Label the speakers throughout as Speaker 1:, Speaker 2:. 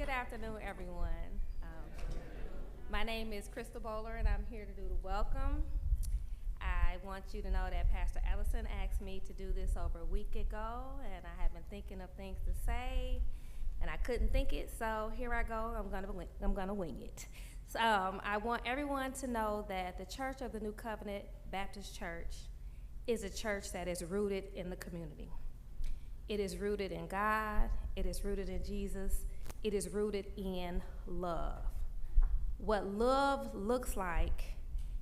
Speaker 1: Good afternoon, everyone. My name is Crystal Bowler, and I'm here to do the welcome. I want you to know that Pastor Ellison asked me to do this over a week ago, and I have been thinking of things to say, and I couldn't think it, so here I go. I'm gonna wing it. So, I want everyone to know that the Church of the New Covenant Baptist Church is a church that is rooted in the community. It is rooted in God. It is rooted in Jesus. It is rooted in love. What love looks like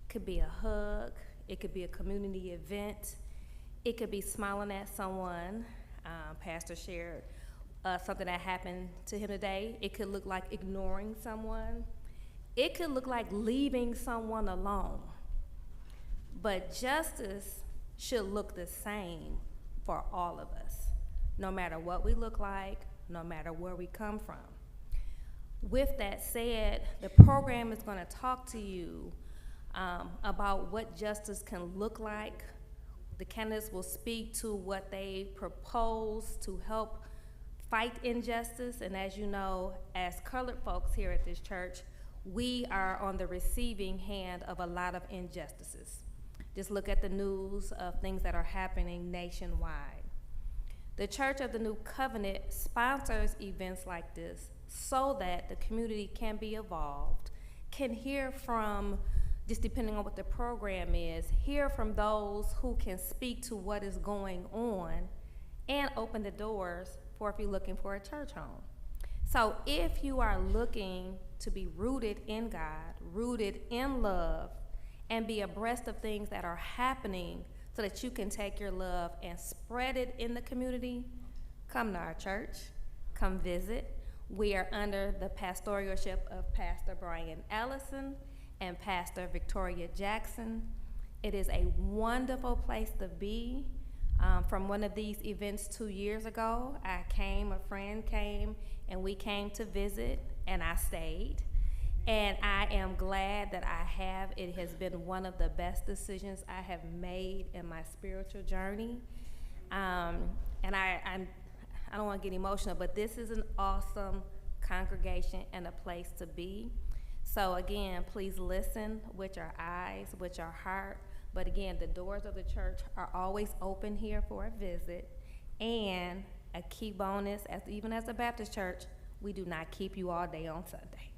Speaker 1: could be a hug. It could be a community event. It could be smiling at someone. Pastor shared something that happened to him today. It could look like ignoring someone. It could look like leaving someone alone. But justice should look the same for all of us, no matter what we look like, no matter where we come from. With that said, the program is going to talk to you about what justice can look like. The candidates will speak to what they propose to help fight injustice. And as you know, as colored folks here at this church, we are on the receiving hand of a lot of injustices. Just look at the news of things that are happening nationwide. The Church of the New Covenant sponsors events like this so that the community can be involved, can hear from, just depending on what the program is, hear from those who can speak to what is going on and open the doors for if you're looking for a church home. So if you are looking to be rooted in God, rooted in love, and be abreast of things that are happening so that you can take your love and spread it in the community, come to our church, come visit. We are under the pastoralship of Pastor Brian Ellison and Pastor Victoria Jackson. It is a wonderful place to be. From one of these events 2 years ago, a friend came, and we came to visit, and I stayed. And I am glad that I have. It has been one of the best decisions I have made in my spiritual journey. And I don't want to get emotional, but this is an awesome congregation and a place to be. So again, please listen with your eyes, with your heart. But again, the doors of the church are always open here for a visit. And a key bonus, even as a Baptist church, we do not keep you all day on Sunday.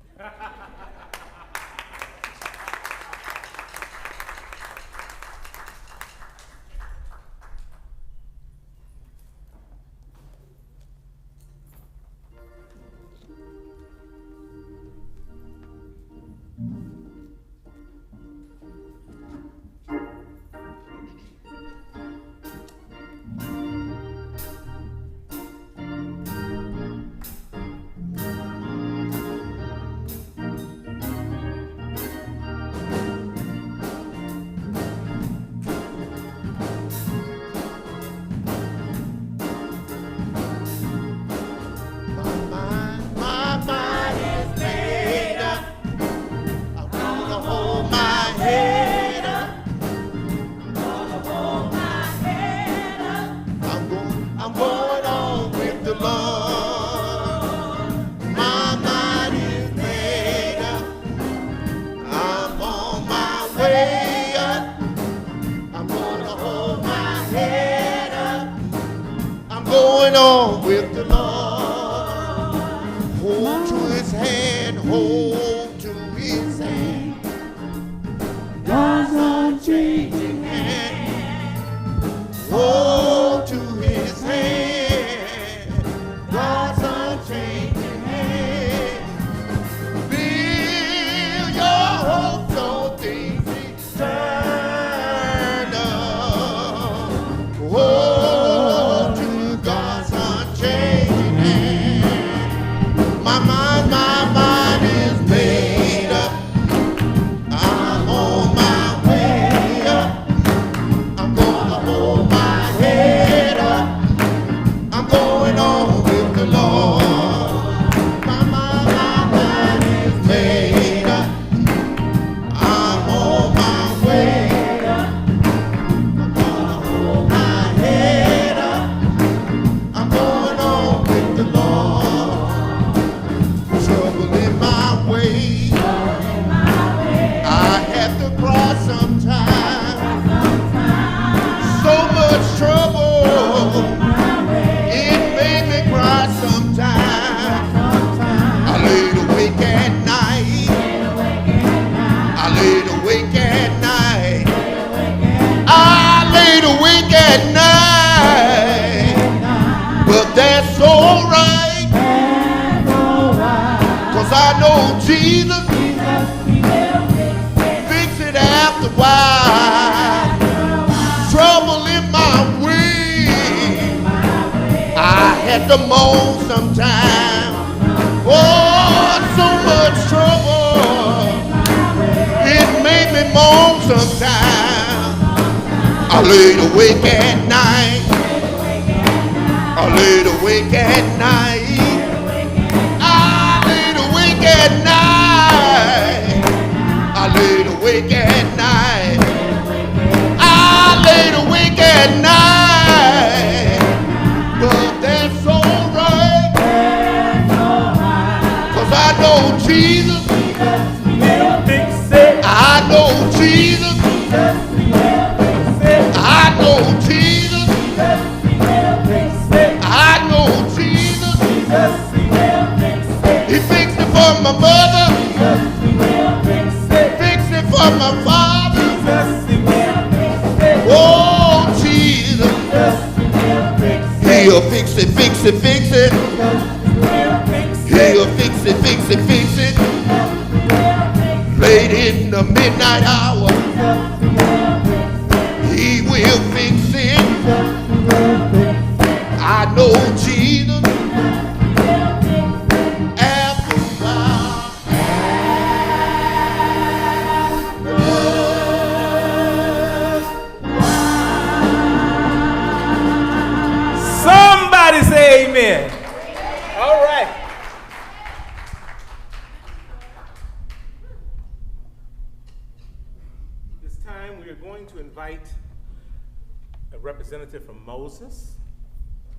Speaker 2: My mind is know Jesus fix it after a while. Trouble in my way, I had to moan sometime. Oh, so much trouble, it made me moan sometime. I laid awake at night, I laid awake at night, I laid awake at night, I laid awake at night, I laid awake at night. But that's alright, 'cause I know Jesus will fix it. I know Jesus, I know Jesus, I know Jesus. He fixed it for my mother, fixed it for my father. Oh, Jesus, he'll fix it, fix it, fix it. He'll fix it, fix it, fix it. Late in the midnight hour, he will fix it. I know Jesus. After a while,
Speaker 3: somebody say amen. All right. This time we are going to invite a representative from Moses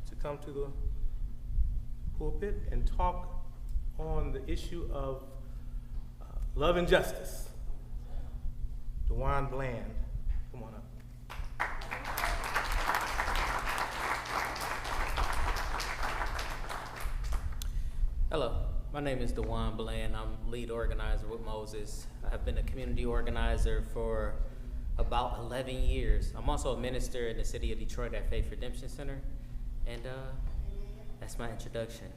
Speaker 3: to come to the pulpit and talk on the issue of love and justice. DeJuan Bland, come on up.
Speaker 4: Hello, my name is DeJuan Bland. I'm lead organizer with Moses. I have been a community organizer for about 11 years. I'm also a minister in the city of Detroit at Faith Redemption Center, and that's my introduction.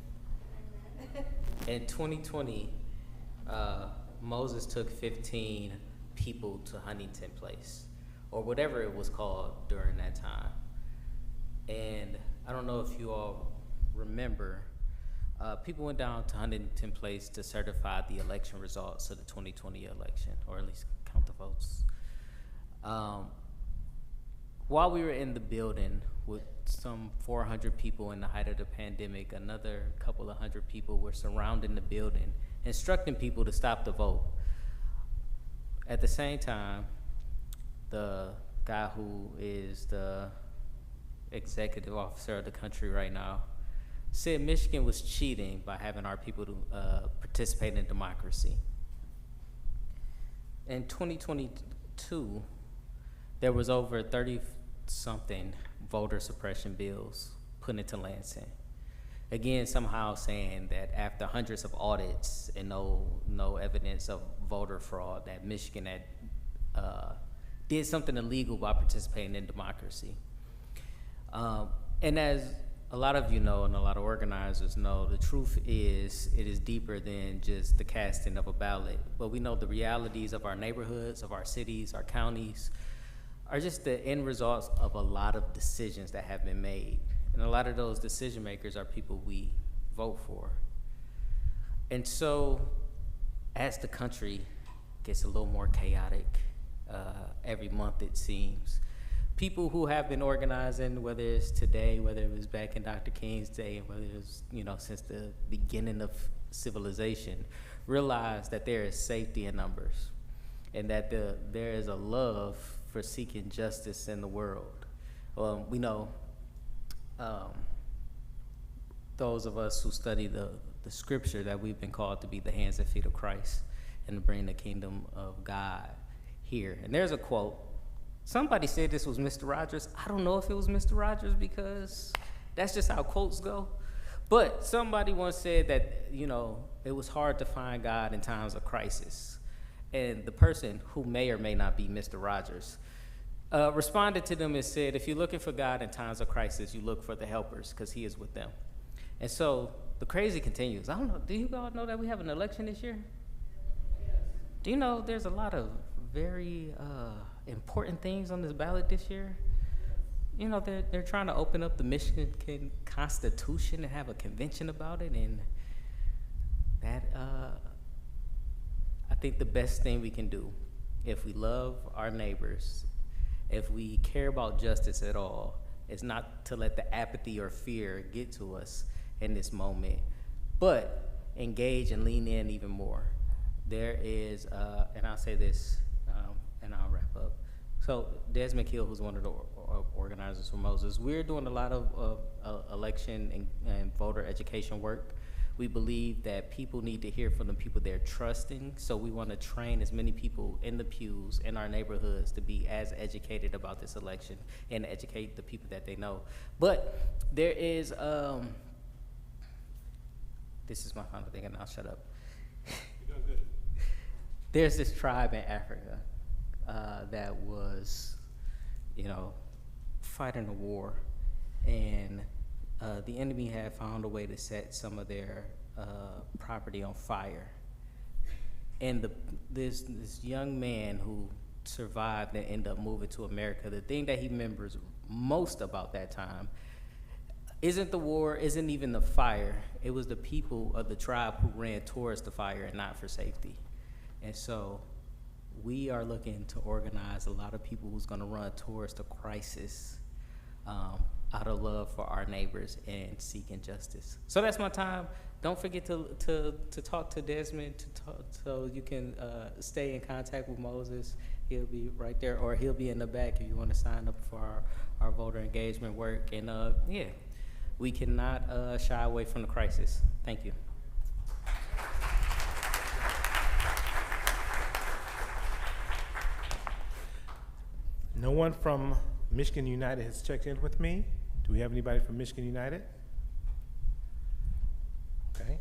Speaker 4: In 2020, Moses took 15 people to Huntington Place, or whatever it was called during that time. And I don't know if you all remember, people went down to Huntington Place to certify the election results of the 2020 election, or at least count the votes. While we were in the building with some 400 people in the height of the pandemic, another couple of hundred people were surrounding the building, instructing people to stop the vote. At the same time, the guy who is the executive officer of the country right now said Michigan was cheating by having our people to participate in democracy. In 2022, there was over 30-something voter suppression bills put into Lansing. Again, somehow saying that after hundreds of audits and no evidence of voter fraud, that Michigan had did something illegal by participating in democracy. And as a lot of you know, and a lot of organizers know, the truth is, it is deeper than just the casting of a ballot. But we know the realities of our neighborhoods, of our cities, our counties, are just the end results of a lot of decisions that have been made. And a lot of those decision makers are people we vote for. And so, as the country gets a little more chaotic, every month it seems, people who have been organizing, whether it's today, whether it was back in Dr. King's day, whether it was, since the beginning of civilization, realize that there is safety in numbers, and that there is a love for seeking justice in the world. We know those of us who study the scripture that we've been called to be the hands and feet of Christ and to bring the kingdom of God here. And there's a quote. Somebody said this was Mr. Rogers. I don't know if it was Mr. Rogers because that's just how quotes go. But somebody once said that, it was hard to find God in times of crisis. And the person, who may or may not be Mr. Rogers, responded to them and said, if you're looking for God in times of crisis, you look for the helpers because he is with them. And so the crazy continues. I don't know, do you all know that we have an election this year? Do you know there's a lot of very important things on this ballot this year? You know, they're trying to open up the Michigan Constitution and have a convention about it, and that I think the best thing we can do, if we love our neighbors, if we care about justice at all, is not to let the apathy or fear get to us in this moment, but engage and lean in even more. There is, and I'll say this, and I'll wrap up. So Desmond Kill, who's one of the organizers for Moses, we're doing a lot of election and voter education work. We believe that people need to hear from the people they're trusting, so we want to train as many people in the pews in our neighborhoods to be as educated about this election and educate the people that they know. But there is, this is my final thing, and I'll shut up.
Speaker 3: You're doing good.
Speaker 4: There's this tribe in Africa that was, fighting a war, and the enemy had found a way to set some of their property on fire. And this young man who survived and ended up moving to America, the thing that he remembers most about that time isn't the war, isn't even the fire. It was the people of the tribe who ran towards the fire and not for safety. And so we are looking to organize a lot of people who's gonna run towards the crisis out of love for our neighbors and seeking justice. So that's my time. Don't forget to talk to Desmond so you can stay in contact with Moses. He'll be right there, or he'll be in the back if you want to sign up for our voter engagement work. And yeah, we cannot shy away from the crisis. Thank you.
Speaker 3: No one from Michigan United has checked in with me. Do we have anybody from Michigan United? Okay,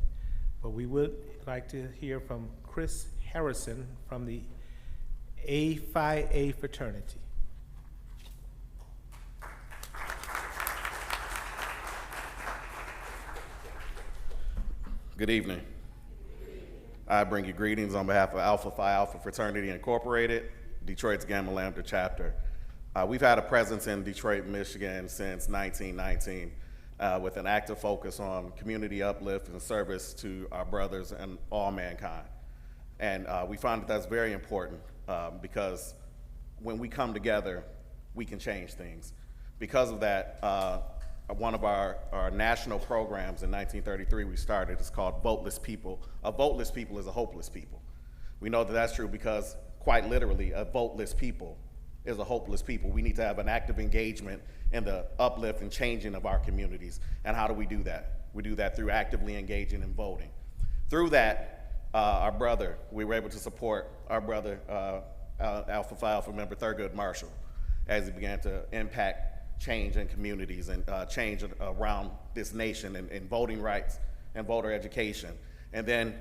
Speaker 3: but we would like to hear from Chris Harrison from the A Phi A fraternity.
Speaker 5: Good evening. I bring you greetings on behalf of Alpha Phi Alpha Fraternity Incorporated, Detroit's Gamma Lambda chapter. We've had a presence in Detroit, Michigan since 1919 with an active focus on community uplift and service to our brothers and all mankind. And we find that that's very important because when we come together, we can change things. Because of that, one of our national programs in 1933 we started is called Voteless People. A voteless people is a hopeless people. We know that that's true because quite literally, a voteless people is a hopeless people. We need to have an active engagement in the uplift and changing of our communities. And how do we do that? We do that through actively engaging and voting. Through that, we were able to support our brother, Alpha Phi Alpha member Thurgood Marshall, as he began to impact change in communities and change around this nation in voting rights and voter education. And then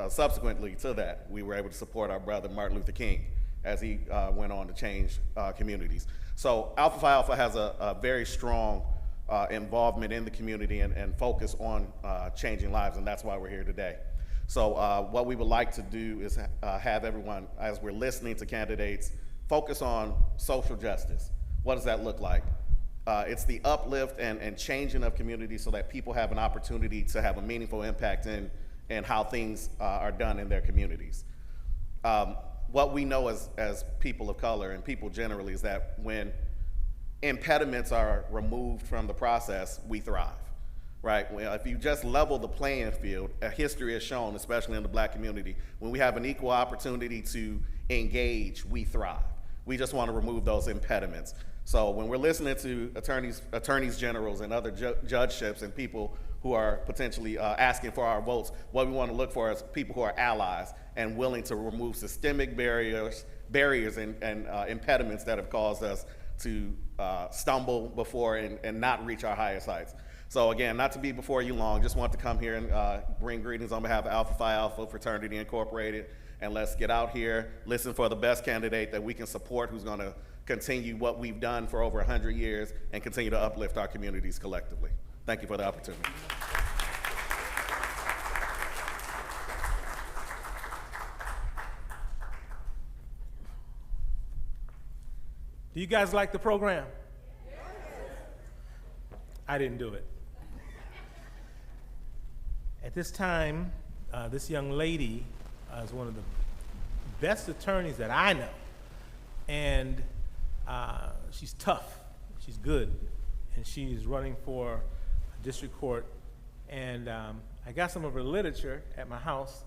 Speaker 5: subsequently to that, we were able to support our brother Martin Luther King as he went on to change communities. So Alpha Phi Alpha has a very strong involvement in the community and focus on changing lives, and that's why we're here today. So what we would like to do is have everyone, as we're listening to candidates, focus on social justice. What does that look like? It's the uplift and changing of communities so that people have an opportunity to have a meaningful impact in how things are done in their communities. What we know as people of color and people generally is that when impediments are removed from the process, we thrive, right? Well, if you just level the playing field, history has shown, especially in the Black community, when we have an equal opportunity to engage, we thrive. We just want to remove those impediments. So when we're listening to attorneys generals and other judgeships and people who are potentially asking for our votes, what we want to look for is people who are allies and willing to remove systemic barriers and impediments that have caused us to stumble before and not reach our highest heights. So again, not to be before you long, just want to come here and bring greetings on behalf of Alpha Phi Alpha Fraternity Incorporated, and let's get out here, listen for the best candidate that we can support who's gonna continue what we've done for over 100 years and continue to uplift our communities collectively. Thank you for the opportunity.
Speaker 3: Do you guys like the program? I didn't do it. At this time, this young lady is one of the best attorneys that I know. And she's tough, she's good, and she's running for a district court. And I got some of her literature at my house,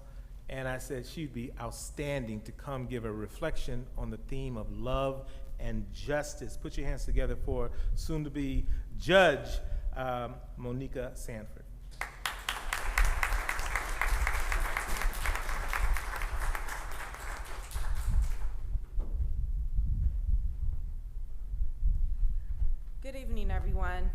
Speaker 3: and I said she'd be outstanding to come give a reflection on the theme of love and justice. Put your hands together for soon-to-be Judge Monica Sanford.
Speaker 6: Good evening, everyone.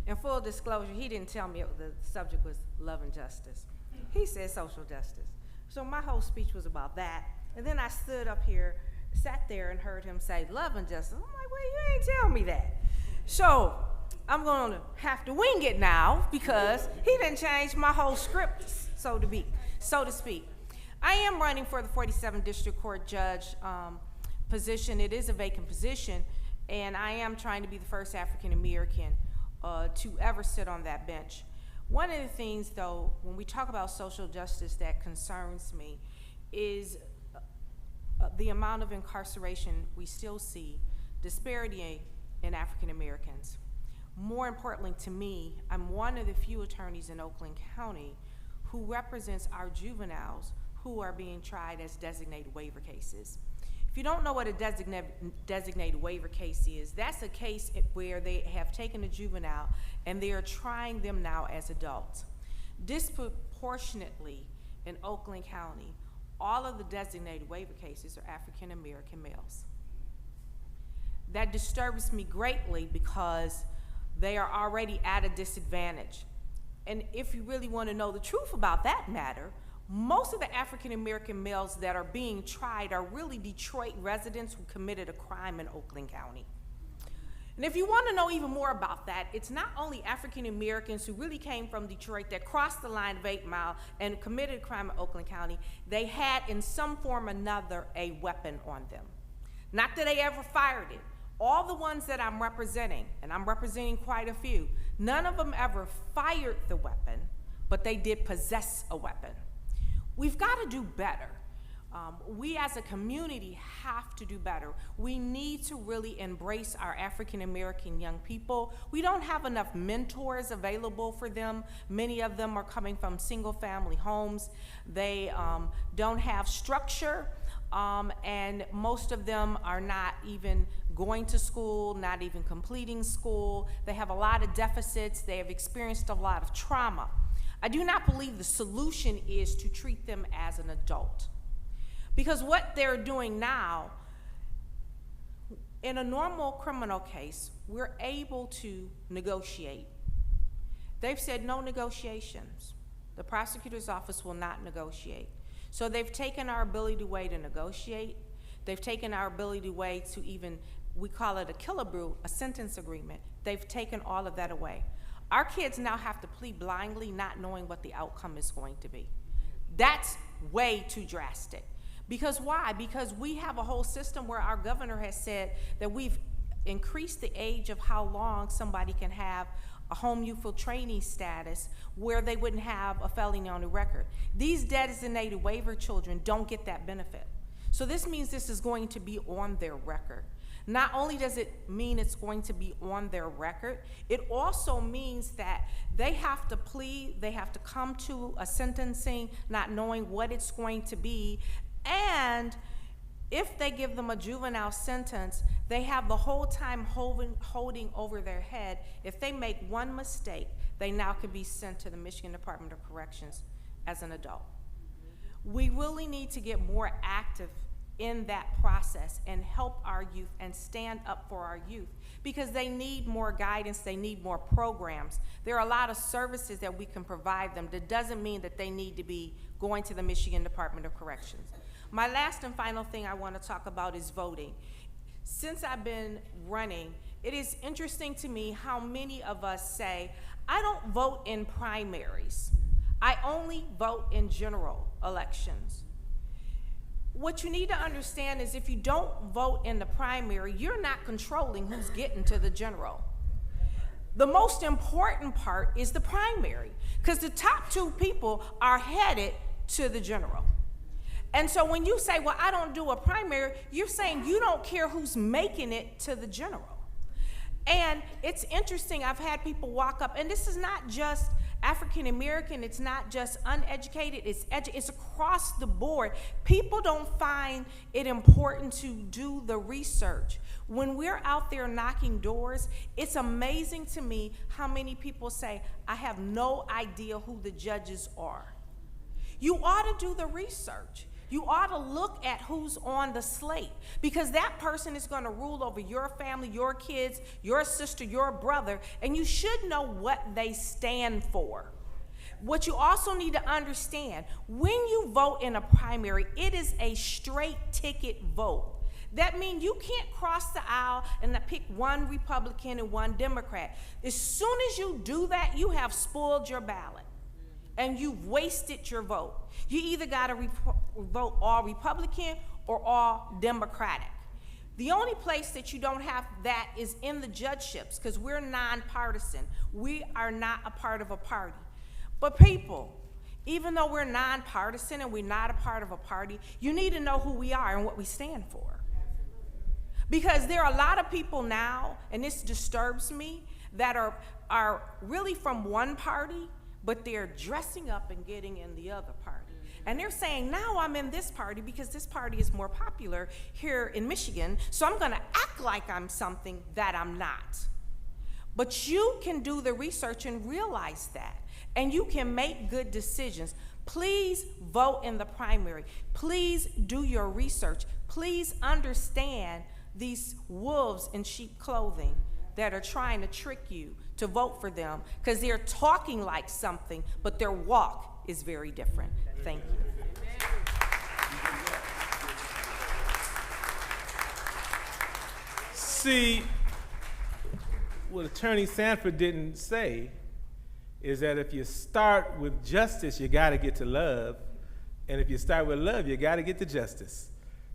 Speaker 6: In full disclosure, he didn't tell me the subject was love and justice. He said social justice. So my whole speech was about that. And then I stood up here, sat there, and heard him say love and justice. I'm like, well, you ain't tell me that. So I'm going to have to wing it now because he didn't change my whole script, so to speak. I am running for the 47th District Court Judge position. It is a vacant position. And I am trying to be the first African American to ever sit on that bench. One of the things, though, when we talk about social justice that concerns me is the amount of incarceration we still see, disparity in African Americans. More importantly to me, I'm one of the few attorneys in Oakland County who represents our juveniles who are being tried as designated waiver cases. If you don't know what a designated waiver case is, that's a case where they have taken a juvenile and they are trying them now as adults. Disproportionately in Oakland County, all of the designated waiver cases are African American males. That disturbs me greatly because they are already at a disadvantage. And if you really want to know the truth about that matter, most of the African American males that are being tried are really Detroit residents who committed a crime in Oakland County. And if you want to know even more about that, it's not only African Americans who really came from Detroit that crossed the line of 8 Mile and committed a crime in Oakland County, they had in some form or another a weapon on them. Not that they ever fired it. All the ones that I'm representing, and I'm representing quite a few, none of them ever fired the weapon, but they did possess a weapon. We've got to do better. We as a community have to do better. We need to really embrace our African American young people. We don't have enough mentors available for them. Many of them are coming from single family homes. They don't have structure, and most of them are not even going to school, not even completing school. They have a lot of deficits. They have experienced a lot of trauma. I do not believe the solution is to treat them as an adult. Because what they're doing now, in a normal criminal case, we're able to negotiate. They've said no negotiations. The prosecutor's office will not negotiate. So they've taken our ability away to negotiate. They've taken our ability away to even, we call it a killabrew, a sentence agreement. They've taken all of that away. Our kids now have to plead blindly, not knowing what the outcome is going to be. That's way too drastic. Because why? Because we have a whole system where our governor has said that we've increased the age of how long somebody can have a home youthful training status where they wouldn't have a felony on the record. These designated waiver children don't get that benefit. So this means this is going to be on their record. Not only does it mean it's going to be on their record, it also means that they have to plead, they have to come to a sentencing not knowing what it's going to be, and if they give them a juvenile sentence, they have the whole time holding over their head. If they make one mistake, they now can be sent to the Michigan Department of Corrections as an adult. We really need to get more active in that process and help our youth and stand up for our youth because they need more guidance, they need more programs. There are a lot of services that we can provide them. That doesn't mean that they need to be going to the Michigan Department of Corrections. My last and final thing I want to talk about is voting. Since I've been running, it is interesting to me how many of us say, I don't vote in primaries. I only vote in general elections. what you need to understand is if you don't vote in the primary, you're not controlling who's getting to the general. The most important part is the primary, because the top two people are headed to the general. And so when you say, well, I don't do a primary, you're saying you don't care who's making it to the general. And it's interesting, I've had people walk up, and this is not just African American, it's not just uneducated, it's across the board. People don't find it important to do the research. When we're out there knocking doors, it's amazing to me how many people say, I have no idea who the judges are. You ought to do the research. You ought to look at who's on the slate, because that person is going to rule over your family, your kids, your sister, your brother, and you should know what they stand for. What you also need to understand, when you vote in a primary, it is a straight ticket vote. That means you can't cross the aisle and pick one Republican and one Democrat. As soon as you do that, you have spoiled your ballot and you've wasted your vote. You either got to vote all Republican or all Democratic. The only place that you don't have that is in the judgeships, because we're nonpartisan. We are not a part of a party. But people, even though we're nonpartisan and we're not a part of a party, you need to know who we are and what we stand for. Because there are a lot of people now, and this disturbs me, that are really from one party, but they're dressing up and getting in the other party. And they're saying, now I'm in this party because this party is more popular here in Michigan, so I'm gonna act like I'm something that I'm not. But you can do the research and realize that, and you can make good decisions. Please vote in the primary. Please do your research. Please understand these wolves in sheep clothing that are trying to trick you to vote for them, because they're talking like something, but their walk is very different. Thank you.
Speaker 3: See, what Attorney Sanford didn't say is that if you start with justice, you got to get to love. And if you start with love, you got to get to justice.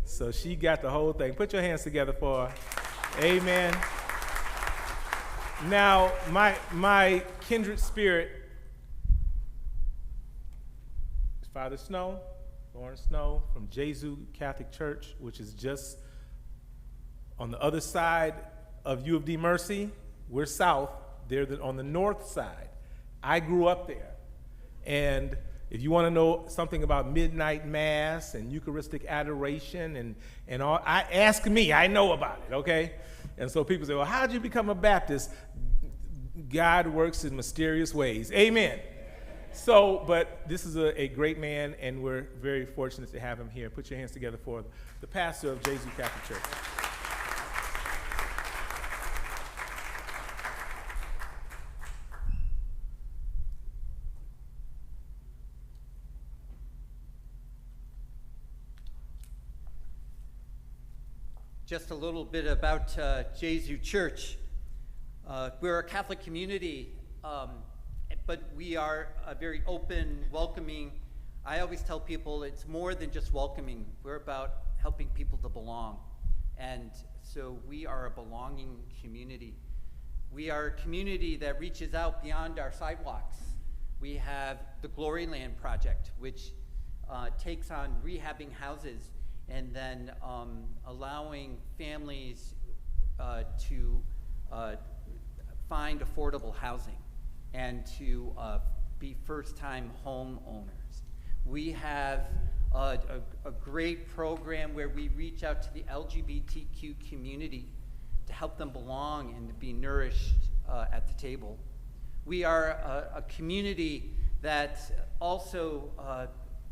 Speaker 3: So she got the whole thing. Put your hands together for her. Amen. Now, my kindred spirit is Father Snow, Lawrence Snow from Jesu Catholic Church, which is just on the other side of U of D Mercy. We're south. They're on the north side. I grew up there. And if you want to know something about midnight mass and Eucharistic adoration and all, ask me. I know about it, okay? And so people say, well, how did you become a Baptist? God works in mysterious ways. Amen. So, but this is a great man, and we're very fortunate to have him here. Put your hands together for the pastor of Jesu Catholic Church.
Speaker 7: Just a little bit about Jesu Church. We're a Catholic community, but we are very open, welcoming. I always tell people it's more than just welcoming. We're about helping people to belong. And so we are a belonging community. We are a community that reaches out beyond our sidewalks. We have the Glory Land Project, which takes on rehabbing houses and then allowing families to find affordable housing and to be first-time homeowners. We have a great program where we reach out to the LGBTQ community to help them belong and to be nourished at the table. We are a community that also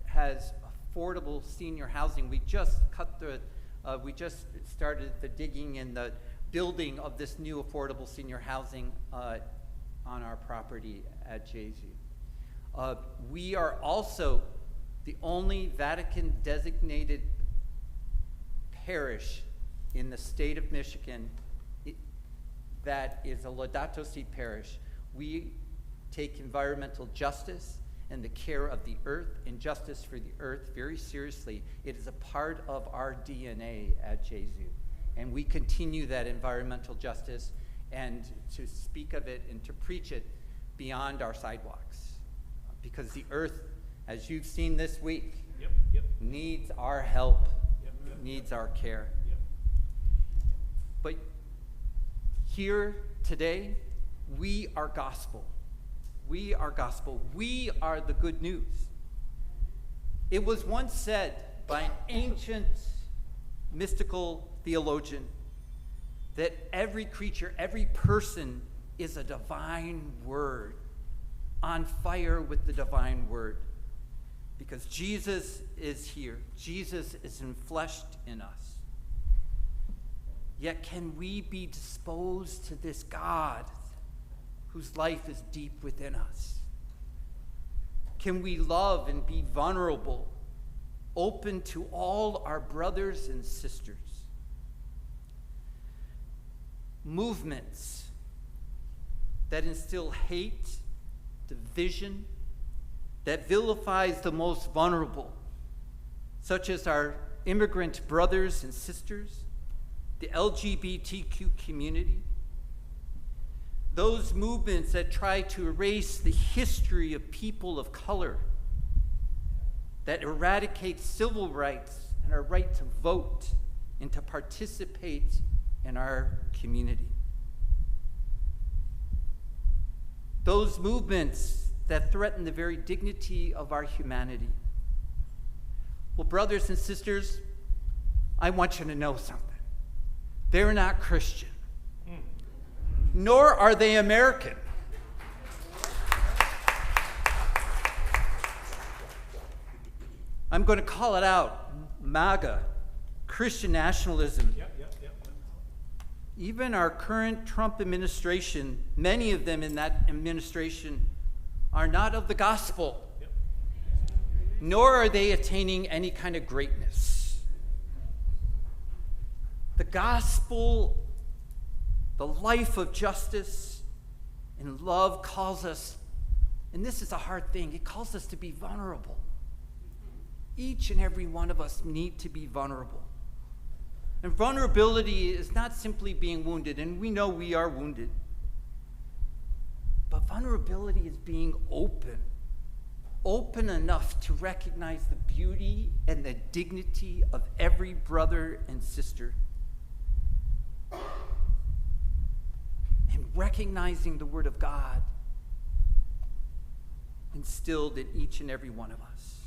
Speaker 7: has affordable senior housing. We just started the digging and the building of this new affordable senior housing on our property at Jesu. We are also the only Vatican designated parish in the state of Michigan that is a Laudato Si parish. We take environmental justice and the care of the earth and justice for the earth very seriously. It is a part of our DNA at Jesu. And we continue that environmental justice and to speak of it and to preach it beyond our sidewalks. Because the earth, as you've seen this week, needs our help, needs our care. But here today, we are gospel. We are gospel. We are the good news. It was once said by an ancient mystical theologian that every creature, every person is a divine word, on fire with the divine word. Because Jesus is here. Jesus is enfleshed in us. Yet can we be disposed to this God whose life is deep within us? Can we love and be vulnerable, open to all our brothers and sisters? Movements that instill hate, division, that vilifies the most vulnerable, such as our immigrant brothers and sisters, the LGBTQ community, those movements that try to erase the history of people of color, that eradicate civil rights and our right to vote and to participate in our community. Those movements that threaten the very dignity of our humanity. Well, brothers and sisters, I want you to know something. They're not Christian, nor are they American. I'm going to call it out, MAGA, Christian nationalism. Even our current Trump administration, many of them in that administration are not of the gospel, nor are they attaining any kind of greatness. The gospel, the life of justice and love calls us, and this is a hard thing, it calls us to be vulnerable. Each and every one of us need to be vulnerable. And vulnerability is not simply being wounded, and we know we are wounded. But vulnerability is being open enough to recognize the beauty and the dignity of every brother and sister. And recognizing the Word of God instilled in each and every one of us.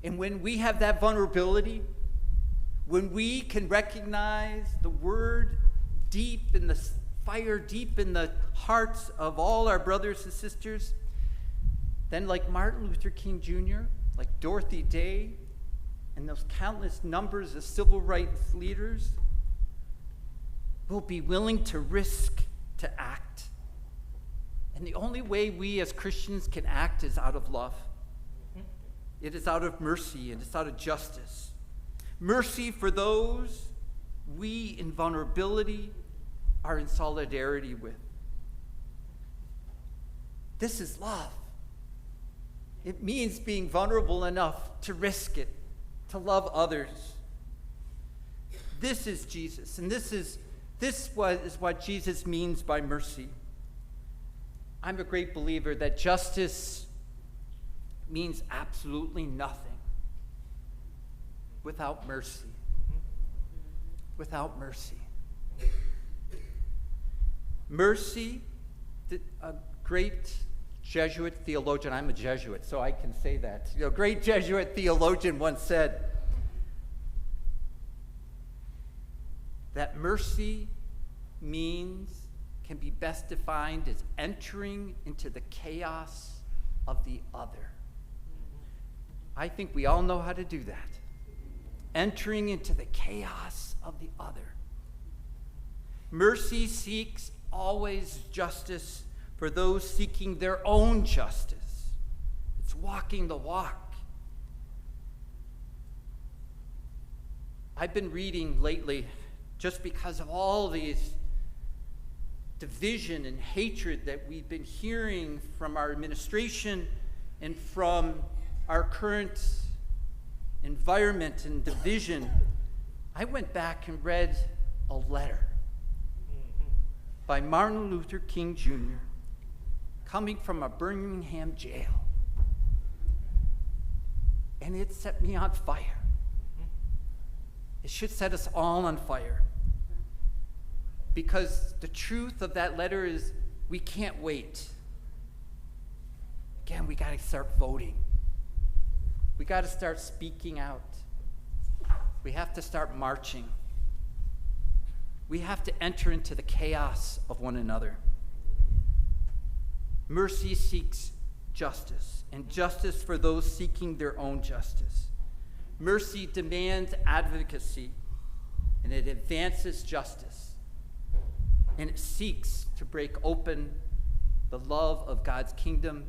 Speaker 7: And when we have that vulnerability, when we can recognize the Word deep in the fire, deep in the hearts of all our brothers and sisters, then like Martin Luther King Jr., like Dorothy Day, and those countless numbers of civil rights leaders, we'll be willing to risk to act. And the only way we as Christians can act is out of love. It is out of mercy and it's out of justice. Mercy for those we in vulnerability are in solidarity with. This is love. It means being vulnerable enough to risk it, to love others. This is Jesus, and this is what Jesus means by mercy. I'm a great believer that justice means absolutely nothing without mercy. Without mercy. Mercy, a great Jesuit theologian, I'm a Jesuit, so I can say that. A great Jesuit theologian once said that mercy can be best defined as entering into the chaos of the other. I think we all know how to do that. Entering into the chaos of the other. Mercy seeks always justice for those seeking their own justice. It's walking the walk. I've been reading lately, just because of all these division and hatred that we've been hearing from our administration and from our current environment and division, I went back and read a letter by Martin Luther King Jr. coming from a Birmingham jail. And it set me on fire. It should set us all on fire. Because the truth of that letter is we can't wait. Again, we got to start voting. We got to start speaking out. We have to start marching. We have to enter into the chaos of one another. Mercy seeks justice, and justice for those seeking their own justice. Mercy demands advocacy, and it advances justice, and it seeks to break open the love of God's kingdom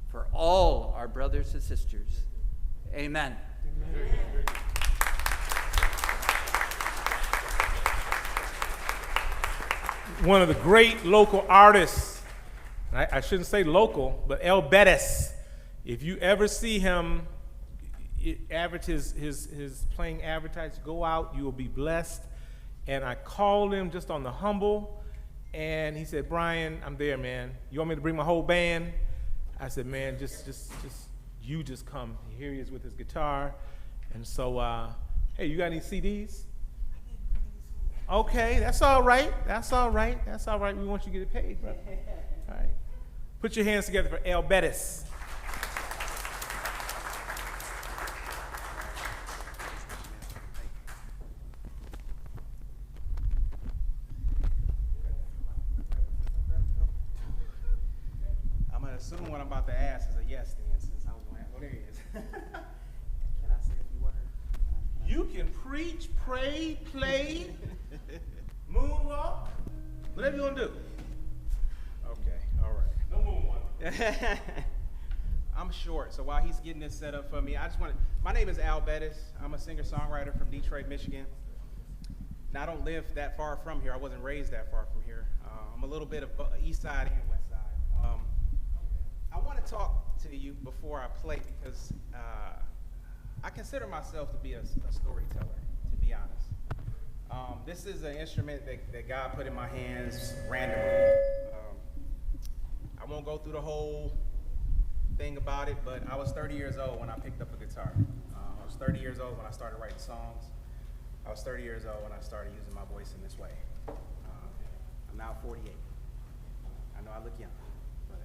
Speaker 7: for all our brothers and sisters. Amen. Amen.
Speaker 3: One of the great local artists, I shouldn't say local, but Ellison. If you ever see him his playing advertised, go out, you will be blessed. And I called him just on the humble, and he said, Brian, I'm there, man. You want me to bring my whole band? I said, man, just you just come. Here he is with his guitar. And so, hey, you got any CDs? Okay, that's all right. That's all right. That's all right. We want you to get paid, brother. All right. Put your hands together for Ellison.
Speaker 8: I'm going to assume what I'm about to ask is a yes then, since I was going to ask. Oh, there he is. Can I say a few words?
Speaker 3: You can preach, pray, play, moonwalk, whatever you want to do.
Speaker 8: Okay, all right.
Speaker 3: No moonwalk.
Speaker 8: I'm short, so while he's getting this set up for me, my name is Al Bettis. I'm a singer-songwriter from Detroit, Michigan. Now, I don't live that far from here. I wasn't raised that far from here. I'm a little bit of east side and west side. I want to talk to you before I play because I consider myself to be a storyteller, to be honest. This is an instrument that God put in my hands randomly. I won't go through the whole thing about it, but I was 30 years old when I picked up a guitar. I was 30 years old when I started writing songs. I was 30 years old when I started using my voice in this way. I'm now 48. I know I look young, but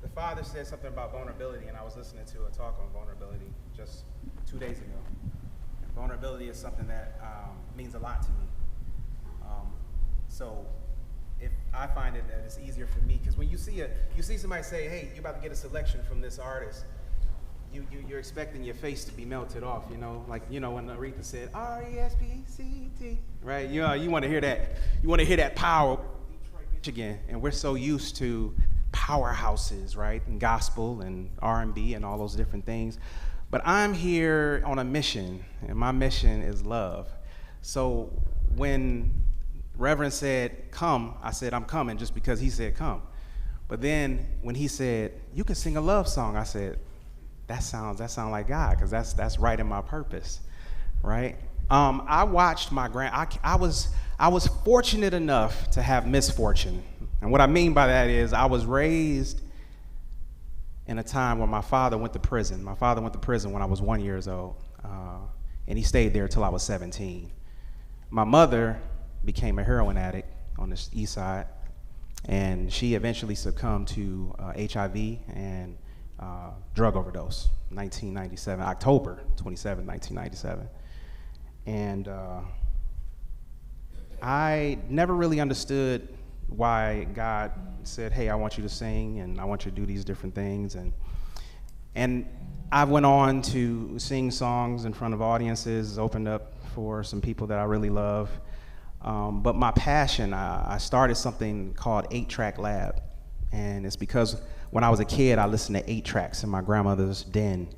Speaker 8: the father said something about vulnerability, and I was listening to a talk on vulnerability just 2 days ago. And vulnerability is something that means a lot to me. So if I find it that it's easier for me, because when you see somebody say, hey, you're about to get a selection from this artist, you're expecting your face to be melted off, when Aretha said R-E-S-P-C-T, right? You want to hear that. You want to hear that power. Detroit, Michigan, and we're so used to powerhouses, right? And gospel and R&B and all those different things. But I'm here on a mission, and my mission is love. So when Reverend said, come, I said, I'm coming, just because he said come. But then when he said, you can sing a love song, I said, that sounds like God, because that's right in my purpose, right? I watched my I was fortunate enough to have misfortune. And what I mean by that is I was raised in a time when my father went to prison. My father went to prison when I was 1 year old, and he stayed there until I was 17. My mother became a heroin addict on the east side, and she eventually succumbed to HIV and drug overdose, 1997, October 27, 1997. And I never really understood why God said, hey, I want you to sing and I want you to do these different things. And I went on to sing songs in front of audiences, opened up for some people that I really love. But my passion, I started something called 8-Track Lab. And it's because when I was a kid, I listened to 8 tracks in my grandmother's den.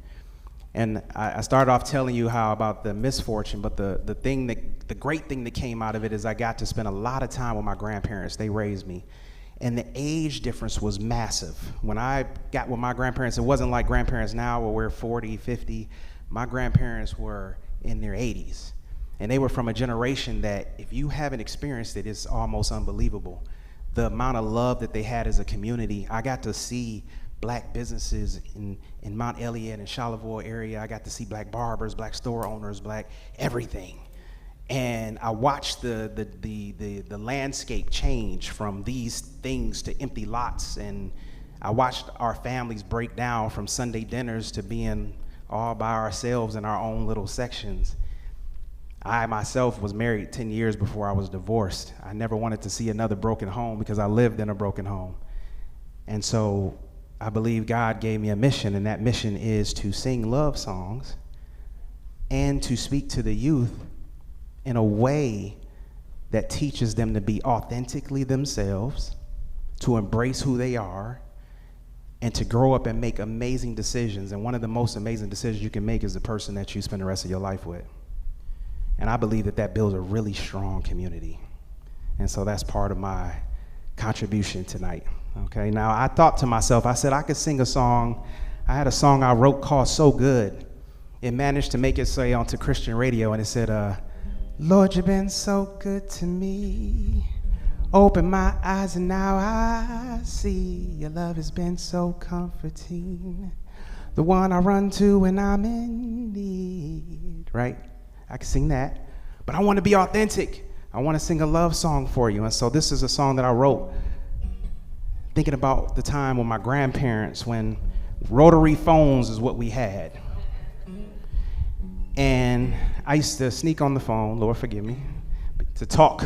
Speaker 8: And I started off telling you how about the misfortune, but the great thing that came out of it is I got to spend a lot of time with my grandparents. They raised me. And the age difference was massive. When I got with my grandparents, it wasn't like grandparents now where we're 40, 50. My grandparents were in their 80s. And they were from a generation that if you haven't experienced it, it's almost unbelievable. The amount of love that they had as a community. I got to see black businesses in Mount Elliott and Charlevoix area. I got to see black barbers, black store owners, black everything. And I watched the landscape change from these things to empty lots. And I watched our families break down from Sunday dinners to being all by ourselves in our own little sections. I myself was married 10 years before I was divorced. I never wanted to see another broken home because I lived in a broken home. And so I believe God gave me a mission, and that mission is to sing love songs and to speak to the youth in a way that teaches them to be authentically themselves, to embrace who they are, and to grow up and make amazing decisions. And one of the most amazing decisions you can make is the person that you spend the rest of your life with. And I believe that that builds a really strong community. And so that's part of my contribution tonight. Okay, now I thought to myself, I said I could sing a song. I had a song I wrote called So Good. It managed to make its way onto Christian radio, and it said, Lord, you've been so good to me. Open my eyes and now I see your love has been so comforting. The one I run to when I'm in need, right? I can sing that, but I want to be authentic. I want to sing a love song for you. And so this is a song that I wrote thinking about the time when my grandparents, when rotary phones is what we had. And I used to sneak on the phone, Lord forgive me, to talk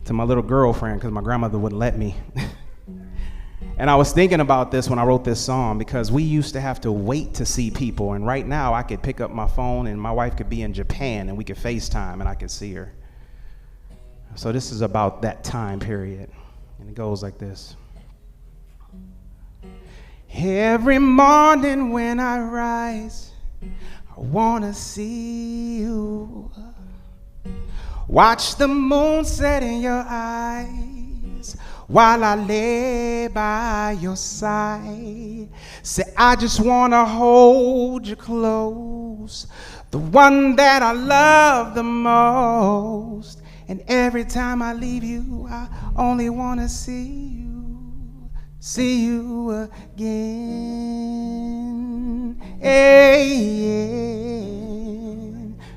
Speaker 8: to my little girlfriend because my grandmother wouldn't let me. And I was thinking about this when I wrote this song because we used to have to wait to see people. And right now I could pick up my phone and my wife could be in Japan and we could FaceTime and I could see her. So this is about that time period. And it goes like this. Every morning when I rise, I wanna see you. Watch the moon set in your eyes while I lay by your side. Say, I just wanna hold you close, the one that I love the most. And every time I leave you, I only wanna see you again. Hey,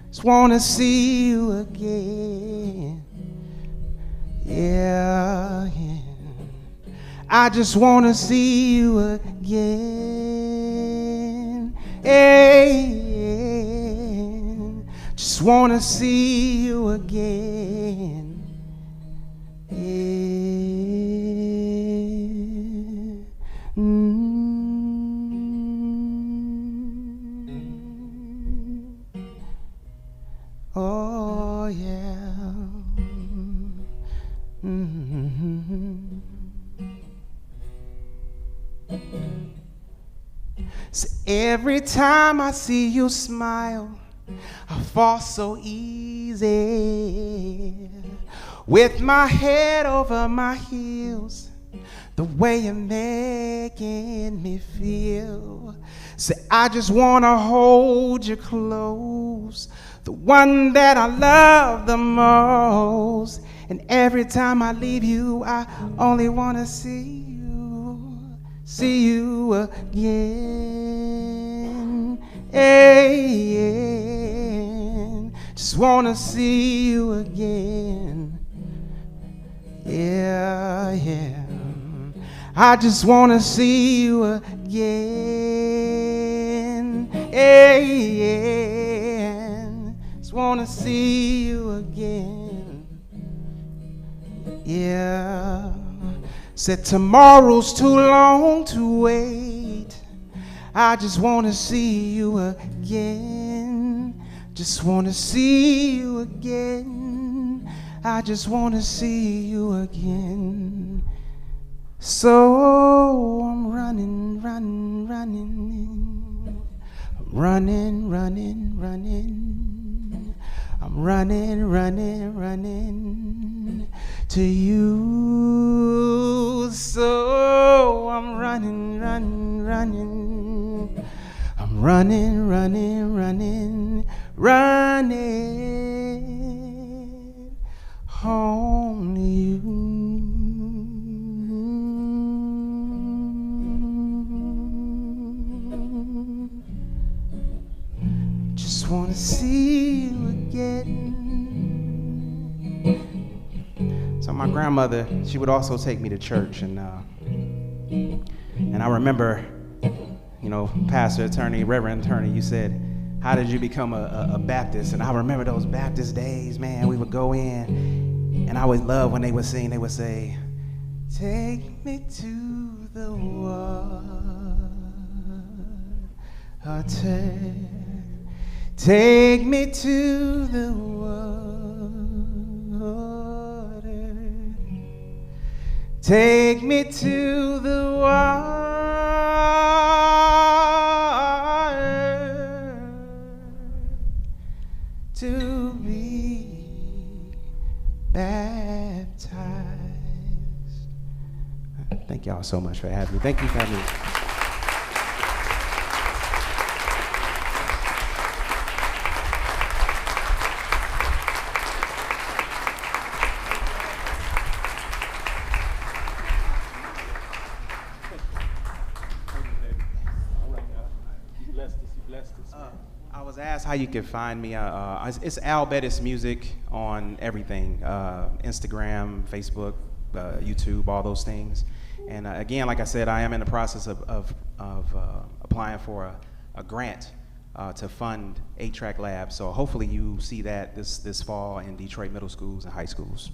Speaker 8: just wanna see you again. Yeah, yeah. I just wanna see you again. Hey, just wanna see you again. Yeah. Oh yeah. So every time I see you smile, I fall so easy. With my head over my heels, the way you're making me feel. Say, I just wanna hold you close, the one that I love the most. And every time I leave you, I only wanna see you again. Hey, just wanna see you again. Yeah, yeah. I just wanna see you again. Hey, just wanna see you again. Yeah. Said tomorrow's too long to wait. I just wanna see you again. Just wanna see you again. I just wanna see you again. So I'm running, running, running, running. I'm running, running, running to you. So I'm running, running, running. I'm running, running, running, running home to you. Just wanna see you again. So my grandmother, she would also take me to church, and I remember, you know, pastor, attorney, reverend attorney, you said, how did you become a Baptist? And I remember those Baptist days, man. We would go in, and I would love when they would sing. They would say, take me to the water. Take me to the water. Take me to the water to be baptized. Thank y'all so much for having me. Thank you for having me. I was asked how you can find me. It's Al Bettis Music on everything, Instagram, Facebook, YouTube, all those things. And again, like I said, I am in the process of applying for a grant to fund 8-Track Lab. So hopefully you see that this fall in Detroit middle schools and high schools.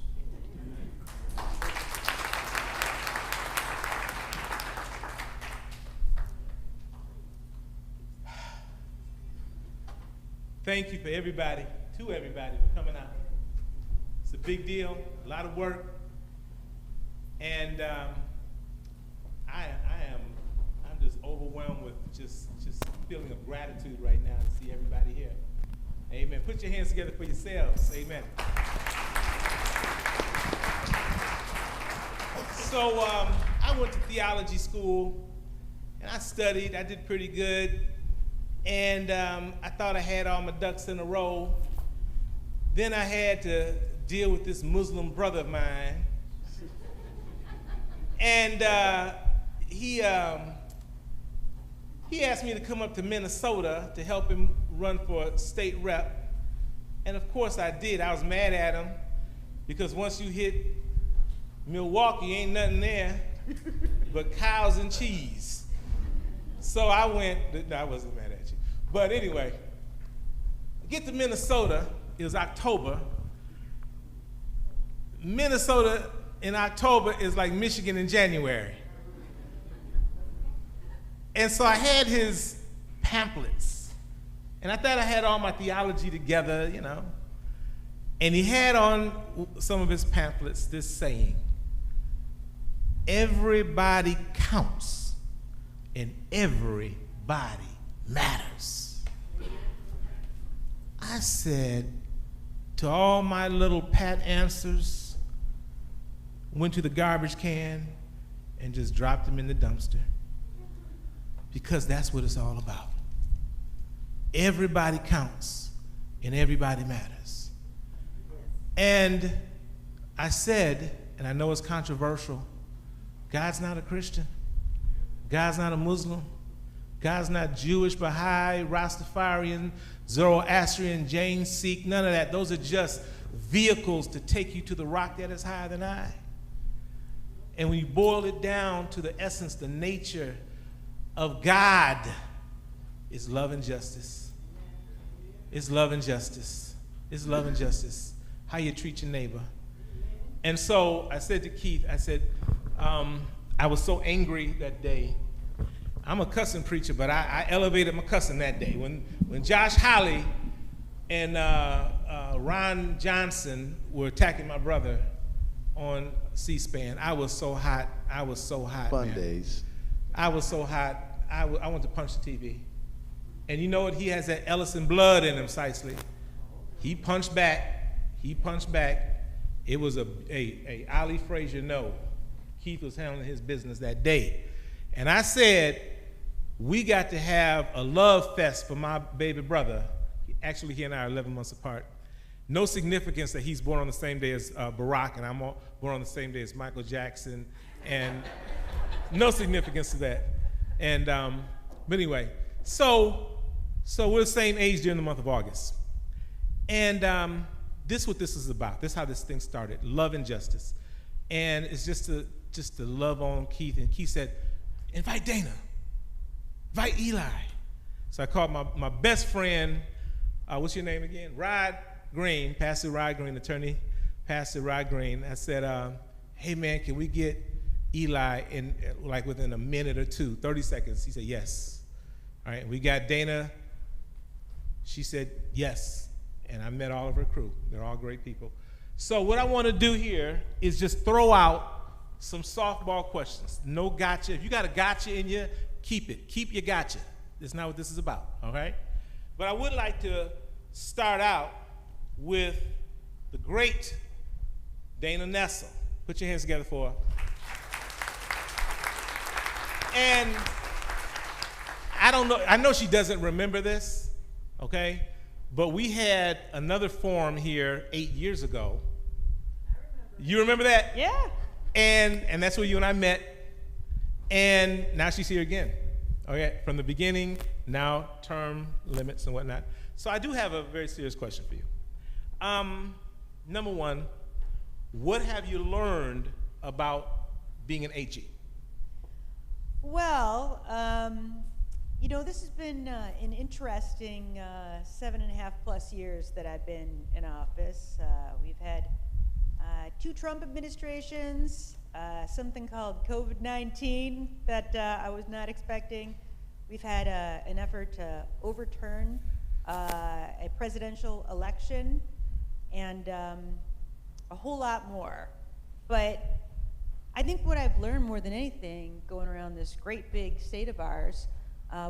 Speaker 3: Thank you for everybody for coming out. It's a big deal, a lot of work, and I'm just overwhelmed with just feeling of gratitude right now to see everybody here. Amen. Put your hands together for yourselves. Amen. So I went to theology school, and I studied. I did pretty good. And I thought I had all my ducks in a row. Then I had to deal with this Muslim brother of mine. And he asked me to come up to Minnesota to help him run for state rep. And of course I did. I was mad at him because once you hit Milwaukee, ain't nothing there but cows and cheese. So I went, no, I wasn't mad at you. But anyway, I get to Minnesota, it was October. Minnesota in October is like Michigan in January. And so I had his pamphlets, and I thought I had all my theology together, you know. And he had on some of his pamphlets this saying, everybody counts and everybody matters. I said to all my little pat answers, went to the garbage can and just dropped them in the dumpster, because that's what it's all about. Everybody counts and everybody matters. And I said, and I know it's controversial, God's not a Christian. God's not a Muslim. God's not Jewish, Baha'i, Rastafarian, Zoroastrian, Jain, Sikh, none of that. Those are just vehicles to take you to the rock that is higher than I. And when you boil it down to the essence, the nature of God is love and justice. It's love and justice. It's love and justice. How you treat your neighbor. And so I said to Keith, I said, I was so angry that day. I'm a cussing preacher, but I elevated my cussing that day. When Josh Hawley and Ron Johnson were attacking my brother on C-SPAN, I was so hot. I was so hot.
Speaker 2: Fun
Speaker 3: man.
Speaker 2: days.
Speaker 3: I was so hot. I wanted to punch the TV. And you know what? He has that Ellison blood in him, Sicely. He punched back. He punched back. It was a Ali Frazier no. Keith was handling his business that day. And I said, we got to have a love fest for my baby brother. Actually, he and I are 11 months apart. No significance that he's born on the same day as Barack, and I'm born on the same day as Michael Jackson, and no significance to that. And but anyway, so we're the same age during the month of August. And this is what this is about. This is how this thing started, love and justice. And it's just to love on Keith. And Keith said, invite Dana, invite Eli. So I called my best friend, what's your name again? Rod Green, Pastor Rod Green, attorney Pastor Rod Green. I said, hey man, can we get Eli in like within a minute or two, 30 seconds? He said, yes. All right, we got Dana. She said, yes. And I met all of her crew. They're all great people. So what I want to do here is just throw out some softball questions. No gotcha. If you got a gotcha in you, keep it. Keep your gotcha. That's not what this is about, all right? But I would like to start out with the great Dana Nessel. Put your hands together for her. And I know she doesn't remember this, okay? But we had another forum here 8 years ago. You remember that?
Speaker 9: Yeah.
Speaker 3: And that's where you and I met. And now she's here again. Okay, from the beginning, now term limits and whatnot. So I do have a very serious question for you. Number one, what have you learned about being an AG?
Speaker 9: Well, you know, this has been an interesting 7.5+ years that I've been in office. We've had 2 Trump administrations, something called COVID-19 that I was not expecting. We've had an effort to overturn a presidential election and a whole lot more. But I think what I've learned more than anything going around this great big state of ours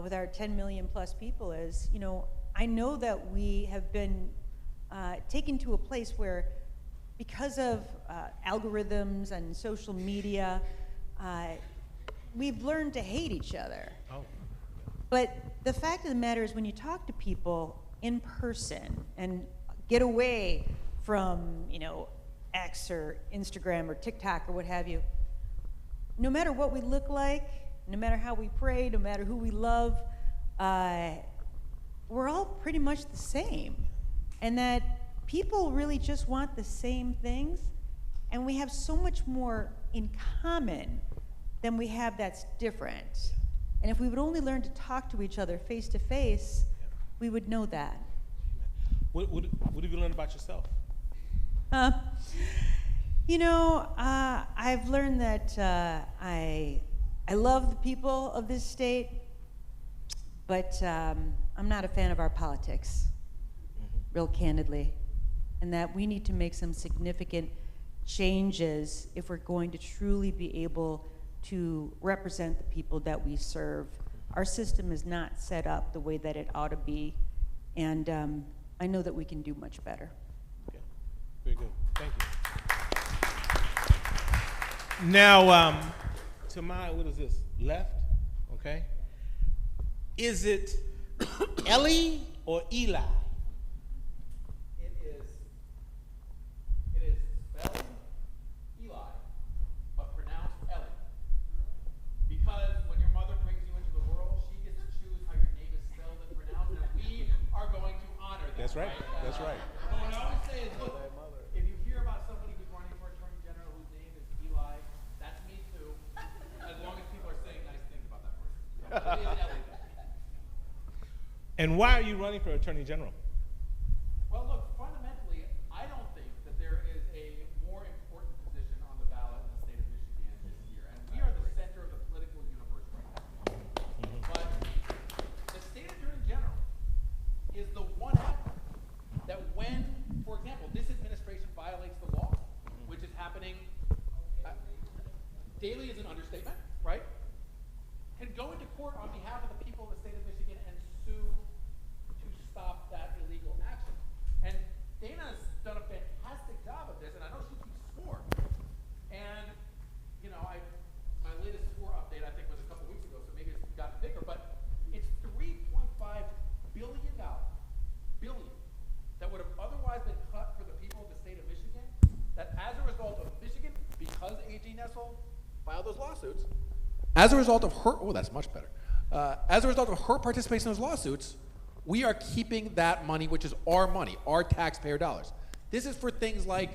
Speaker 9: with our 10 million plus people is, you know, I know that we have been taken to a place where because of algorithms and social media, we've learned to hate each other.
Speaker 3: Oh.
Speaker 9: But the fact of the matter is when you talk to people in person and get away from, you know, X or Instagram or TikTok or what have you, no matter what we look like, no matter how we pray, no matter who we love, we're all pretty much the same. And that people really just want the same things, and we have so much more in common than we have that's different. And if we would only learn to talk to each other face to face, we would know that.
Speaker 3: What have you learned about yourself?
Speaker 9: You know, I've learned that I love the people of this state, but I'm not a fan of our politics, real candidly, and that we need to make some significant changes if we're going to truly be able to represent the people that we serve. Our system is not set up the way that it ought to be, and I know that we can do much better.
Speaker 3: Okay, very good, thank you. Now, to my, what is this, left, okay? Is it Ellie or Eli?
Speaker 10: It is spelled Eli, but pronounced Ellie. Because when your mother brings you into the world, she gets to choose how your name is spelled and pronounced, and we are going to honor that.
Speaker 3: That's right, that's right.
Speaker 10: But what I always say is, look, if you hear about somebody who's running for Attorney General whose name is Eli, that's me too, as long as people are saying nice things about that person. It is Ellie, though.
Speaker 3: And why are you running for Attorney General?
Speaker 10: Well, look, fundamentally, I don't think that there is a more important position on the ballot in the state of Michigan this year. And we are the center of the political universe right now. But the state attorney general is the one actor that when, for example, this administration violates the law, which is happening daily is an understatement, right? Can go into court on behalf of the people of the state of Michigan and sue
Speaker 11: As a result of her, oh, that's much better. As a result of her participation in those lawsuits, we are keeping that money, which is our money, our taxpayer dollars. This is for things like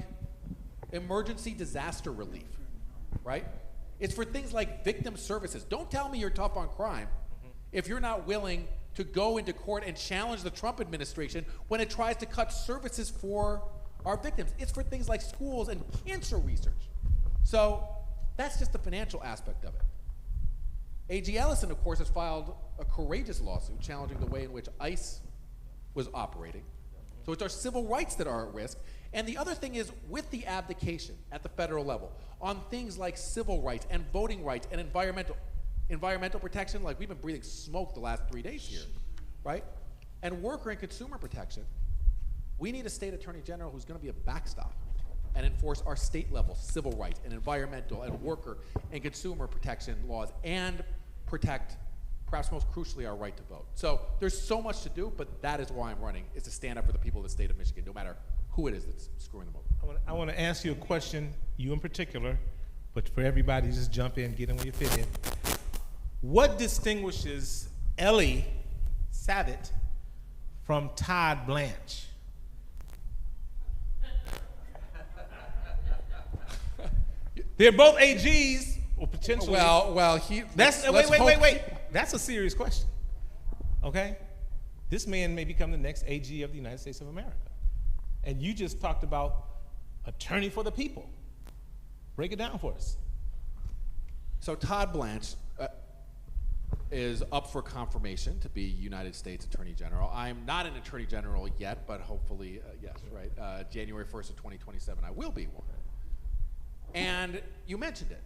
Speaker 11: emergency disaster relief, right? It's for things like victim services. Don't tell me you're tough on crime if you're not willing to go into court and challenge the Trump administration when it tries to cut services for our victims. It's for things like schools and cancer research. So that's just the financial aspect of it. A.G. Ellison, of course, has filed a courageous lawsuit challenging the way in which ICE was operating. So it's our civil rights that are at risk. And the other thing is, with the abdication at the federal level on things like civil rights and voting rights and environmental protection, like we've been breathing smoke the last 3 days here, right? And worker and consumer protection, we need a state attorney general who's going to be a backstop and enforce our state level civil rights and environmental and worker and consumer protection laws and protect, perhaps most crucially, our right to vote. So there's so much to do, but that is why I'm running, is to stand up for the people of the state of Michigan, no matter who it is that's screwing them over.
Speaker 3: I want to ask you a question, you in particular, but for everybody, just jump in, get in where you fit in. What distinguishes Ellie Savitt from Todd Blanche? They're both AGs, or potentially.
Speaker 11: Well,
Speaker 3: Wait. That's a serious question. Okay? This man may become the next AG of the United States of America. And you just talked about attorney for the people. Break it down for us.
Speaker 11: So Todd Blanche is up for confirmation to be United States Attorney General. I'm not an Attorney General yet, but hopefully, yes, right? January 1st of 2027, I will be one. And you mentioned it.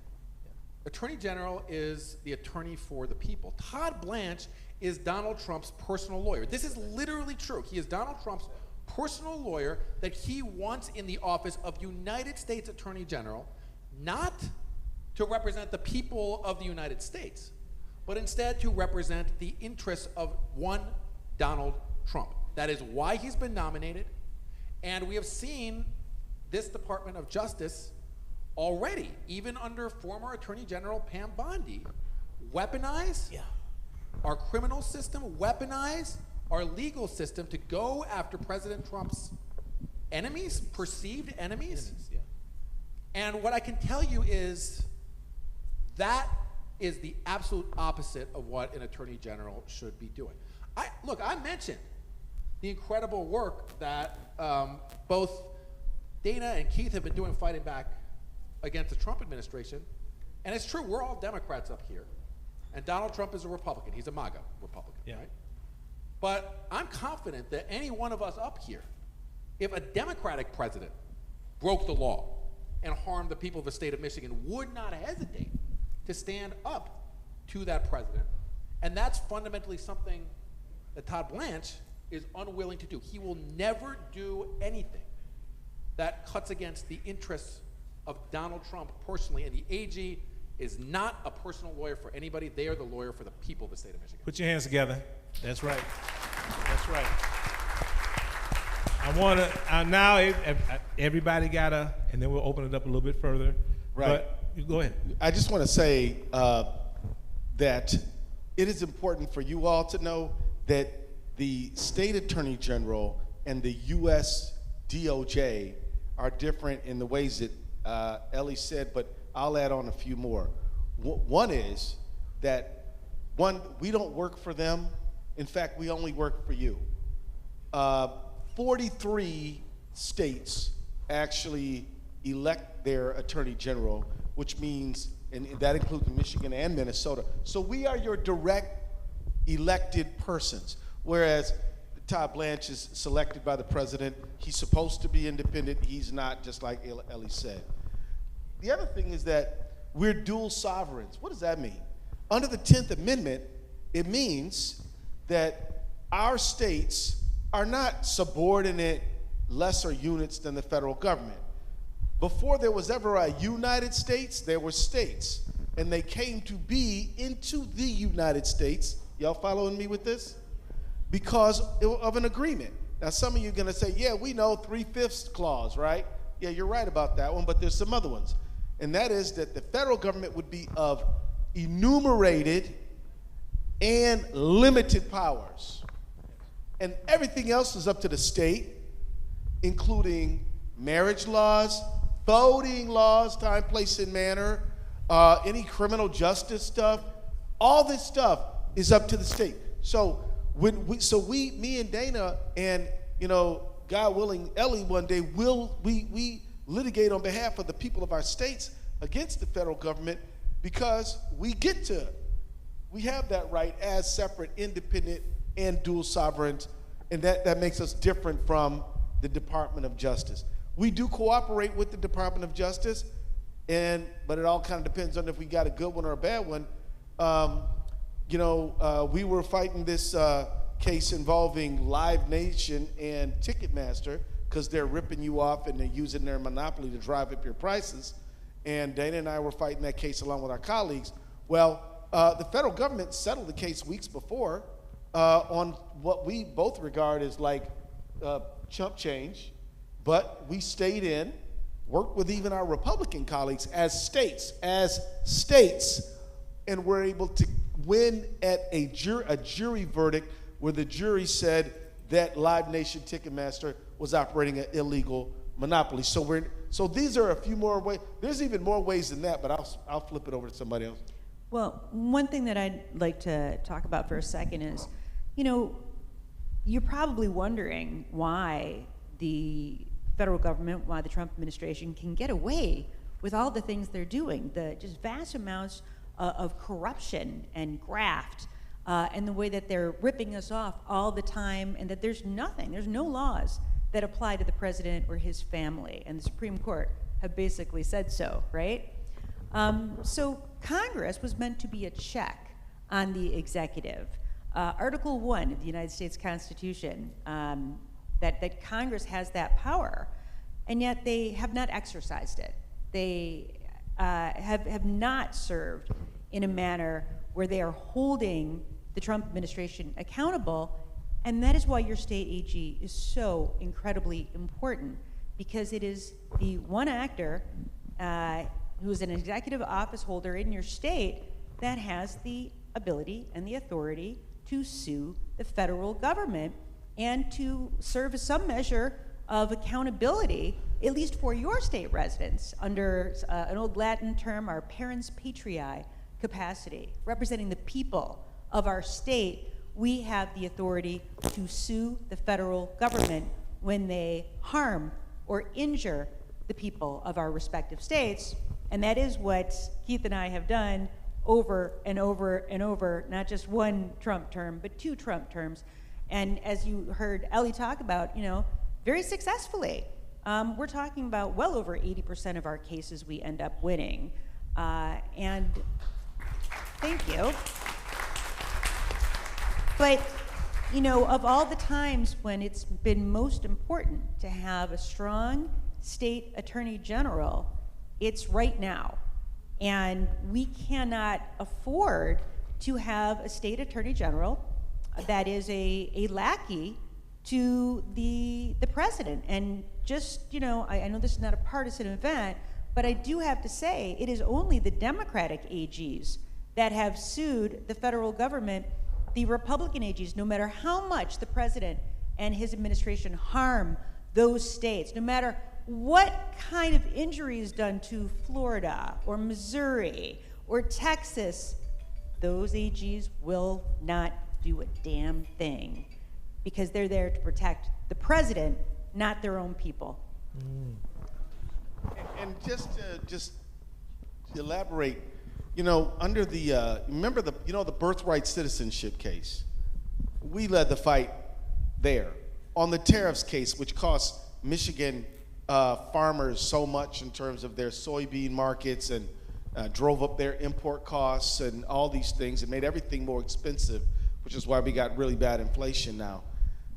Speaker 11: Attorney General is the attorney for the people. Todd Blanche is Donald Trump's personal lawyer. This is literally true. He is Donald Trump's personal lawyer that he wants in the office of United States Attorney General, not to represent the people of the United States, but instead to represent the interests of one Donald Trump. That is why he's been nominated. And we have seen this Department of Justice already, even under former Attorney General Pam Bondi, weaponize our criminal system, weaponize our legal system to go after President Trump's enemies, perceived enemies. And what I can tell you is that is the absolute opposite of what an Attorney General should be doing. Look, I mentioned the incredible work that both Dana and Keith have been doing fighting back against the Trump administration. And it's true, we're all Democrats up here. And Donald Trump is a Republican. He's a MAGA Republican, right? But I'm confident that any one of us up here, if a Democratic president broke the law and harmed the people of the state of Michigan, would not hesitate to stand up to that president. And that's fundamentally something that Todd Blanche is unwilling to do. He will never do anything that cuts against the interests of Donald Trump personally, and the AG is not a personal lawyer for anybody. They are the lawyer for the people of the state of Michigan.
Speaker 3: Put your hands together. That's right. That's right. I want to, now everybody got to, and then we'll open it up a little bit further.
Speaker 2: Right.
Speaker 3: But you go ahead.
Speaker 2: I just want to say that it is important for you all to know that the state attorney general and the U.S. DOJ are different in the ways that Ellie said, but I'll add on a few more. One is that, we don't work for them. In fact, we only work for you. 43 states actually elect their attorney general, which means, and that includes Michigan and Minnesota. So we are your direct elected persons, whereas Todd Blanche is selected by the president. He's supposed to be independent. He's not, just like Ellie said. The other thing is that we're dual sovereigns. What does that mean? Under the 10th Amendment, it means that our states are not subordinate, lesser units than the federal government. Before there was ever a United States, there were states, and they came to be into the United States. Y'all following me with this? Because of an agreement. Now, some of you are going to say, yeah, we know 3/5 clause, right? Yeah, you're right about that one, but there's some other ones. And that is that the federal government would be of enumerated and limited powers. And everything else is up to the state, including marriage laws, voting laws, time, place, and manner, any criminal justice stuff. All this stuff is up to the state. So me and Dana and, God willing, Ellie one day we litigate on behalf of the people of our states against the federal government, because we have that right as separate, independent, and dual sovereigns, and that makes us different from the Department of Justice. We do cooperate with the Department of Justice, but it all kind of depends on if we got a good one or a bad one. We were fighting this case involving Live Nation and Ticketmaster, because they're ripping you off and they're using their monopoly to drive up your prices. And Dana and I were fighting that case along with our colleagues. Well, the federal government settled the case weeks before on what we both regard as like chump change, but we stayed in, worked with even our Republican colleagues as states, and were able to win at a jury verdict where the jury said that Live Nation Ticketmaster was operating an illegal monopoly. So these are a few more ways. There's even more ways than that, but I'll flip it over to somebody else.
Speaker 9: Well, one thing that I'd like to talk about for a second is, you're probably wondering why the federal government, why the Trump administration can get away with all the things they're doing, the just vast amounts of corruption and graft, and the way that they're ripping us off all the time, and that there's no laws that apply to the president or his family, and the Supreme Court have basically said so, right? So Congress was meant to be a check on the executive. Article 1 of the United States Constitution, that Congress has that power, and yet they have not exercised it. They have not served in a manner where they are holding the Trump administration accountable, and that is why your state AG is so incredibly important, because it is the one actor who is an executive office holder in your state that has the ability and the authority to sue the federal government and to serve as some measure of accountability, at least for your state residents, under an old Latin term, our parens patriae capacity, representing the people of our state. We have the authority to sue the federal government when they harm or injure the people of our respective states, and that is what Keith and I have done over and over and over, not just one Trump term, but 2 Trump terms. And as you heard Ellie talk about, very successfully. We're talking about well over 80% of our cases we end up winning. And thank you. But, of all the times when it's been most important to have a strong state attorney general, it's right now. And we cannot afford to have a state attorney general that is a lackey to the president. And just, I know this is not a partisan event, but I do have to say it is only the Democratic AGs that have sued the federal government. The Republican AGs, no matter how much the president and his administration harm those states, no matter what kind of injury is done to Florida or Missouri or Texas, those AGs will not do a damn thing, because they're there to protect the president, not their own people.
Speaker 2: And just to elaborate, under the remember the birthright citizenship case, we led the fight there on the tariffs case, which cost Michigan farmers so much in terms of their soybean markets, and drove up their import costs and all these things, and made everything more expensive, which is why we got really bad inflation now.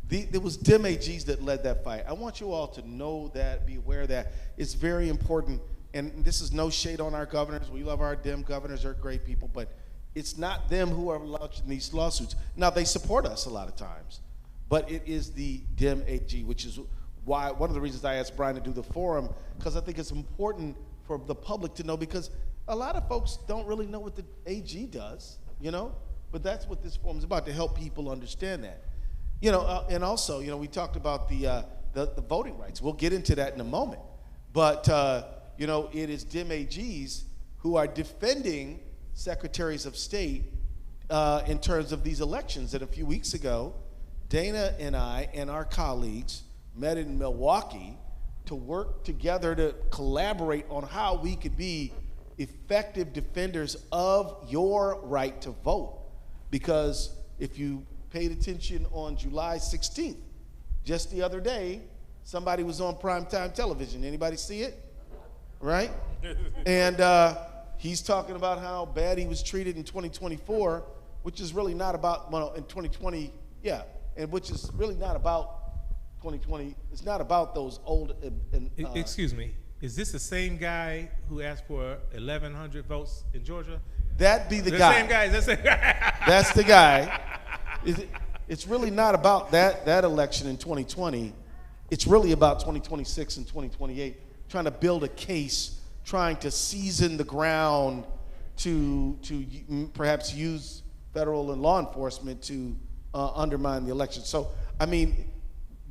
Speaker 2: There was Dem AGs that led that fight. I want you all to know that, be aware of that. It's very important, and this is no shade on our governors. We love our Dem governors. They're great people, but it's not them who are launching these lawsuits. Now, they support us a lot of times, but it is the Dem AG, which is why one of the reasons I asked Brian to do the forum, because I think it's important for the public to know, because a lot of folks don't really know what the AG does, you know? But that's what this forum is about, to help people understand that. You know, and also, you know, we talked about the voting rights. We'll get into that in a moment. But, you know, it is Dem AGs who are defending secretaries of state in terms of these elections. And a few weeks ago, Dana and I and our colleagues met in Milwaukee to work together to collaborate on how we could be effective defenders of your right to vote. Because if you paid attention on July 16th, just the other day, somebody was on primetime television. Anybody see it? Right? And he's talking about how bad he was treated in 2024, which is really not about, well, in 2020, yeah, and which is really not about 2020. It's not about those old.
Speaker 3: Excuse me. Is this the same guy who asked for 1,100 votes in Georgia?
Speaker 2: That be the guy.
Speaker 3: Same guy. That's the same guy.
Speaker 2: That's the guy. It's really not about that election in 2020. It's really about 2026 and 2028, trying to build a case, trying to season the ground to perhaps use federal and law enforcement to undermine the election. So, I mean,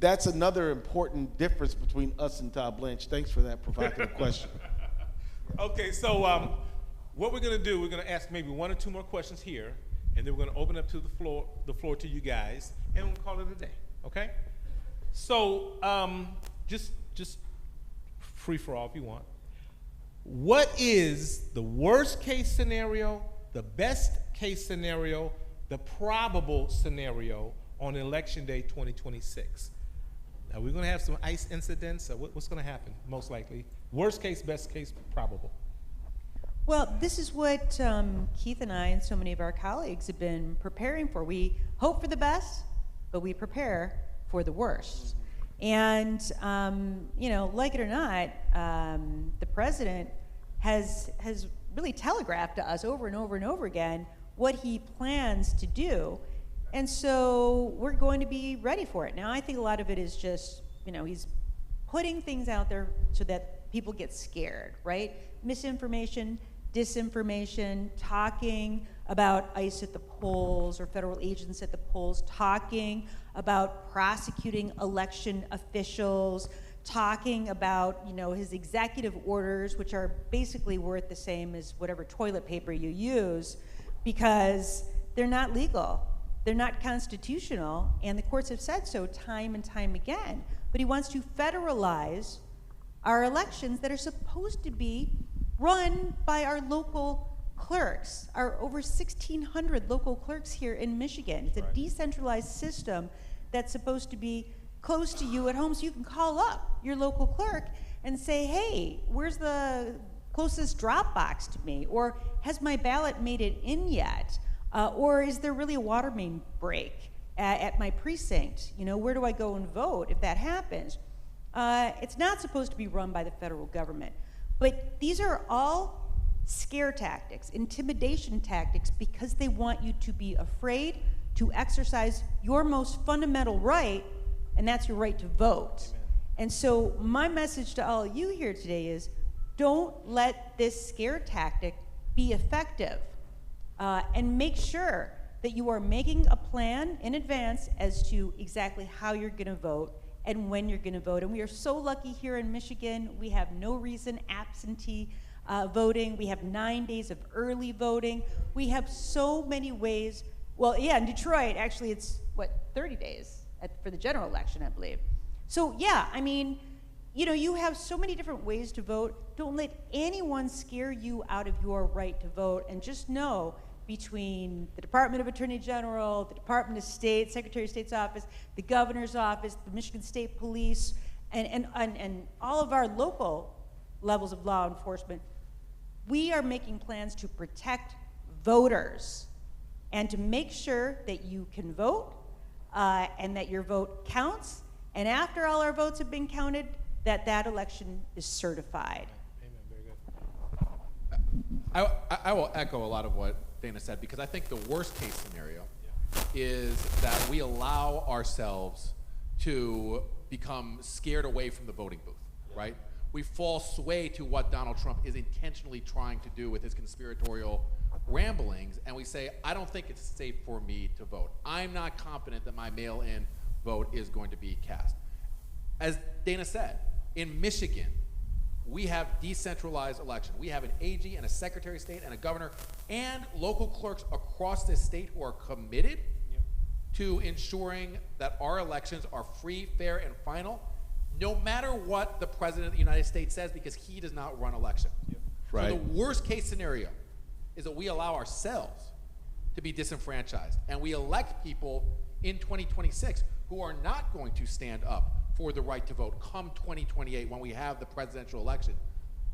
Speaker 2: that's another important difference between us and Todd Blanche. Thanks for that provocative question.
Speaker 3: Okay, so what we're going to do, we're going to ask maybe one or two more questions here, and then we're going to open up to the floor to you guys, and we'll call it a day. Okay? So just free for all if you want. What is the worst case scenario, the best case scenario, the probable scenario on election day 2026? Now we're going to have some ICE incidents. What's going to happen most likely? Worst case, best case, probable.
Speaker 9: Well, this is what Keith and I and so many of our colleagues have been preparing for. We hope for the best, but we prepare for the worst. And, you know, like it or not, the president has really telegraphed to us over and over and over again what he plans to do. And so we're going to be ready for it. Now, I think a lot of it is just, you know, he's putting things out there so that people get scared, right? Misinformation, disinformation, talking about ICE at the polls or federal agents at the polls, talking about prosecuting election officials, talking about, you know, his executive orders, which are basically worth the same as whatever toilet paper you use, because they're not legal. They're not constitutional, and the courts have said so time and time again. But he wants to federalize our elections that are supposed to be run by our local clerks, our over 1,600 local clerks here in Michigan. It's a decentralized system that's supposed to be close to you at home, so you can call up your local clerk and say, hey, where's the closest drop box to me? Or has my ballot made it in yet? Or is there really a water main break at my precinct? You know, where do I go and vote if that happens? It's not supposed to be run by the federal government. But these are all scare tactics, intimidation tactics, because they want you to be afraid to exercise your most fundamental right, and that's your right to vote. Amen. And so my message to all of you here today is, don't let this scare tactic be effective. And make sure that you are making a plan in advance as to exactly how you're going to vote and when you're going to vote. And we are so lucky here in Michigan. We have no reason absentee voting. We have 9 days of early voting. We have so many ways. Well, yeah, in Detroit, actually, it's, 30 days for the general election, I believe. So, yeah, I mean, you know, you have so many different ways to vote. Don't let anyone scare you out of your right to vote. And just know, between the Department of Attorney General, the Department of State, Secretary of State's office, the governor's office, the Michigan State Police, and all of our local levels of law enforcement, we are making plans to protect voters and to make sure that you can vote and that your vote counts. And after all our votes have been counted, that election is certified.
Speaker 3: Amen. Very good.
Speaker 11: I will echo a lot of what Dana said, because I think the worst case scenario is that we allow ourselves to become scared away from the voting booth, right? we fall sway to what Donald Trump is intentionally trying to do with his conspiratorial ramblings, and we say, I don't think it's safe for me to vote. I'm not confident that my mail-in vote is going to be cast. As Dana said, in Michigan, we have decentralized election. We have an AG and a Secretary of State and a governor and local clerks across this state who are committed to ensuring that our elections are free, fair, and final, no matter what the President of the United States says, because he does not run election.
Speaker 2: Right.
Speaker 11: So the worst case scenario is that we allow ourselves to be disenfranchised, and we elect people in 2026 who are not going to stand up for the right to vote come 2028 when we have the presidential election.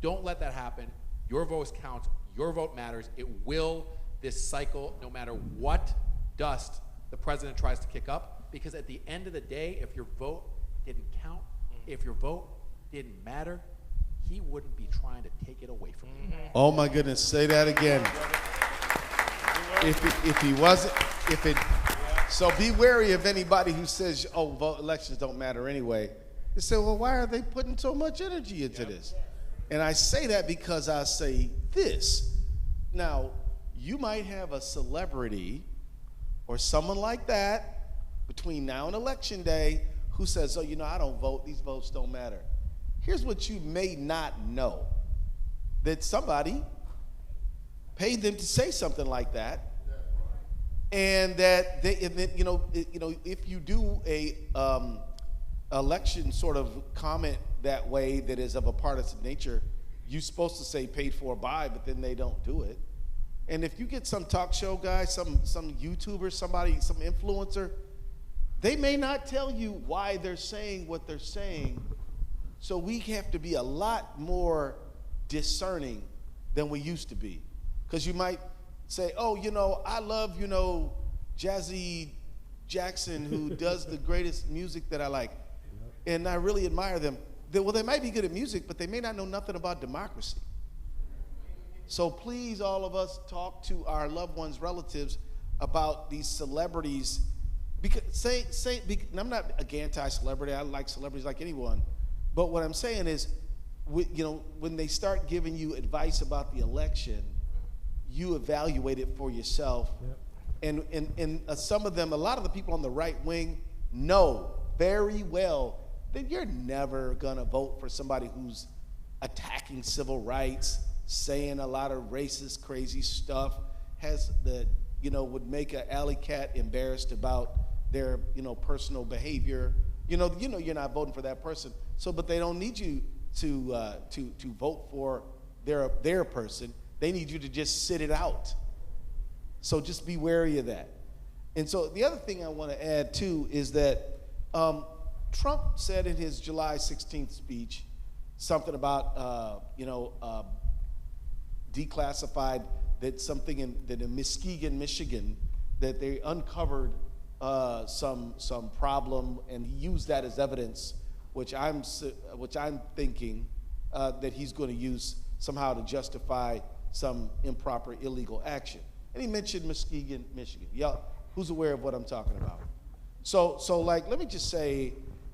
Speaker 11: Don't let that happen. Your vote counts. Your vote matters. It will this cycle, no matter what dust the president tries to kick up, because at the end of the day, if your vote didn't count, if your vote didn't matter, he wouldn't be trying to take it away from you.
Speaker 2: Oh my goodness, say that again. If he wasn't, so be wary of anybody who says, oh, elections don't matter anyway. They say, well, why are they putting so much energy into this? And I say that because I say this. Now, you might have a celebrity or someone like that between now and election day who says, oh, you know, I don't vote, these votes don't matter. Here's what you may not know, that somebody paid them to say something like that, and that they, and then, if you do a election sort of comment that way that is of a partisan nature, you're supposed to say paid for by, but then they don't do it. And if you get some talk show guy, some YouTuber, somebody, some influencer, they may not tell you why they're saying what they're saying. So we have to be a lot more discerning than we used to be. Because you might say, oh, I love, Jazzy Jackson, who does the greatest music that I like. And I really admire them. Well, they might be good at music, but they may not know nothing about democracy. So please, all of us, talk to our loved ones, relatives, about these celebrities. Because I'm not a anti-celebrity. I like celebrities like anyone. But what I'm saying is, when they start giving you advice about the election, you evaluate it for yourself. Yep. And some of them, a lot of the people on the right wing know very well that you're never gonna vote for somebody who's attacking civil rights, saying a lot of racist, crazy stuff, would make an alley cat embarrassed about their, personal behavior. You're not voting for that person. So, but they don't need you to vote for their person. They need you to just sit it out. So just be wary of that. And so the other thing I want to add too is that Trump said in his July 16th speech something about declassified that in Muskegon, Michigan, that they uncovered some problem, and he used that as evidence, which I'm thinking that he's going to use somehow to justify some improper illegal action. And he mentioned Muskegon, Michigan. Yeah, who's aware of what I'm talking about? So let me just say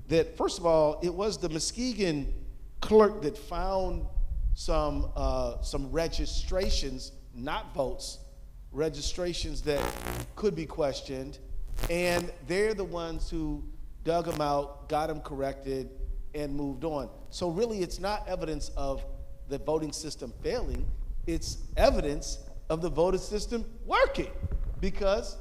Speaker 2: that first of all, it was the Muskegon clerk that found some registrations, not votes, registrations that could be questioned, and they're the ones who dug them out, got them corrected, and moved on. So really, it's not evidence of the voting system failing, it's evidence of the voting system working, because,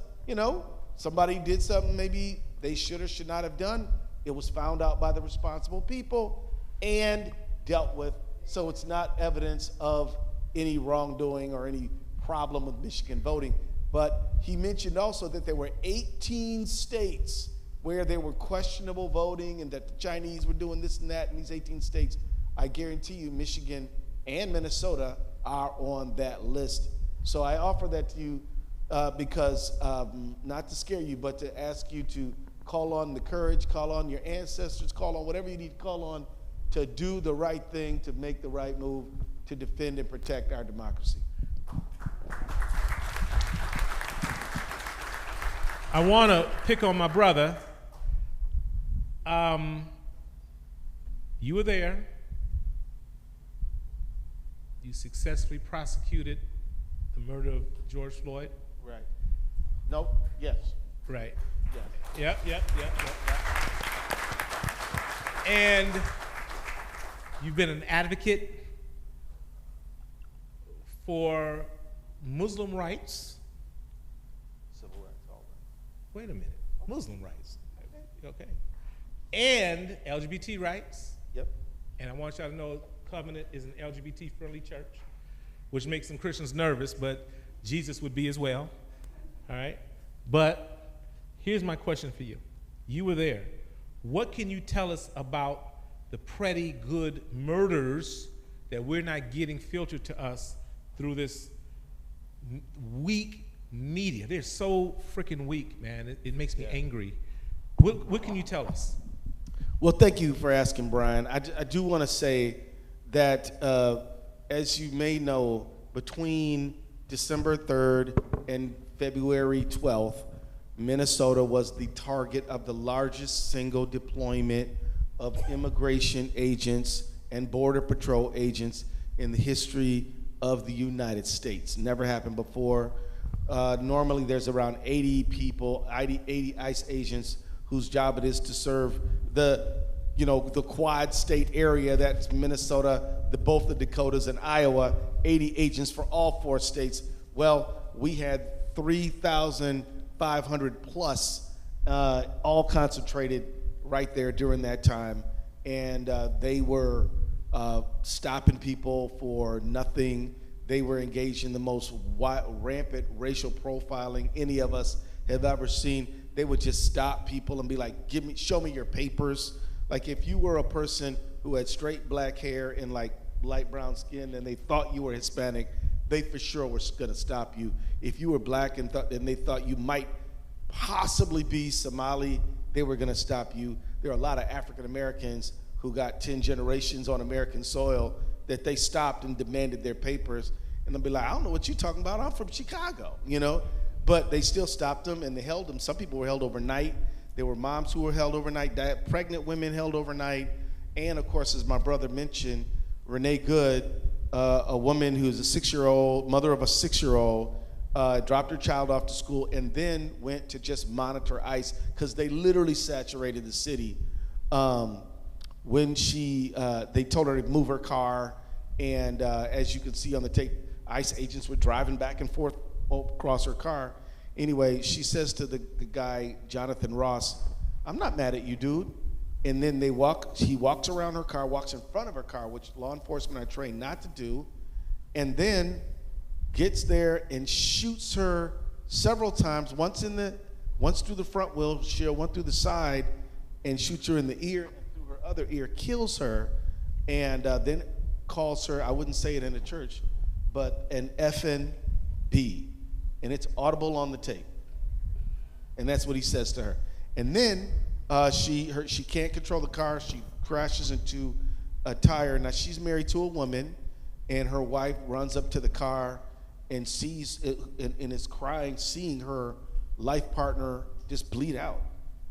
Speaker 2: somebody did something maybe they should or should not have done. It was found out by the responsible people and dealt with. So it's not evidence of any wrongdoing or any problem with Michigan voting. But he mentioned also that there were 18 states where there were questionable voting and that the Chinese were doing this and that in these 18 states. I guarantee you Michigan and Minnesota are on that list. So I offer that to you because, not to scare you, but to ask you to call on the courage, call on your ancestors, call on whatever you need to call on to do the right thing, to make the right move, to defend and protect our democracy.
Speaker 3: I want to pick on my brother. You were there. You successfully prosecuted the murder of George Floyd.
Speaker 2: Right. Nope. Yes.
Speaker 3: Right.
Speaker 2: Yes.
Speaker 3: Yep. And you've been an advocate for Muslim rights.
Speaker 2: Civil rights, all that.
Speaker 3: Wait a minute. Muslim rights. Okay. And LGBT rights.
Speaker 2: Yep.
Speaker 3: And I want y'all to know Covenant is an LGBT-friendly church, which makes some Christians nervous, but Jesus would be as well. All right? But here's my question for you. You were there. What can you tell us about the pretty good murders that we're not getting filtered to us through this weak media? They're so freaking weak, man. It makes me angry. What can you tell us?
Speaker 2: Well, thank you for asking, Brian. I do want to say that, as you may know, between December 3rd and February 12th, Minnesota was the target of the largest single deployment of immigration agents and Border Patrol agents in the history of the United States. Never happened before. Normally there's around 80 people, 80 ICE agents whose job it is to serve the quad state area, that's Minnesota, both the Dakotas and Iowa, 80 agents for all 4 states. Well, we had 3,500 plus, all concentrated right there during that time. And they were stopping people for nothing. They were engaged in the most rampant racial profiling any of us have ever seen. They would just stop people and be like, show me your papers. Like if you were a person who had straight black hair and like light brown skin and they thought you were Hispanic, they for sure were gonna stop you. If you were black and they thought you might possibly be Somali, they were gonna stop you. There are a lot of African Americans who got 10 generations on American soil that they stopped and demanded their papers, and they'll be like, I don't know what you're talking about, I'm from Chicago, But they still stopped them and they held them. Some people were held overnight. There were moms who were held overnight, pregnant women held overnight, and of course, as my brother mentioned, Renee Good, a woman who's a 6-year-old, mother of a 6-year-old, dropped her child off to school and then went to just monitor ICE because they literally saturated the city. When they told her to move her car, and as you can see on the tape, ICE agents were driving back and forth across her car. Anyway, she says to the guy, Jonathan Ross, I'm not mad at you, dude. And then he walks around her car, walks in front of her car, which law enforcement are trained not to do, and then gets there and shoots her several times, once through the front windshield, one through the side, and shoots her in the ear, and through her other ear, kills her, and then calls her, I wouldn't say it in a church, but an effing B. And it's audible on the tape. And that's what he says to her. And then she can't control the car. She crashes into a tire. Now she's married to a woman, and her wife runs up to the car and sees it, and is crying, seeing her life partner just bleed out.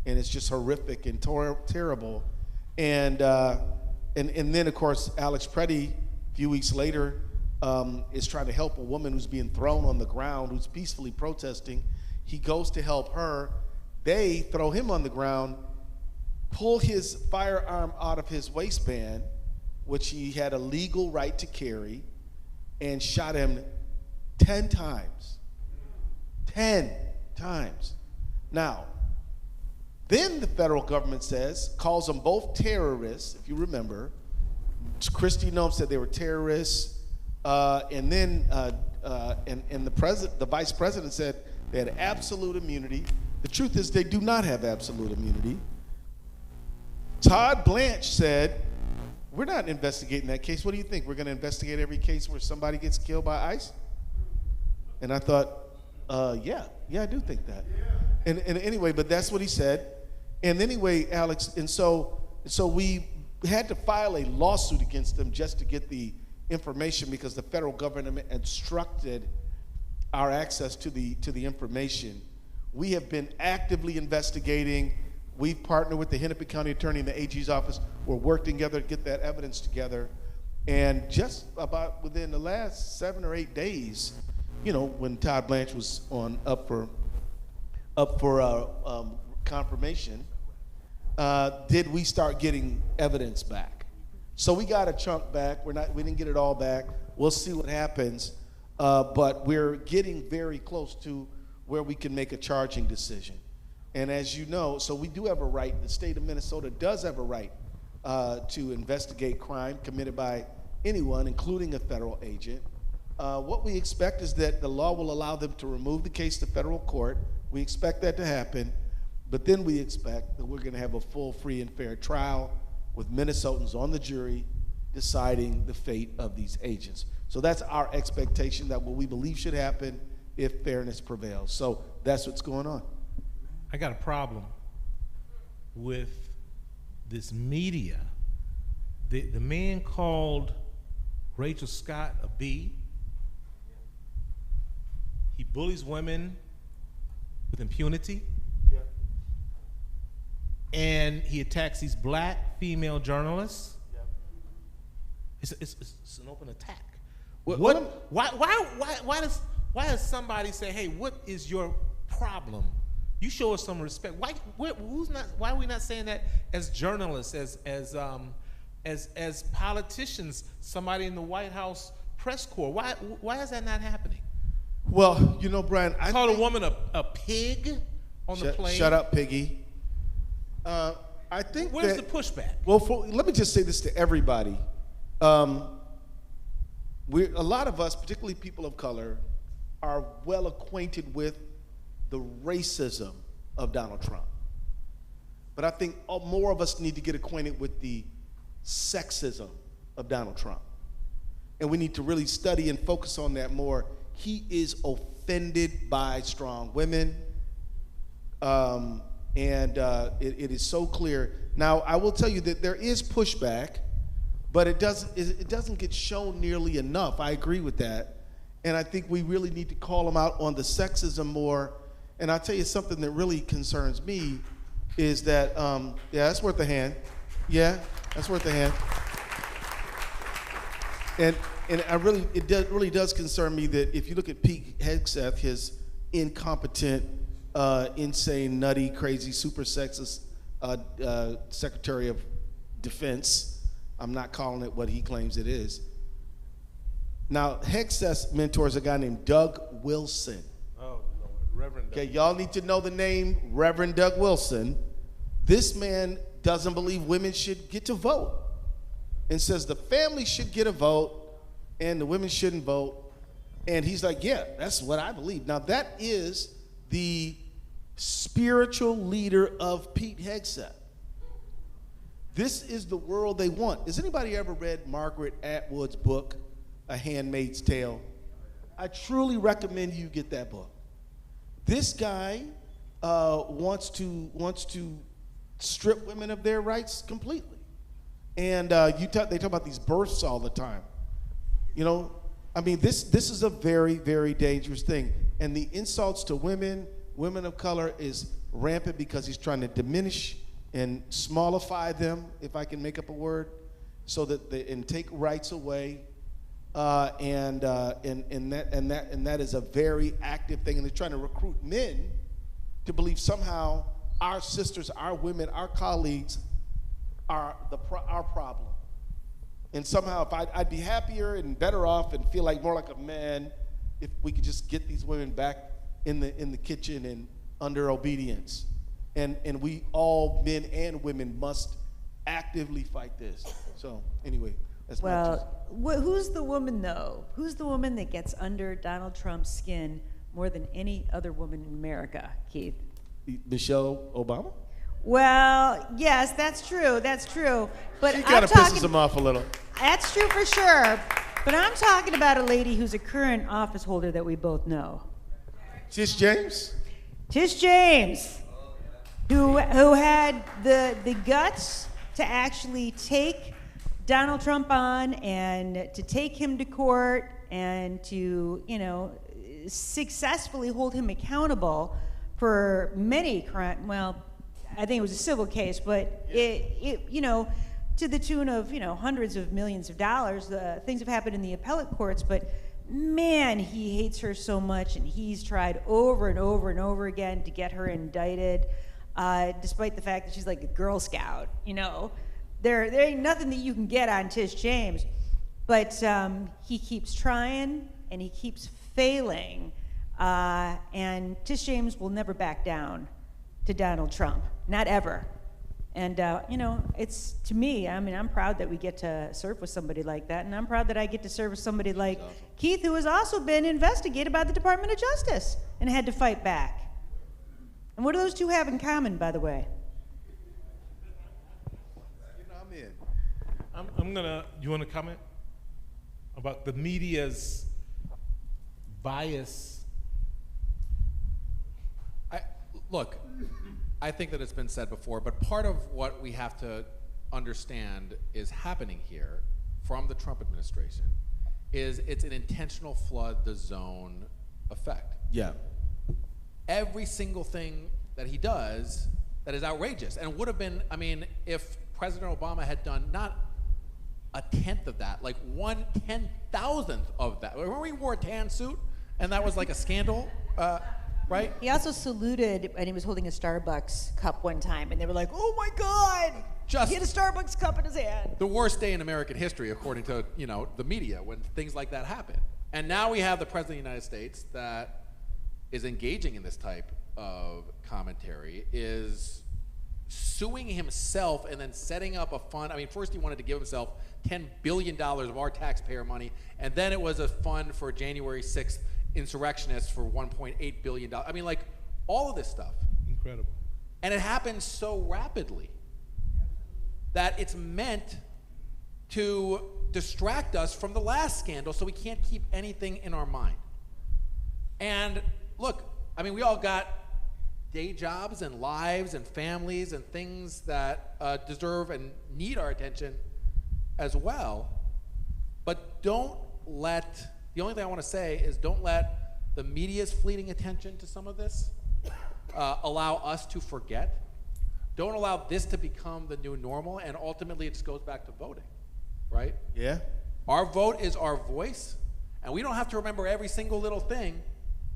Speaker 2: And it's just horrific and terrible. And then of course Alex Preddy, a few weeks later, is trying to help a woman who's being thrown on the ground, who's peacefully protesting. He goes to help her. They throw him on the ground, pull his firearm out of his waistband, which he had a legal right to carry, and shot him 10 times. 10 times. Now, then the federal government calls them both terrorists, if you remember. Kristi Noem said they were terrorists. And then the vice president said they had absolute immunity. The truth is they do not have absolute immunity. Todd Blanche said, we're not investigating that case. What do you think? We're going to investigate every case where somebody gets killed by ICE? And I thought, yeah, I do think that. And anyway, but that's what he said. And anyway, Alex, and so we had to file a lawsuit against them just to get the information, because the federal government obstructed our access to the information. We have been actively investigating. We've partnered with the Hennepin County Attorney and the AG's office. We're working together to get that evidence together. And just about within the last 7 or 8 days, you know, when Todd Blanche was up for confirmation, did we start getting evidence back? So we got a chunk back. We didn't get it all back. We'll see what happens, but we're getting very close to where we can make a charging decision. And as you know, so we do have a right. The state of Minnesota does have a right to investigate crime committed by anyone, including a federal agent. What we expect is that the law will allow them to remove the case to federal court. We expect that to happen, but then we expect that we're going to have a full, free, and fair trial with Minnesotans on the jury deciding the fate of these agents. So that's our expectation, that what we believe should happen if fairness prevails. So that's what's going on.
Speaker 3: I got a problem with this media. The man called Rachel Scott a B. He bullies women with impunity.
Speaker 2: Yeah.
Speaker 3: And he attacks these black female journalists.
Speaker 2: Yeah.
Speaker 3: It's an open attack.
Speaker 2: What-
Speaker 3: Why does somebody say, hey, what is your problem? You show us some respect. Why are we not saying that as journalists, as politicians, somebody in the White House press corps? Why is that not happening?
Speaker 2: Well, you know, Brian, I
Speaker 3: Call a
Speaker 2: think-
Speaker 3: woman a pig on the plane.
Speaker 2: Shut up, piggy. I think
Speaker 3: Where's
Speaker 2: that,
Speaker 3: the pushback?
Speaker 2: Well, let me just say this to everybody. A lot of us, particularly people of color, are well acquainted with the racism of Donald Trump. But I think more of us need to get acquainted with the sexism of Donald Trump. And we need to really study and focus on that more. He is offended by strong women. It is so clear. Now, I will tell you that there is pushback, but it doesn't get shown nearly enough. I agree with that. And I think we really need to call him out on the sexism more. And I'll tell you something that really concerns me is that, yeah, that's worth a hand. Yeah, that's worth a hand. And it really does concern me that if you look at Pete Hegseth, his incompetent, insane, nutty, crazy, super sexist Secretary of Defense, I'm not calling it what he claims it is. Now, Hegseth's mentor is a guy named Doug Wilson.
Speaker 3: Oh, Lord. Reverend Doug.
Speaker 2: Okay, y'all need to know the name Reverend Doug Wilson. This man doesn't believe women should get to vote and says the family should get a vote and the women shouldn't vote. And he's like, yeah, that's what I believe. Now, that is the spiritual leader of Pete Hegseth. This is the world they want. Has anybody ever read Margaret Atwood's book, A Handmaid's Tale? I truly recommend you get that book. This guy wants to strip women of their rights completely. And they talk about these births all the time. You know, I mean, this is a very, very dangerous thing. And the insults to women of color is rampant because he's trying to diminish and smallify them, if I can make up a word, so that and take rights away. And that is a very active thing. And they're trying to recruit men to believe somehow our sisters, our women, our colleagues are our problem. And somehow if I'd be happier and better off and feel like more like a man if we could just get these women back in the kitchen and under obedience. And we all, men and women, must actively fight this. So anyway, that's my
Speaker 9: who's the woman though? Who's the woman that gets under Donald Trump's skin more than any other woman in America, Keith?
Speaker 2: Michelle Obama?
Speaker 9: Well, yes, that's true. That's true. But
Speaker 2: She kind of pisses him off a little.
Speaker 9: That's true for sure. But I'm talking about a lady who's a current office holder that we both know.
Speaker 2: Tish James?
Speaker 9: Tish James, who had the guts to actually take Donald Trump on and to take him to court and to, successfully hold him accountable for many crimes. Well, I think it was a civil case, but to the tune of, hundreds of millions of dollars. Things have happened in the appellate courts, but man, he hates her so much, and he's tried over and over and over again to get her indicted, despite the fact that she's like a Girl Scout. There ain't nothing that you can get on Tish James, but he keeps trying and he keeps failing, and Tish James will never back down to Donald Trump, not ever. And, it's, to me, I'm proud that we get to serve with somebody like that, and I'm proud that I get to serve with somebody like Keith, who has also been investigated by the Department of Justice and had to fight back. And what do those two have in common, by the way?
Speaker 2: I'm in.
Speaker 3: You want to comment about the media's bias?
Speaker 11: Look, I think that it's been said before, but part of what we have to understand is happening here from the Trump administration is it's an intentional flood the zone effect.
Speaker 2: Yeah.
Speaker 11: Every single thing that he does that is outrageous, and would have been, if President Obama had done not a tenth of that, like 1/10,000th of that. Remember he wore a tan suit and that was like a scandal? Right?
Speaker 9: He also saluted, and he was holding a Starbucks cup one time, and they were like, "Oh my God!" He had a Starbucks cup in his hand.
Speaker 11: The worst day in American history, according to the media, when things like that happen. And now we have the President of the United States that is engaging in this type of commentary, is suing himself and then setting up a fund. First he wanted to give himself $10 billion of our taxpayer money, and then it was a fund for January 6th insurrectionists for $1.8 billion. All of this stuff.
Speaker 3: Incredible.
Speaker 11: And it happens so rapidly that it's meant to distract us from the last scandal so we can't keep anything in our mind. And look, we all got day jobs and lives and families and things that deserve and need our attention as well. But the only thing I want to say is don't let the media's fleeting attention to some of this allow us to forget. Don't allow this to become the new normal, and ultimately it just goes back to voting, right?
Speaker 2: Yeah.
Speaker 11: Our vote is our voice, and we don't have to remember every single little thing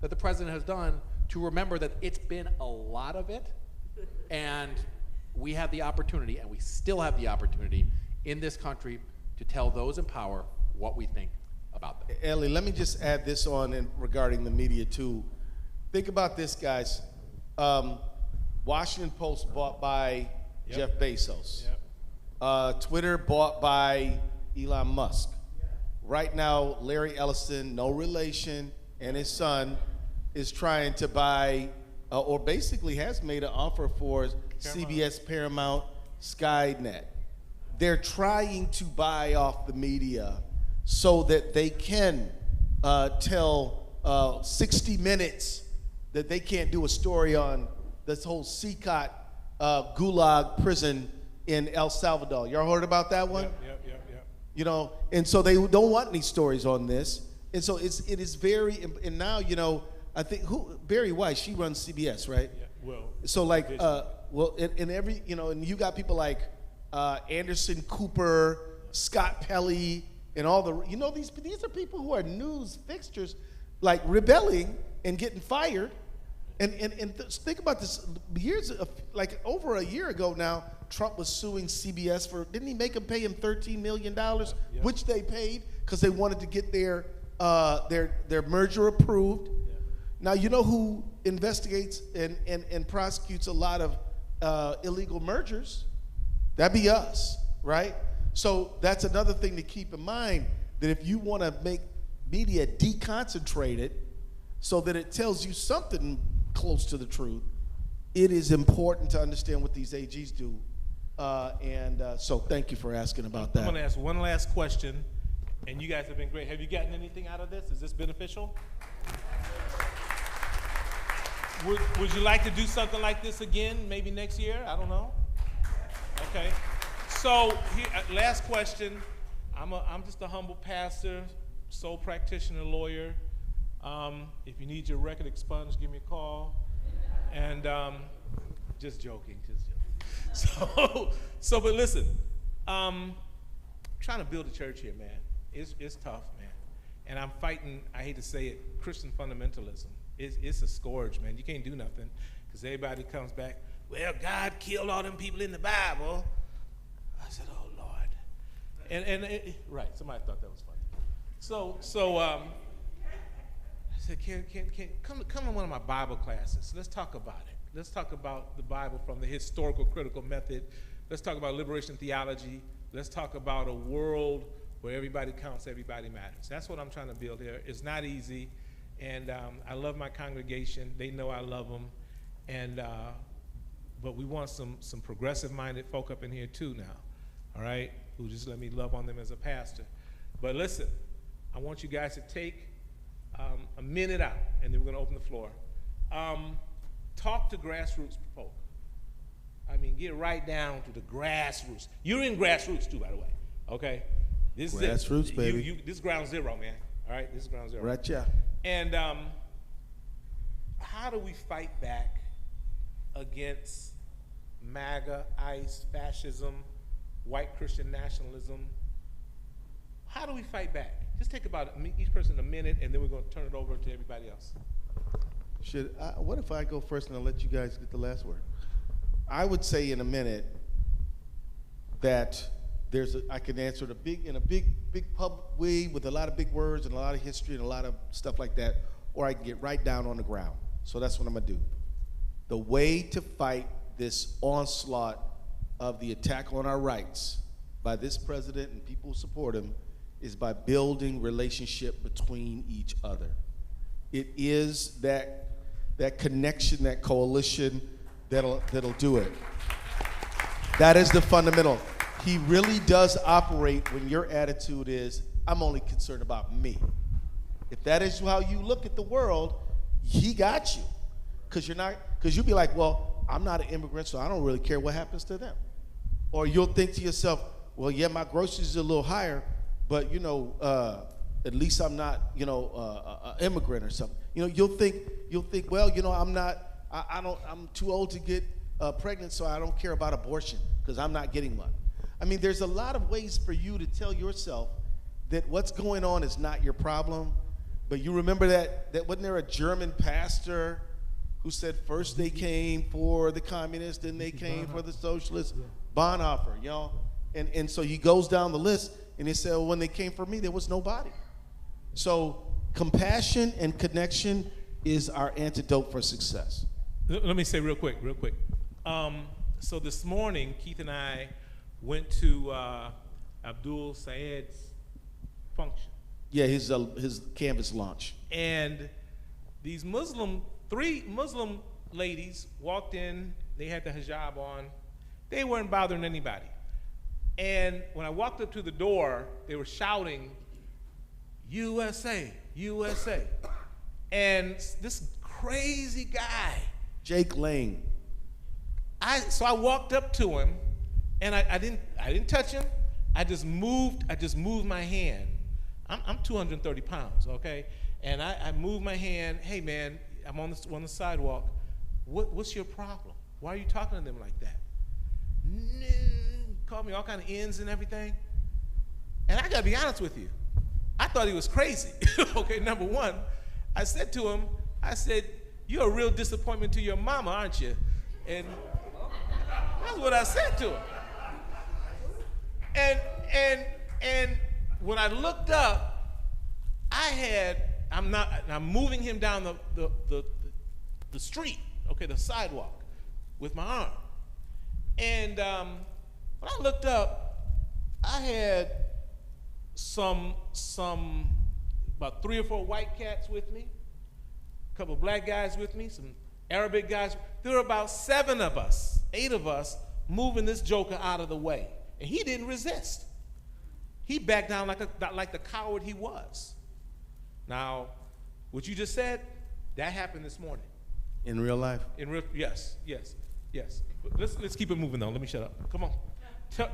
Speaker 11: that the president has done to remember that it's been a lot of it, and we have the opportunity, and we still have the opportunity in this country to tell those in power what we think about them.
Speaker 2: Ellie, let me just add this on regarding the media too. Think about this, guys. Washington Post bought by Jeff Bezos. Twitter bought by Elon Musk. Right now, Larry Ellison, no relation, and his son is trying to buy, or basically has made an offer for CBS, Paramount, Skynet. They're trying to buy off the media so that they can tell 60 Minutes that they can't do a story on this whole CCOT gulag prison in El Salvador. Y'all heard about that one?
Speaker 3: Yep.
Speaker 2: And so they don't want any stories on this. And so it is very, and now, I think, Barry Weiss, she runs CBS, right?
Speaker 3: Yeah, well.
Speaker 2: So in every, and you got people like Anderson Cooper, Scott Pelley, and all the, these are people who are news fixtures, like rebelling and getting fired. And think about this, over a year ago now, Trump was suing CBS for, didn't he make them pay him $13 million, which they paid because they wanted to get their merger approved. Yeah. Now, you know who investigates and prosecutes a lot of illegal mergers? That'd be us, right? So that's another thing to keep in mind, that if you want to make media deconcentrated so that it tells you something close to the truth, it is important to understand what these AGs do. So thank you for asking about that.
Speaker 3: I'm going to ask one last question, and you guys have been great. Have you gotten anything out of this? Is this beneficial? Would you like to do something like this again, maybe next year? I don't know. Okay. So here, last question. I'm just a humble pastor, sole practitioner, lawyer. If you need your record expunged, give me a call. And just joking. But listen, Trying to build a church here, man. It's tough, man. And I'm fighting, I hate to say it, Christian fundamentalism. It's a scourge, man. You can't do nothing because everybody comes back, well, God killed all them people in the Bible. I said, oh, Lord. Right, somebody thought that was funny. So I said, come to one of my Bible classes. Let's talk about it. Let's talk about the Bible from the historical critical method. Let's talk about liberation theology. Let's talk about a world where everybody counts, everybody matters. That's what I'm trying to build here. It's not easy, and I love my congregation. They know I love them, but we want some progressive-minded folk up in here too now, all right, who just let me love on them as a pastor. But listen, I want you guys to take a minute out, and then we're going to open the floor. Talk to grassroots folk. I mean, get right down to the grassroots. You're in grassroots too, by the way, okay? This
Speaker 2: Grassroots,
Speaker 3: is it.
Speaker 2: baby.
Speaker 3: This is ground zero, man, all right? This is ground zero.
Speaker 2: Right, yeah.
Speaker 3: And how do we fight back against MAGA, ICE, fascism, white Christian nationalism? How do we fight back? Just take about each person a minute, and then we're going to turn it over to everybody else.
Speaker 2: What if I go first and I'll let you guys get the last word? I would say in a minute that I can answer in a big public way with a lot of big words and a lot of history and a lot of stuff like that, or I can get right down on the ground. So that's what I'm gonna do. The way to fight this onslaught of the attack on our rights by this president and people who support him is by building relationship between each other. It is that connection, that coalition that'll do it. That is the fundamental. He really does operate when your attitude is, I'm only concerned about me. If that is how you look at the world, he got you. Because you'll be like, well, I'm not an immigrant, so I don't really care what happens to them. Or you'll think to yourself, well, yeah, my groceries are a little higher, but at least I'm not, an immigrant or something. You'll think, well, I'm too old to get pregnant, so I don't care about abortion because I'm not getting one. I mean, there's a lot of ways for you to tell yourself that what's going on is not your problem. But you remember that wasn't there a German pastor who said first they came for the communists, then they came for the socialists? Bonhoeffer, and so he goes down the list and he said, well, when they came for me, there was nobody. So compassion and connection is our antidote for success.
Speaker 3: Let me say real quick. So this morning, Keith and I went to Abdul Sayed's function.
Speaker 2: Yeah, his canvas launch.
Speaker 3: And these three Muslim ladies walked in. They had the hijab on. They weren't bothering anybody. And when I walked up to the door, they were shouting, USA, USA. And this crazy guy,
Speaker 2: Jake Lane.
Speaker 3: So I walked up to him, and I didn't touch him. I just moved my hand. I'm 230 pounds, okay? And I moved my hand. Hey man, I'm on the sidewalk. What's your problem? Why are you talking to them like that? Called me all kind of ends and everything. And I gotta be honest with you, I thought he was crazy. Okay, number one, I said to him, you're a real disappointment to your mama, aren't you? And that's what I said to him. And when I looked up, I'm moving him down the street, okay, the sidewalk, with my arm. And when I looked up, I had about 3 or 4 white cats with me, a couple of black guys with me, some Arabic guys. There were about 8 of us, moving this joker out of the way. And he didn't resist. He backed down like the coward he was. Now, what you just said, that happened this morning.
Speaker 2: In real life?
Speaker 3: Yes. But let's keep it moving though. Let me shut up. Come on.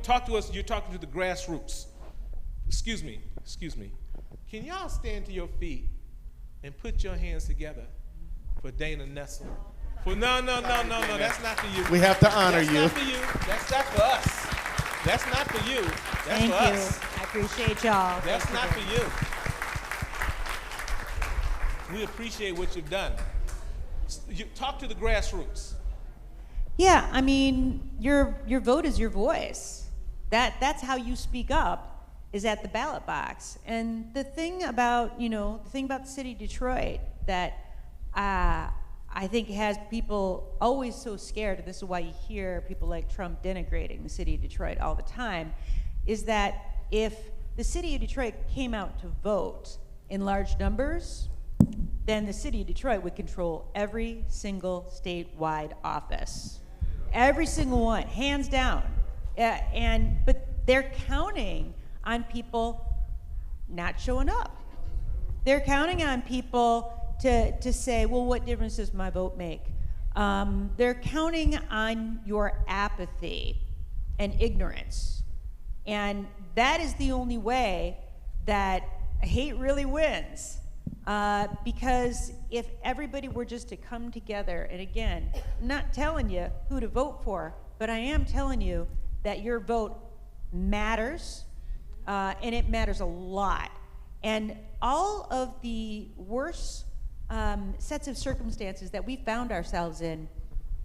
Speaker 3: Talk to us. You're talking to the grassroots. Excuse me. Can y'all stand to your feet and put your hands together for Dana Nessel? No, that's not for you.
Speaker 2: We have to honor you.
Speaker 3: That's not for you. That's not for us. That's not for you. That's
Speaker 9: Thank
Speaker 3: for
Speaker 9: you.
Speaker 3: us.
Speaker 9: I appreciate y'all.
Speaker 3: That's
Speaker 9: Thank you
Speaker 3: not
Speaker 9: very
Speaker 3: for you. We appreciate what you've done. Talk to the grassroots.
Speaker 9: Yeah, I mean, your vote is your voice. That's how you speak up, is at the ballot box. And the thing about the city of Detroit that I think has people always so scared, and this is why you hear people like Trump denigrating the city of Detroit all the time, is that if the city of Detroit came out to vote in large numbers, then the city of Detroit would control every single statewide office. Every single one, hands down. But they're counting on people not showing up. They're counting on people to say, well, what difference does my vote make? They're counting on your apathy and ignorance. And that is the only way that hate really wins. Because if everybody were just to come together, and again, I'm not telling you who to vote for, but I am telling you that your vote matters, and it matters a lot. And all of the worst sets of circumstances that we found ourselves in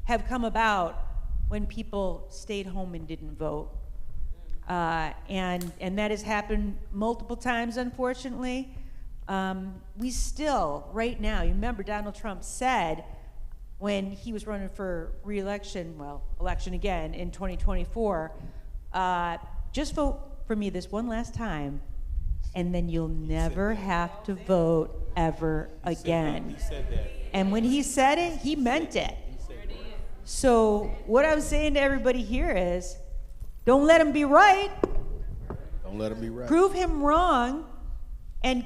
Speaker 9: have come about when people stayed home and didn't vote. And that has happened multiple times, unfortunately. We still, right now, you remember Donald Trump said when he was running for re-election, election again in 2024, just vote for me this one last time, and then you'll never have to vote ever again.
Speaker 3: He said that.
Speaker 9: And when he said it, he meant it. So what I'm saying to everybody here is, don't let him be right.
Speaker 2: Don't let him be right.
Speaker 9: Prove him wrong, and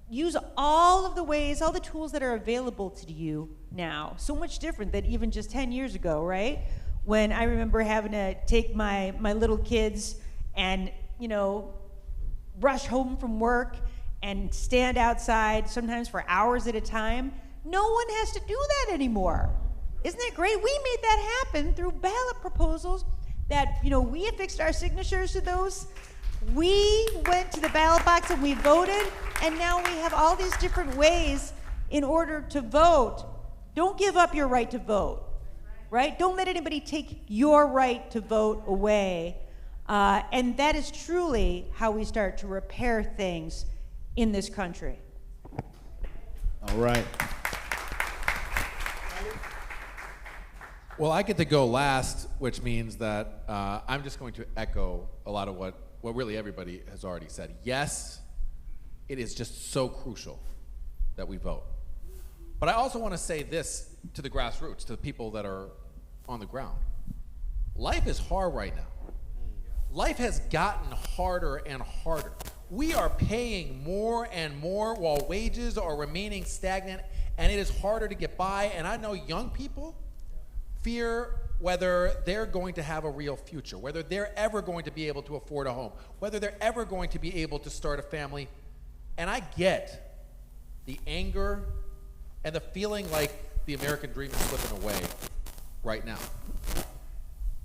Speaker 9: use all of the ways, all the tools that are available to you now. So much different than even just 10 years ago, right? When I remember having to take my little kids and, rush home from work and stand outside sometimes for hours at a time. No one has to do that anymore. Isn't that great? We made that happen through ballot proposals that, we affixed our signatures to those. We went to the ballot box and we voted, and now we have all these different ways in order to vote. Don't give up your right to vote, right? Don't let anybody take your right to vote away. And that is truly how we start to repair things in this country.
Speaker 2: All right.
Speaker 11: Well, I get to go last, which means that I'm just going to echo a lot of what really everybody has already said. Yes, it is just so crucial that we vote. But I also want to say this to the grassroots, to the people that are on the ground. Life is hard right now. Life has gotten harder and harder. We are paying more and more while wages are remaining stagnant, and it is harder to get by. And I know young people fear whether they're going to have a real future, whether they're ever going to be able to afford a home, whether they're ever going to be able to start a family. And I get the anger and the feeling like the American dream is slipping away right now.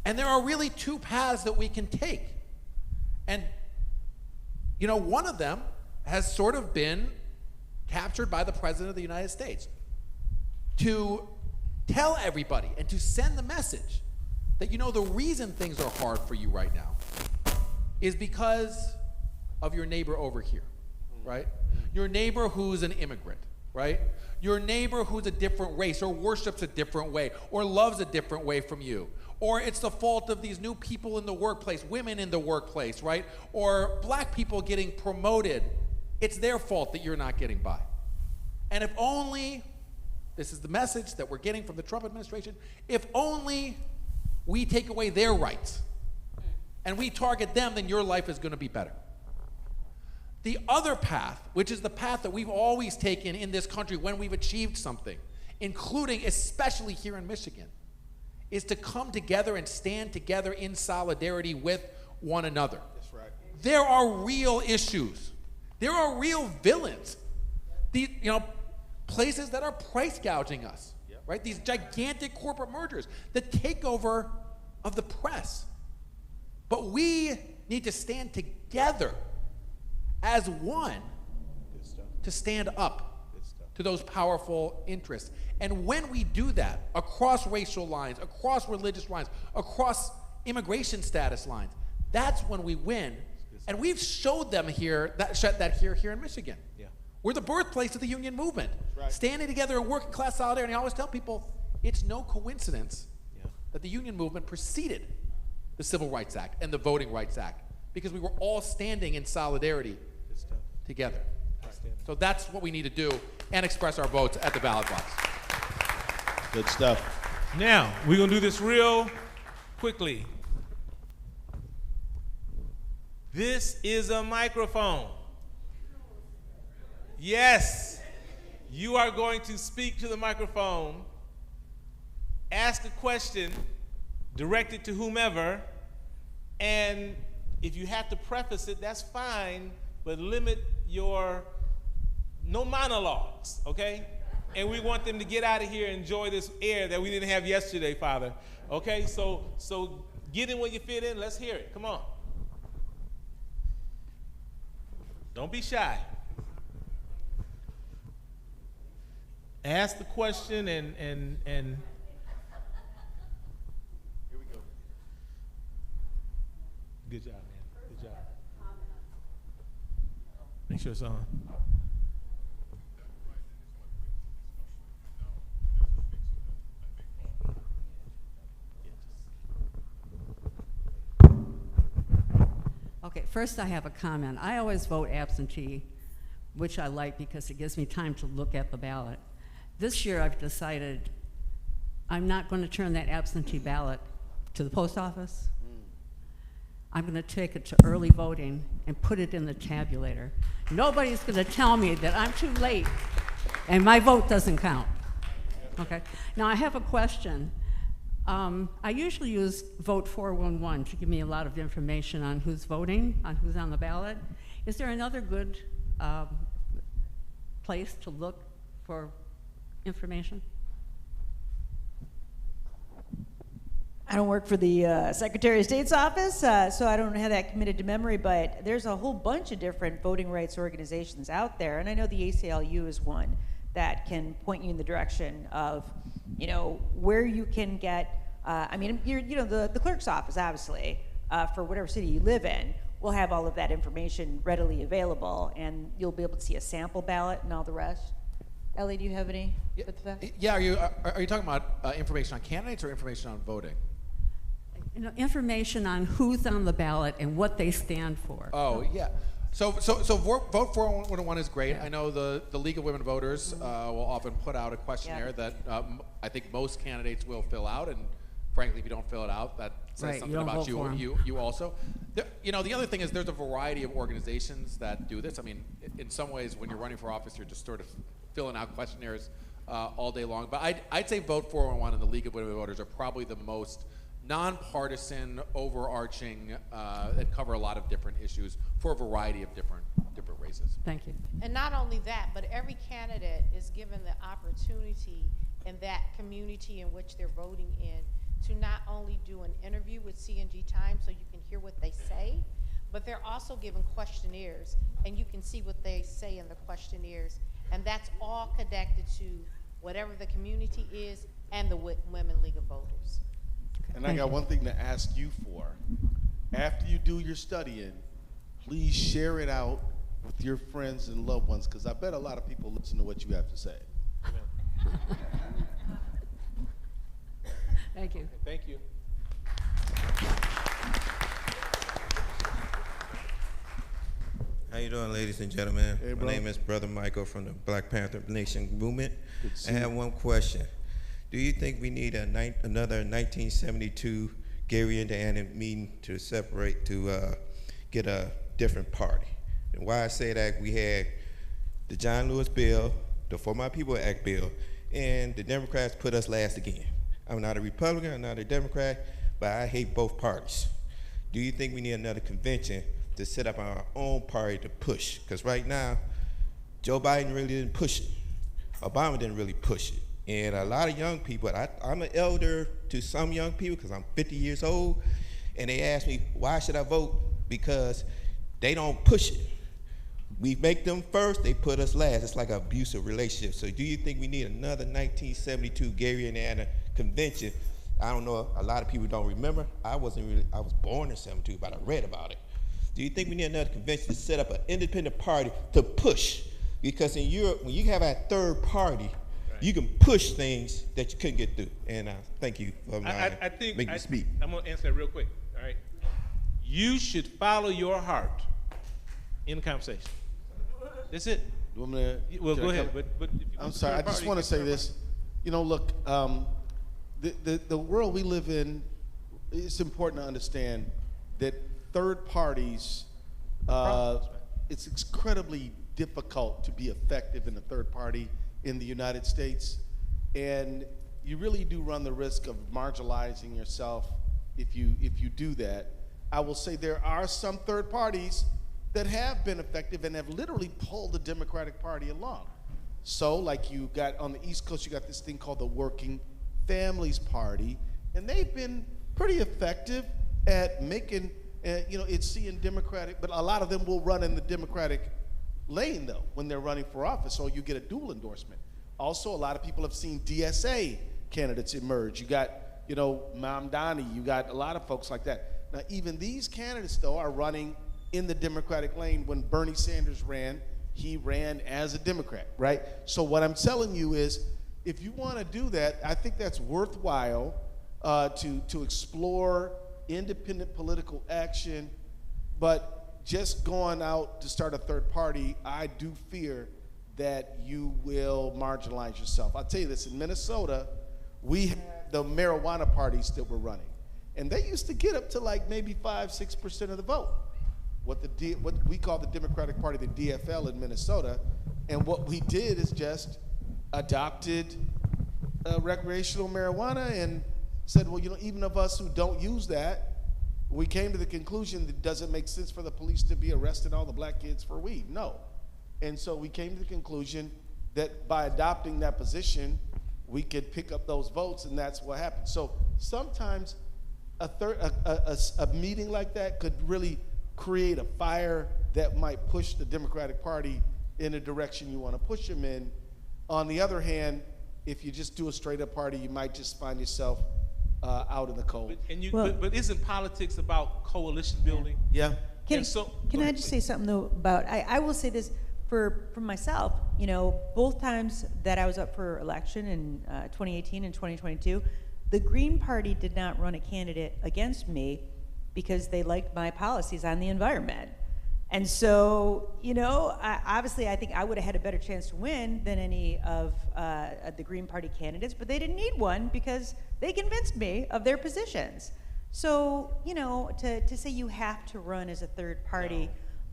Speaker 11: And there are really two paths that we can take. And, one of them has sort of been captured by the President of the United States to tell everybody and to send the message that, the reason things are hard for you right now is because of your neighbor over here, right? Your neighbor who's an immigrant, right? Your neighbor who's a different race or worships a different way or loves a different way from you. Or it's the fault of these new people in the workplace, women in the workplace, right? Or black people getting promoted. It's their fault that you're not getting by. And if only, this is the message that we're getting from the Trump administration, if only we take away their rights and we target them, then your life is going to be better. The other path, which is the path that we've always taken in this country when we've achieved something, including especially here in Michigan, is to come together and stand together in solidarity with one another.
Speaker 2: That's right.
Speaker 11: There are real issues. There are real villains. These, places that are price gouging us, right? These gigantic corporate mergers, the takeover of the press. But we need to stand together as one to stand up to those powerful interests. And when we do that, across racial lines, across religious lines, across immigration status lines, that's when we win. And we've showed them here that here in Michigan.
Speaker 2: Yeah.
Speaker 11: We're the birthplace of the union movement.
Speaker 2: Right.
Speaker 11: Standing together in working class solidarity. And I always tell people, it's no coincidence that the union movement preceded the Civil Rights Act and the Voting Rights Act, because we were all standing in solidarity together. So that's what we need to do, and express our votes at the ballot box.
Speaker 2: Good stuff.
Speaker 3: Now, we're going to do this real quickly. This is a microphone. Yes, you are going to speak to the microphone, ask a question, direct it to whomever, and if you have to preface it, that's fine, but limit your, no monologues, okay? And we want them to get out of here and enjoy this air that we didn't have yesterday, Father. Okay, so get in where you fit in. Let's hear it. Come on. Don't be shy. Ask the question and here we go. Good job, man. Good job. Make sure it's on.
Speaker 12: Okay, first I have a comment. I always vote absentee, which I like because it gives me time to look at the ballot. This year I've decided I'm not going to turn that absentee ballot to the post office. I'm going to take it to early voting and put it in the tabulator. Nobody's going to tell me that I'm too late and my vote doesn't count. Okay, now I have a question. I usually use Vote 411 to give me a lot of information on who's voting, on who's on the ballot. Is there another good place to look for information?
Speaker 9: I don't work for the Secretary of State's office, so I don't have that committed to memory, but there's a whole bunch of different voting rights organizations out there, and I know the ACLU is one that can point you in the direction of, you know, where you can get, the clerk's office, obviously, for whatever city you live in, will have all of that information readily available, and you'll be able to see a sample ballot and all the rest. Ellie, do you have any?
Speaker 11: Yeah, are you talking about information on candidates or information on voting?
Speaker 12: You know, information on who's on the ballot and what they stand for.
Speaker 11: Oh, yeah. So Vote 411 is great. Yeah. I know the League of Women Voters will often put out a questionnaire that I think most candidates will fill out, and frankly, if you don't fill it out, that says something about you also. The other thing is there's a variety of organizations that do this. I mean, in some ways, when you're running for office, you're just sort of filling out questionnaires all day long. But I'd say Vote 411 and the League of Women Voters are probably the most nonpartisan, overarching, that cover a lot of different issues for a variety of different races.
Speaker 12: Thank you.
Speaker 6: And not only that, but every candidate is given the opportunity in that community in which they're voting in to not only do an interview with C&G Times so you can hear what they say, but they're also given questionnaires, and you can see what they say in the questionnaires, and that's all connected to whatever the community is and the Women League of Voters.
Speaker 2: And I got one thing to ask you for. After you do your studying, please share it out with your friends and loved ones, because I bet a lot of people listen to what you have to say.
Speaker 12: Thank you.
Speaker 3: Thank you.
Speaker 13: How you doing, ladies and gentlemen?
Speaker 2: Hey,
Speaker 13: My name is Brother Michael from the Black Panther Nation movement. I have one question. Do you think we need another 1972 Gary, Indiana meeting to separate, to get a different party? And why I say that, we had the John Lewis bill, the For My People Act bill, and the Democrats put us last again. I'm not a Republican, I'm not a Democrat, but I hate both parties. Do you think we need another convention to set up our own party to push? Because right now, Joe Biden really didn't push it. Obama didn't really push it. And a lot of young people, I'm an elder to some young people because I'm 50 years old, And they ask me, why should I vote? Because they don't push it. We make them first, they put us last. It's like an abusive relationship. So do you think we need another 1972 Gary, Indiana convention? I don't know, a lot of people don't remember. I was born in 72, but I read about it. Do you think we need another convention to set up an independent party to push? Because in Europe, when you have a third party, you can push things that you couldn't get through. And thank you for making me speak.
Speaker 3: I'm going to answer that real quick, all right? You should follow your heart in the conversation. That's it.
Speaker 2: You want me to,
Speaker 3: Well, go ahead.
Speaker 2: come?
Speaker 3: But if you
Speaker 2: I'm sorry, I just want to say this. You know, look, the world we live in, it's important to understand that third parties, it's incredibly difficult to be effective in the third party in the United States. And you really do run the risk of marginalizing yourself if you do that. I will say there are some third parties that have been effective and have literally pulled the Democratic Party along. So, like you got on the East Coast, you got this thing called the Working Families Party, and they've been pretty effective at making, it's seeing Democratic, but a lot of them will run in the Democratic lane though when they're running for office, so you get a dual endorsement. Also, a lot of people have seen DSA candidates emerge. You got, Mamdani, you got a lot of folks like that. Now, even these candidates though are running in the Democratic lane. When Bernie Sanders ran, he ran as a Democrat, right? So what I'm telling you is, if you want to do that, I think that's worthwhile to explore independent political action, but just going out to start a third party, I do fear that you will marginalize yourself. I'll tell you this, in Minnesota, we had the marijuana parties that were running, and they used to get up to like maybe 5-6% of the vote. What we call the Democratic Party, the DFL in Minnesota, and what we did is just adopted recreational marijuana and said, well, even of us who don't use that, we came to the conclusion that it doesn't make sense for the police to be arresting all the black kids for weed. No. And so we came to the conclusion that by adopting that position, we could pick up those votes, and that's what happened. So sometimes a meeting like that could really create a fire that might push the Democratic Party in a direction you want to push them in. On the other hand, if you just do a straight up party, you might just find yourself out in the cold.
Speaker 3: But isn't politics about coalition building?
Speaker 2: Yeah.
Speaker 9: Can I just say something though about, I will say this for myself, both times that I was up for election in 2018 and 2022, the Green Party did not run a candidate against me because they liked my policies on the environment. And so, obviously I think I would have had a better chance to win than any of the Green Party candidates, but they didn't need one because they convinced me of their positions. So, to say you have to run as a third party,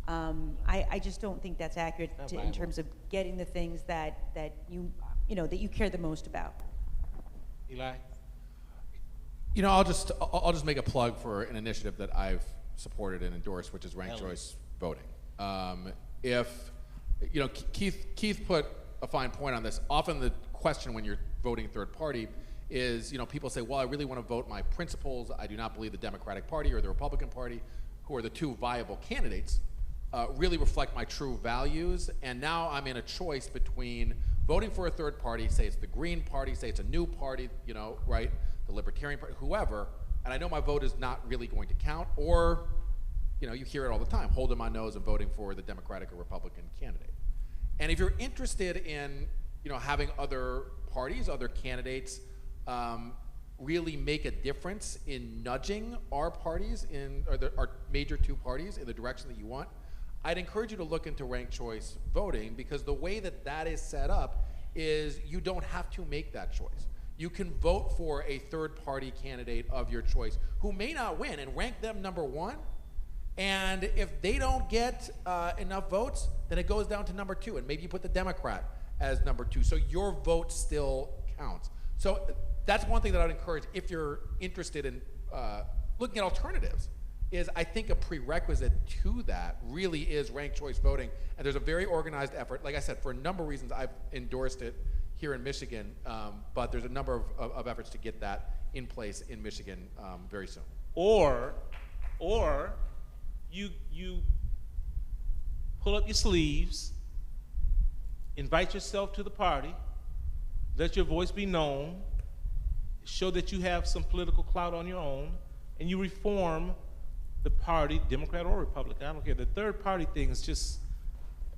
Speaker 9: I just don't think that's accurate in terms of getting the things that you care the most about.
Speaker 3: Eli?
Speaker 11: I'll just make a plug for an initiative that I've supported and endorsed, which is ranked choice voting. Keith put a fine point on this. Often the question when you're voting third party is, people say, well, I really want to vote my principles. I do not believe the Democratic Party or the Republican Party, who are the two viable candidates, really reflect my true values. And now I'm in a choice between voting for a third party, say it's the Green Party, say it's a new party, right? The Libertarian Party, whoever, and I know my vote is not really going to count, or, you hear it all the time, holding my nose and voting for the Democratic or Republican candidate. And if you're interested in, having other parties, other candidates, really make a difference in nudging our parties our major two parties in the direction that you want, I'd encourage you to look into ranked choice voting, because the way that is set up is you don't have to make that choice. You can vote for a third-party candidate of your choice who may not win and rank them number one. And if they don't get enough votes, then it goes down to number two. And maybe you put the Democrat as number two. So your vote still counts. So that's one thing that I'd encourage if you're interested in looking at alternatives. Is I think a prerequisite to that really is ranked choice voting. And there's a very organized effort. Like I said, for a number of reasons, I've endorsed it here in Michigan, but there's a number of efforts to get that in place in Michigan very soon.
Speaker 3: Or you pull up your sleeves, invite yourself to the party, let your voice be known, show that you have some political clout on your own, and you reform the party, Democrat or Republican, I don't care. The third party thing is just,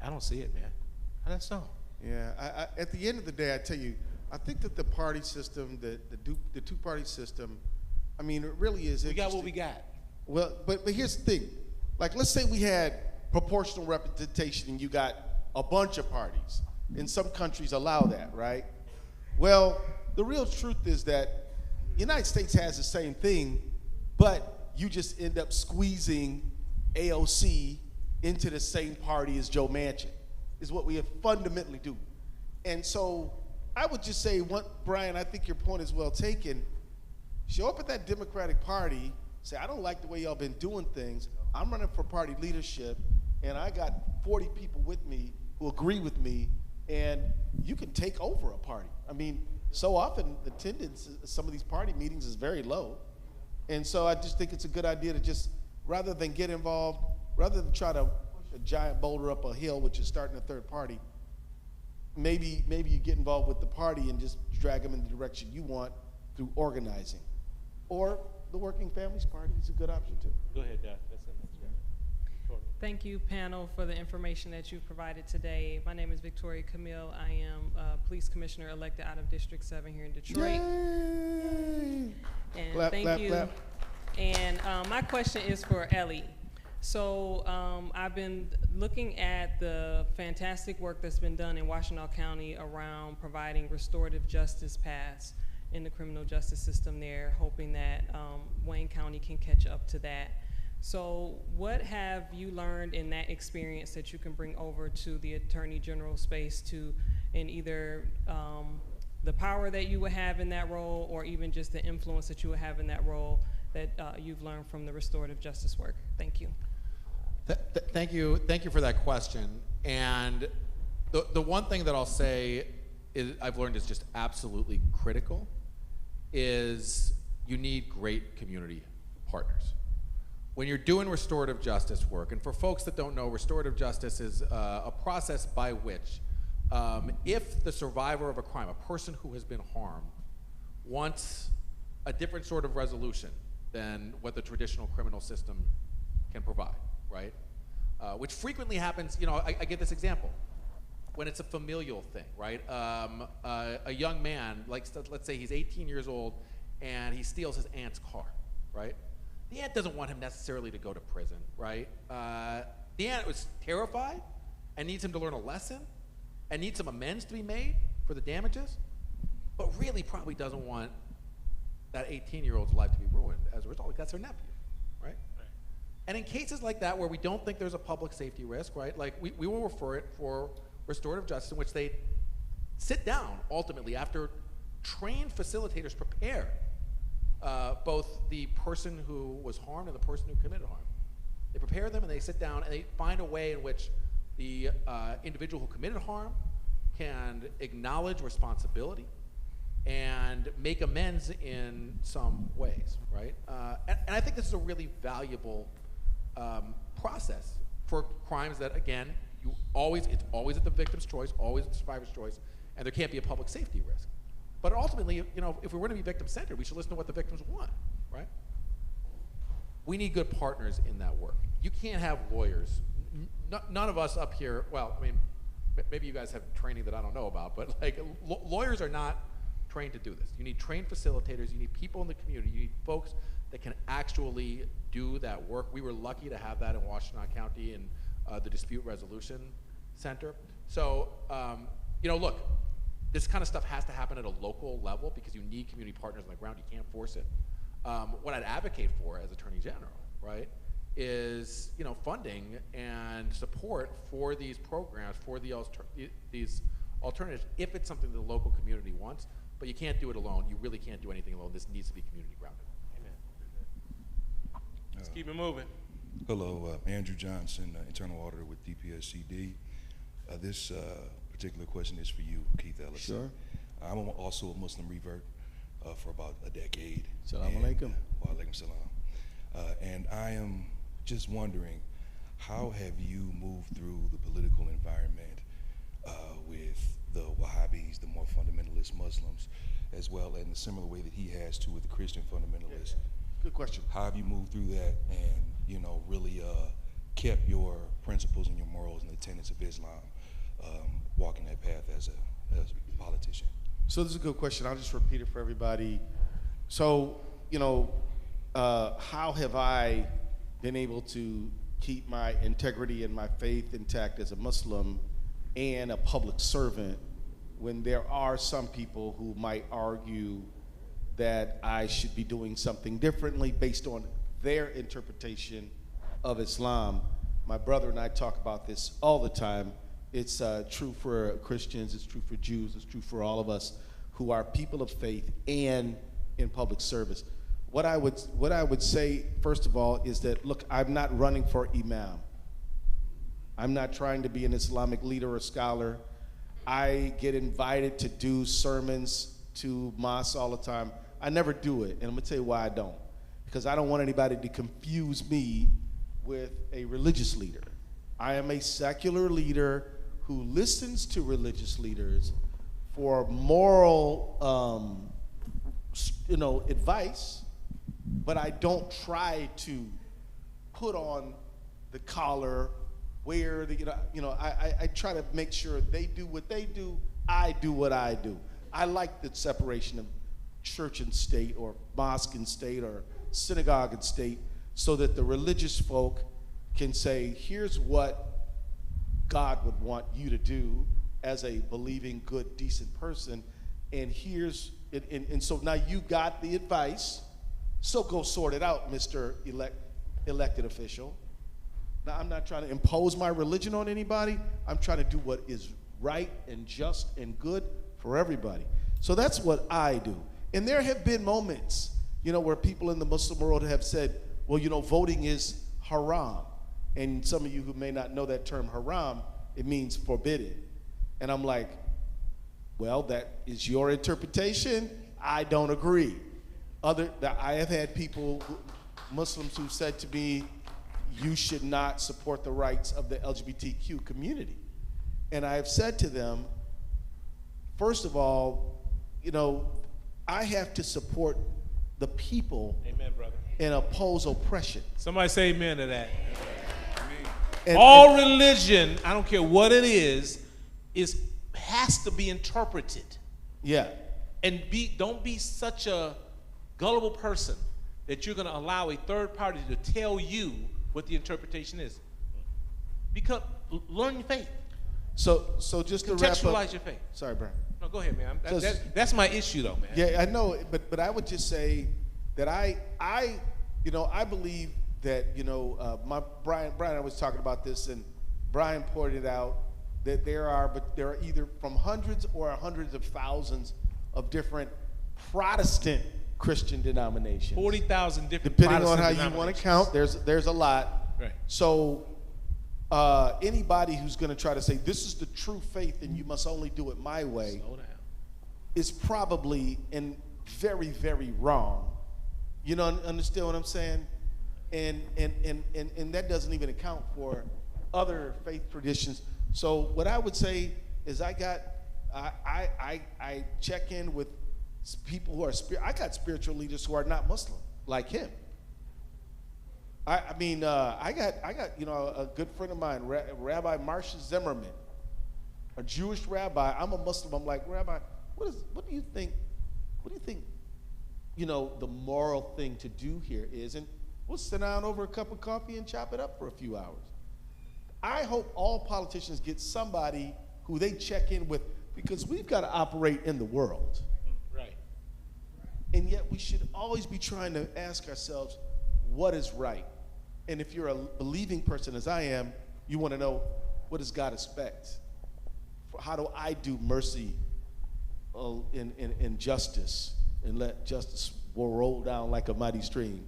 Speaker 3: I don't see it, man. How that's so?
Speaker 2: Yeah, at the end of the day, I tell you, I think that the party system, the two-party system, I mean, it really is
Speaker 3: We got what
Speaker 2: interesting.
Speaker 3: we got.
Speaker 2: Well, but here's the thing. Like, let's say we had proportional representation and you got a bunch of parties. And some countries allow that, right? Well, the real truth is that the United States has the same thing, but you just end up squeezing AOC into the same party as Joe Manchin, is what we fundamentally do. And so I would just say, Brian, I think your point is well taken. Show up at that Democratic Party, say, I don't like the way y'all been doing things. I'm running for party leadership, and I got 40 people with me who agree with me, and you can take over a party. I mean, so often the attendance at some of these party meetings is very low. And so I just think it's a good idea to just, rather than get involved, rather than try to push a giant boulder up a hill, which is starting a third party, maybe you get involved with the party and just drag them in the direction you want through organizing. Or the Working Families Party is a good option too.
Speaker 3: Go ahead, Doc. That's it.
Speaker 14: Thank you, panel, for the information that you've provided today. My name is Victoria Camille. I am a police commissioner elected out of District 7 here in Detroit.
Speaker 2: Yay!
Speaker 14: And
Speaker 2: Clap,
Speaker 14: thank
Speaker 2: clap,
Speaker 14: you.
Speaker 2: clap.
Speaker 14: And my question is for Ellie. So I've been looking at the fantastic work that's been done in Washtenaw County around providing restorative justice paths in the criminal justice system there, hoping that Wayne County can catch up to that. So what have you learned in that experience that you can bring over to the Attorney General space in either the power that you would have in that role, or even just the influence that you would have in that role that you've learned from the restorative justice work? Thank you.
Speaker 11: Thank you for that question. And the one thing that I'll say I've learned is just absolutely critical is you need great community partners. When you're doing restorative justice work, and for folks that don't know, restorative justice is a process by which if the survivor of a crime, a person who has been harmed, wants a different sort of resolution than what the traditional criminal system can provide, right? Which frequently happens, I give this example. When it's a familial thing, right? A young man, let's say he's 18 years old, and he steals his aunt's car, right? The aunt doesn't want him necessarily to go to prison, right? The aunt was terrified and needs him to learn a lesson and needs some amends to be made for the damages, but really probably doesn't want that 18-year-old's life to be ruined as a result. That's her nephew, right? And in cases like that where we don't think there's a public safety risk, right? Like we will refer it for restorative justice, in which they sit down ultimately after trained facilitators prepare both the person who was harmed and the person who committed harm. They prepare them and they sit down and they find a way in which the individual who committed harm can acknowledge responsibility and make amends in some ways, right? And I think this is a really valuable process for crimes that, again, it's always at the victim's choice, always at the survivor's choice, and there can't be a public safety risk. But ultimately, if we're going to be victim-centered, we should listen to what the victims want, right? We need good partners in that work. You can't have lawyers. None of us up here, well, I mean, maybe you guys have training that I don't know about, but lawyers are not trained to do this. You need trained facilitators, you need people in the community, you need folks that can actually do that work. We were lucky to have that in Washtenaw County in the Dispute Resolution Center. So, look, this kind of stuff has to happen at a local level because you need community partners on the ground. You can't force it. What I'd advocate for as Attorney General, right, is funding and support for these programs, for these alternatives, if it's something the local community wants. But you can't do it alone. You really can't do anything alone. This needs to be community grounded.
Speaker 3: Amen. Let's keep it moving.
Speaker 15: Hello, Andrew Johnson, internal auditor with DPSCD. This particular question is for you, Keith Ellison.
Speaker 2: Sure.
Speaker 15: I'm also a Muslim revert for about a decade.
Speaker 2: Salam alaikum.
Speaker 15: Wa alaikum salam. And I am just wondering, how have you moved through the political environment with the Wahhabis, the more fundamentalist Muslims, as well, in a similar way that he has too with the Christian fundamentalists?
Speaker 2: Good question.
Speaker 15: How have you moved through that and, really kept your principles and your morals and the tenets of Islam, walking that path as a politician?
Speaker 2: So this is a good question. I'll just repeat it for everybody. So, how have I been able to keep my integrity and my faith intact as a Muslim and a public servant when there are some people who might argue that I should be doing something differently based on their interpretation of Islam? My brother and I talk about this all the time. It's true for Christians, it's true for Jews, it's true for all of us who are people of faith and in public service. What I would say, first of all, is that, look, I'm not running for imam. I'm not trying to be an Islamic leader or scholar. I get invited to do sermons to mosques all the time. I never do it, and I'm gonna tell you why I don't. Because I don't want anybody to confuse me with a religious leader. I am a secular leader who listens to religious leaders for moral, advice, but I don't try to put on the collar, wear the, I try to make sure they do what they do, I do what I do. I like the separation of church and state, or mosque and state, or synagogue and state, so that the religious folk can say, here's what God would want you to do as a believing, good, decent person, and here's, and so now you got the advice, so go sort it out, Mr. Elected official. Now, I'm not trying to impose my religion on anybody. I'm trying to do what is right and just and good for everybody. So that's what I do. And there have been moments, where people in the Muslim world have said, well, voting is haram. And some of you who may not know that term haram, it means forbidden. And I'm like, well, that is your interpretation. I don't agree. I have had people, Muslims, who said to me, you should not support the rights of the LGBTQ community. And I have said to them, first of all, I have to support the people.
Speaker 3: Amen, brother.
Speaker 2: And oppose oppression.
Speaker 3: Somebody say amen to that.
Speaker 2: And,
Speaker 3: all religion, I don't care what it is has to be interpreted.
Speaker 2: Yeah.
Speaker 3: And don't be such a gullible person that you're going to allow a third party to tell you what the interpretation is. Learn your faith.
Speaker 2: So just to wrap up.
Speaker 3: Contextualize your faith.
Speaker 2: Sorry, Brian.
Speaker 3: No, go ahead, man. That's my issue, though, man.
Speaker 2: Yeah, I know, but I would just say that I believe that, Brian and I was talking about this, and Brian pointed out that there are either from hundreds or hundreds of thousands of different Protestant Christian denominations.
Speaker 3: 40,000 different
Speaker 2: Depending on
Speaker 3: Protestant
Speaker 2: how you want to count, there's a lot.
Speaker 3: Right.
Speaker 2: So anybody who's going to try to say this is the true faith and you must only do it my way is probably very, very wrong. You know, understand what I'm saying? And that doesn't even account for other faith traditions. So what I would say is I check in with people who are I got spiritual leaders who are not Muslim, like him. I got a good friend of mine, Rabbi Marsha Zimmerman, a Jewish rabbi. I'm a Muslim. I'm like, Rabbi, what do you think? What do you think? The moral thing to do here is, and we'll sit down over a cup of coffee and chop it up for a few hours. I hope all politicians get somebody who they check in with, because we've got to operate in the world.
Speaker 3: Right.
Speaker 2: And yet we should always be trying to ask ourselves, what is right? And if you're a believing person, as I am, you want to know, what does God expect? How do I do mercy in justice and let justice roll down like a mighty stream?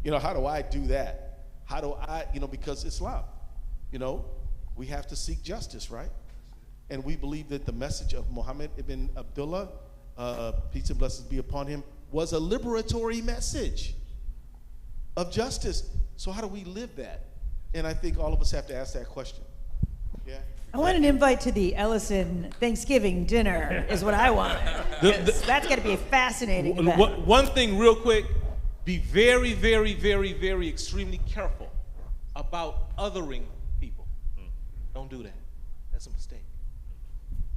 Speaker 2: How do I do that? How do I, because Islam, we have to seek justice, right? And we believe that the message of Muhammad ibn Abdullah, peace and blessings be upon him, was a liberatory message. of justice. So how do we live that? And I think all of us have to ask that question. Yeah.
Speaker 9: I want an invite to the Ellison Thanksgiving dinner is what I want. That's going to be a fascinating event.
Speaker 3: One thing real quick, be very, very, very, very extremely careful about othering people. Don't do that. That's a mistake.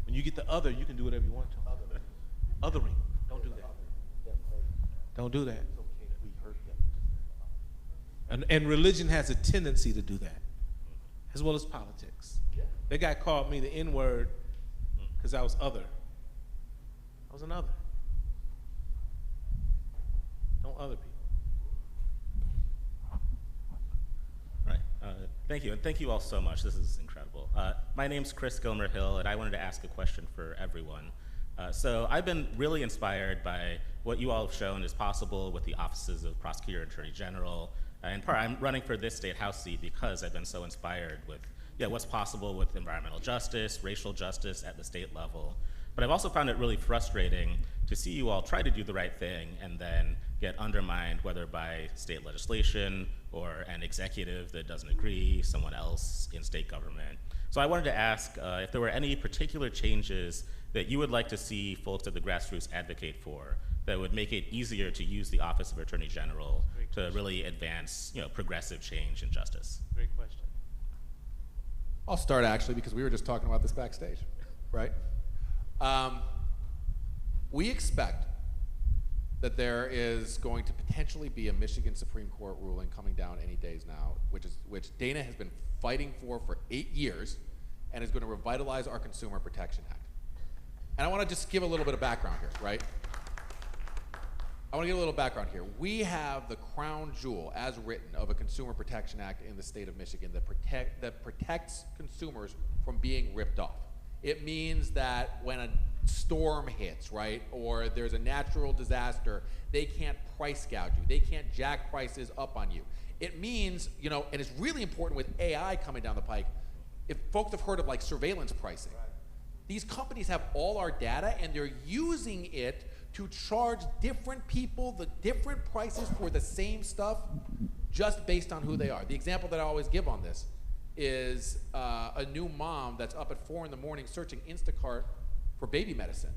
Speaker 3: When you get the other, you can do whatever you want to. Othering. Don't do that. Don't do that. And religion has a tendency to do that, as well as politics. That guy called me the N-word because I was other. I was an other. Don't other people.
Speaker 16: Right. Thank you, and thank you all so much. This is incredible. My name's Chris Gilmer Hill, and I wanted to ask a question for everyone. So I've been really inspired by what you all have shown is possible with the offices of Prosecutor and Attorney General. In part, I'm running for this state House seat because I've been so inspired with what's possible with environmental justice, racial justice at the state level. But I've also found it really frustrating to see you all try to do the right thing and then get undermined, whether by state legislation or an executive that doesn't agree, someone else in state government. So I wanted to ask if there were any particular changes that you would like to see folks at the grassroots advocate for that would make it easier to use the Office of Attorney General to really advance, progressive change and justice.
Speaker 3: Great question.
Speaker 11: I'll start actually because we were just talking about this backstage, right? We expect that there is going to potentially be a Michigan Supreme Court ruling coming down any days now, which Dana has been fighting for 8 years, and is going to revitalize our Consumer Protection Act. And I want to just give a little bit of background here, right? I want to give a little background here. We have the crown jewel, as written, of a Consumer Protection Act in the state of Michigan that protects consumers from being ripped off. It means that when a storm hits, right, or there's a natural disaster, they can't price gouge you. They can't jack prices up on you. It means, and it's really important with AI coming down the pike, if folks have heard of like surveillance pricing, these companies have all our data and they're using it to charge different people the different prices for the same stuff just based on who they are. The example that I always give on this is a new mom that's up at 4 in the morning searching Instacart for baby medicine.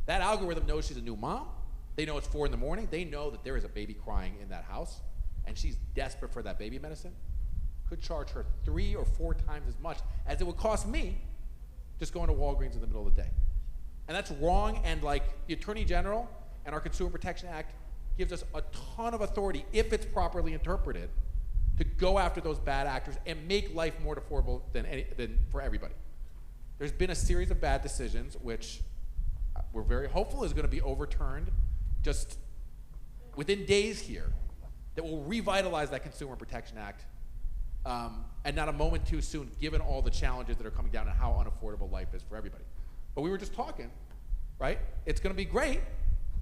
Speaker 11: That algorithm knows she's a new mom. They know it's 4 in the morning. They know that there is a baby crying in that house and she's desperate for that baby medicine. Could charge her 3 or 4 times as much as it would cost me just going to Walgreens in the middle of the day. And that's wrong, and like the Attorney General and our Consumer Protection Act gives us a ton of authority, if it's properly interpreted, to go after those bad actors and make life more affordable than for everybody. There's been a series of bad decisions, which we're very hopeful is going to be overturned just within days here, that will revitalize that Consumer Protection Act, and not a moment too soon, given all the challenges that are coming down and how unaffordable life is for everybody. But we were just talking, right? It's going to be great,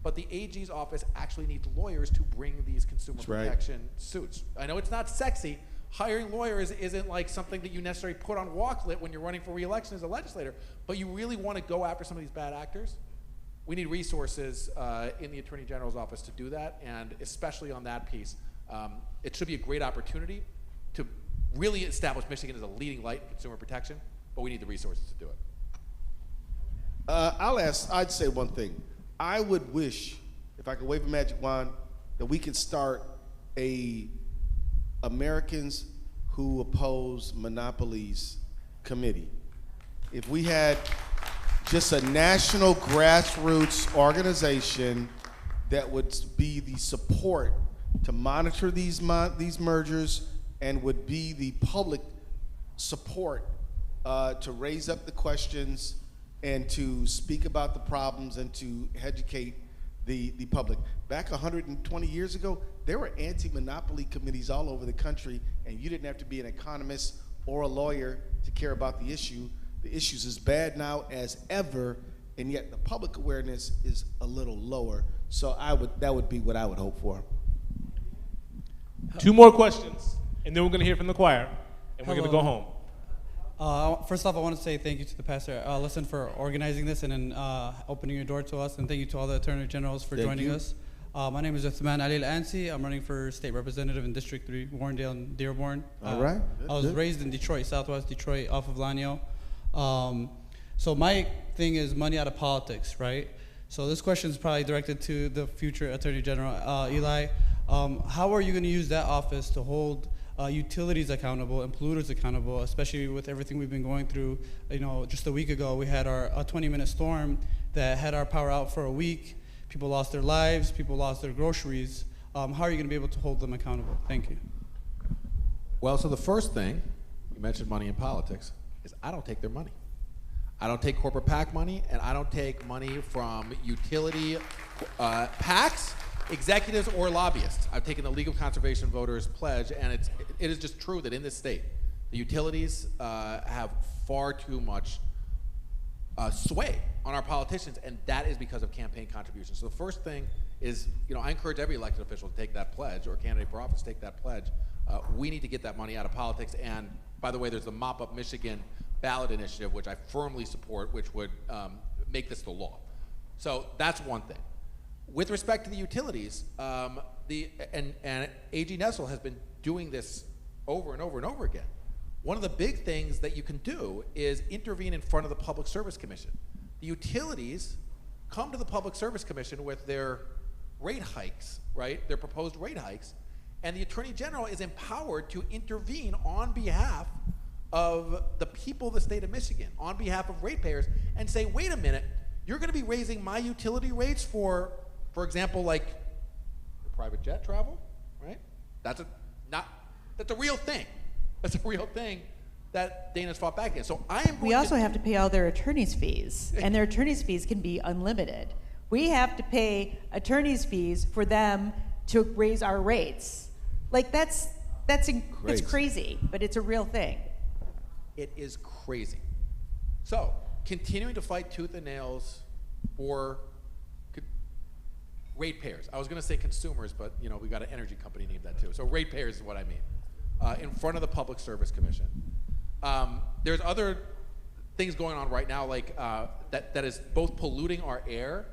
Speaker 11: but the AG's office actually needs lawyers to bring these consumer protection suits. I know it's not sexy. Hiring lawyers isn't like something that you necessarily put on walklet when you're running for re-election as a legislator, but you really want to go after some of these bad actors. We need resources in the Attorney General's office to do that, and especially on that piece. It should be a great opportunity to really establish Michigan as a leading light in consumer protection, but we need the resources to do it.
Speaker 2: I'd say one thing. I would wish, if I could wave a magic wand, that we could start a Americans Who Oppose Monopolies committee. If we had just a national grassroots organization that would be the support to monitor these mergers and would be the public support to raise up the questions and to speak about the problems and to educate the public. Back 120 years ago, there were anti-monopoly committees all over the country, and you didn't have to be an economist or a lawyer to care about the issue. The issue's as bad now as ever, and yet the public awareness is a little lower. So that would be what I would hope for.
Speaker 3: 2 more questions, and then we're going to hear from the choir, and we're going to go home.
Speaker 17: First off, I want to say thank you to the pastor, Ellison, for organizing this and then opening your door to us, and thank you to all the Attorney Generals for joining us. My name is Uthman Ali Al-Ansi. I'm running for state representative in District 3, Warrendale and Dearborn.
Speaker 2: All right.
Speaker 17: I was raised in Detroit, Southwest Detroit, off of Lanio. So my thing is money out of politics, right? So this question is probably directed to the future Attorney General, Eli. How are you going to use that office to hold utilities accountable and polluters accountable, especially with everything we've been going through? You know, just a week ago, we had a 20-minute storm that had our power out for a week. People lost their lives, people lost their groceries. How are you going to be able to hold them accountable? Thank you.
Speaker 11: Well, so the first thing, you mentioned money in politics, is I don't take their money. I don't take corporate PAC money, and I don't take money from utility PACs, executives, or lobbyists. I've taken the League of Conservation Voters pledge, and it is just true that in this state, the utilities have far too much sway on our politicians, and that is because of campaign contributions. So the first thing is, I encourage every elected official to take that pledge, or candidate for office to take that pledge. We need to get that money out of politics, and by the way, there's the Mop Up Michigan ballot initiative, which I firmly support, which would make this the law. So that's one thing. With respect to the utilities, and AG Nessel has been doing this over and over and over again. One of the big things that you can do is intervene in front of the Public Service Commission. The utilities come to the Public Service Commission with their rate hikes, right? Their proposed rate hikes, and the Attorney General is empowered to intervene on behalf of the people of the state of Michigan, on behalf of ratepayers, and say, wait a minute, you're going to be raising my utility rates for example, like private jet travel, right? That's a real thing. That's a real thing that Dana's fought back against. So
Speaker 9: We also have to pay all their attorney's fees, and their attorney's fees can be unlimited. We have to pay attorney's fees for them to raise our rates. Like it's crazy, but it's a real thing.
Speaker 11: It is crazy. So, continuing to fight tooth and nails for ratepayers. I was going to say consumers, but we got an energy company named that too. So ratepayers is what I mean. In front of the Public Service Commission. There's other things going on right now, like that is both polluting our air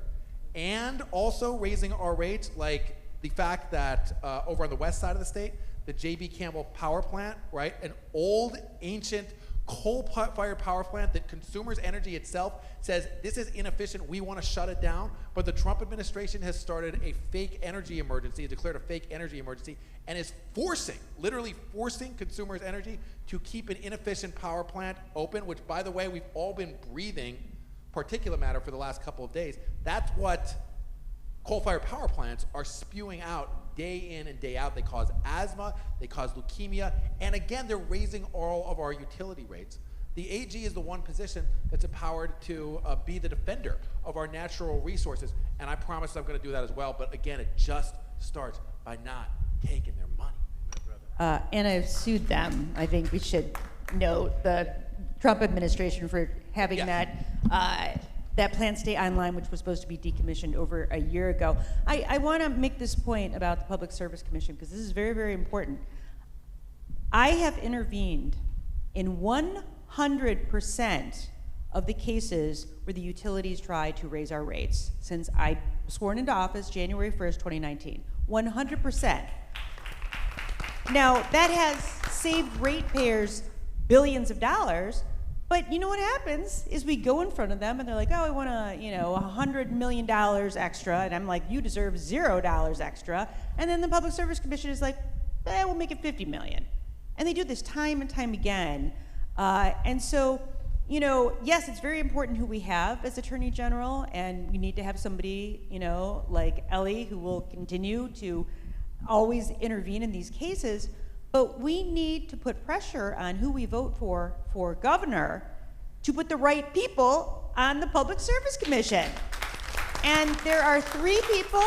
Speaker 11: and also raising our rates, like the fact that over on the west side of the state, the J.B. Campbell power plant, right, an old, ancient coal-fired power plant that Consumers Energy itself says this is inefficient, we want to shut it down, but the Trump administration has started a fake energy emergency, declared a fake energy emergency, and is literally forcing Consumers Energy to keep an inefficient power plant open, which, by the way, we've all been breathing particulate matter for the last couple of days. That's what coal-fired power plants are spewing out day in and day out. They cause asthma, they cause leukemia, and again, they're raising all of our utility rates. The AG is the one position that's empowered to be the defender of our natural resources, and I promise I'm going to do that as well, but again, it just starts by not taking their money.
Speaker 9: And I've sued them. I think we should note the Trump administration for having that plant stay online, which was supposed to be decommissioned over a year ago. I want to make this point about the Public Service Commission because this is very, very important. I have intervened in 100% of the cases where the utilities tried to raise our rates since I was sworn into office January 1st, 2019. 100%. Now, that has saved ratepayers billions of dollars. But you know what happens is we go in front of them and they're like, oh, I want $100 million extra. And I'm like, you deserve $0 extra. And then the Public Service Commission is like, we'll make it $50 million. And they do this time and time again. And so, yes, it's very important who we have as Attorney General. And we need to have somebody, like Ellie, who will continue to always intervene in these cases. But we need to put pressure on who we vote for governor to put the right people on the Public Service Commission. And there are 3 people,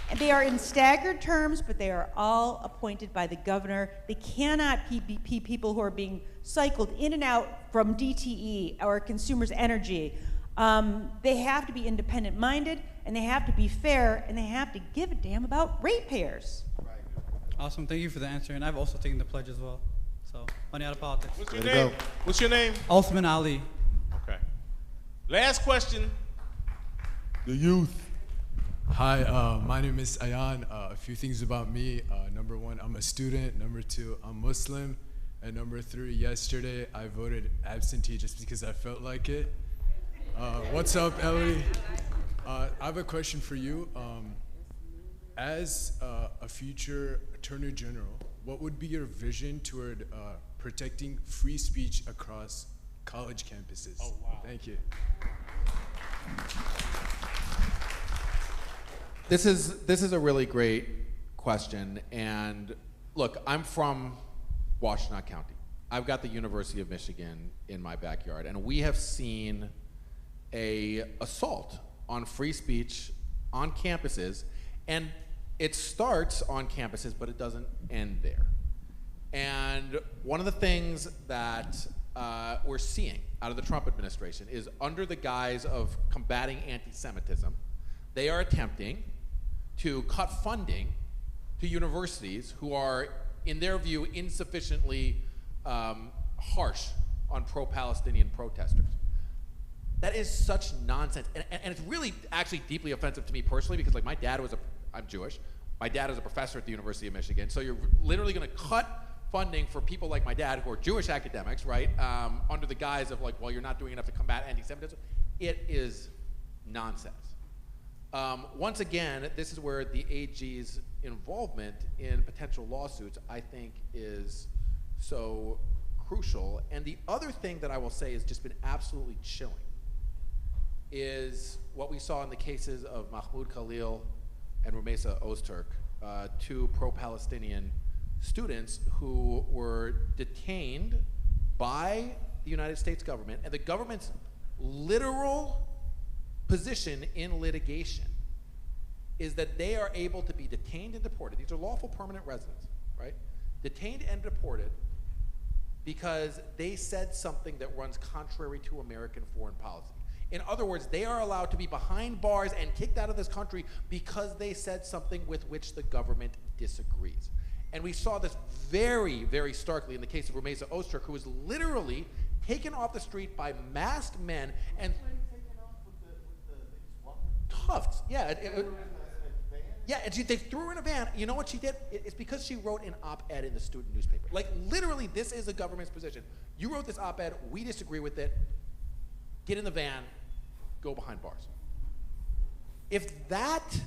Speaker 9: and they are in staggered terms, but they are all appointed by the governor. They cannot be people who are being cycled in and out from DTE or Consumers Energy. They have to be independent-minded, and they have to be fair, and they have to give a damn about ratepayers.
Speaker 17: Awesome, thank you for the answer, and I've also taken the pledge as well. So, money out of politics.
Speaker 3: What's your name? What's your name?
Speaker 17: Uthman Ali.
Speaker 3: Okay. Last question.
Speaker 2: The youth.
Speaker 18: Hi, my name is Ayan. A few things about me. Number one, I'm a student. Number two, I'm Muslim. And number three, yesterday I voted absentee just because I felt like it. What's up, Ellie? I have a question for you. As a future Attorney General, what would be your vision toward protecting free speech across college campuses? Oh, wow. Thank you.
Speaker 11: This is a really great question, and look, I'm from Washtenaw County. I've got the University of Michigan in my backyard, and we have seen a assault on free speech on campuses, and it starts on campuses, but it doesn't end there. And one of the things that we're seeing out of the Trump administration is, under the guise of combating anti-Semitism, they are attempting to cut funding to universities who are, in their view, insufficiently harsh on pro-Palestinian protesters. That is such nonsense, and it's really actually deeply offensive to me personally, because like I'm Jewish, my dad is a professor at the University of Michigan, so you're literally gonna cut funding for people like my dad who are Jewish academics, right, under the guise of like, well, you're not doing enough to combat anti-Semitism. It is nonsense. Once again, this is where the AG's involvement in potential lawsuits, I think, is so crucial. And the other thing that I will say has just been absolutely chilling is what we saw in the cases of Mahmoud Khalil and Rumeysa Ozturk, two pro-Palestinian students who were detained by the United States government, and the government's literal position in litigation is that they are able to be detained and deported. These are lawful permanent residents, right? Detained and deported because they said something that runs contrary to American foreign policy. In other words, they are allowed to be behind bars and kicked out of this country because they said something with which the government disagrees. And we saw this very, very starkly in the case of Rumeysa Ozturk, who was literally taken off the street by masked men and Tufts, yeah. Yeah, and they threw her in a van. You know what she did? It's because she wrote an op-ed in the student newspaper. Like, literally, this is the government's position. You wrote this op-ed, we disagree with it, get in the van, go behind bars. If that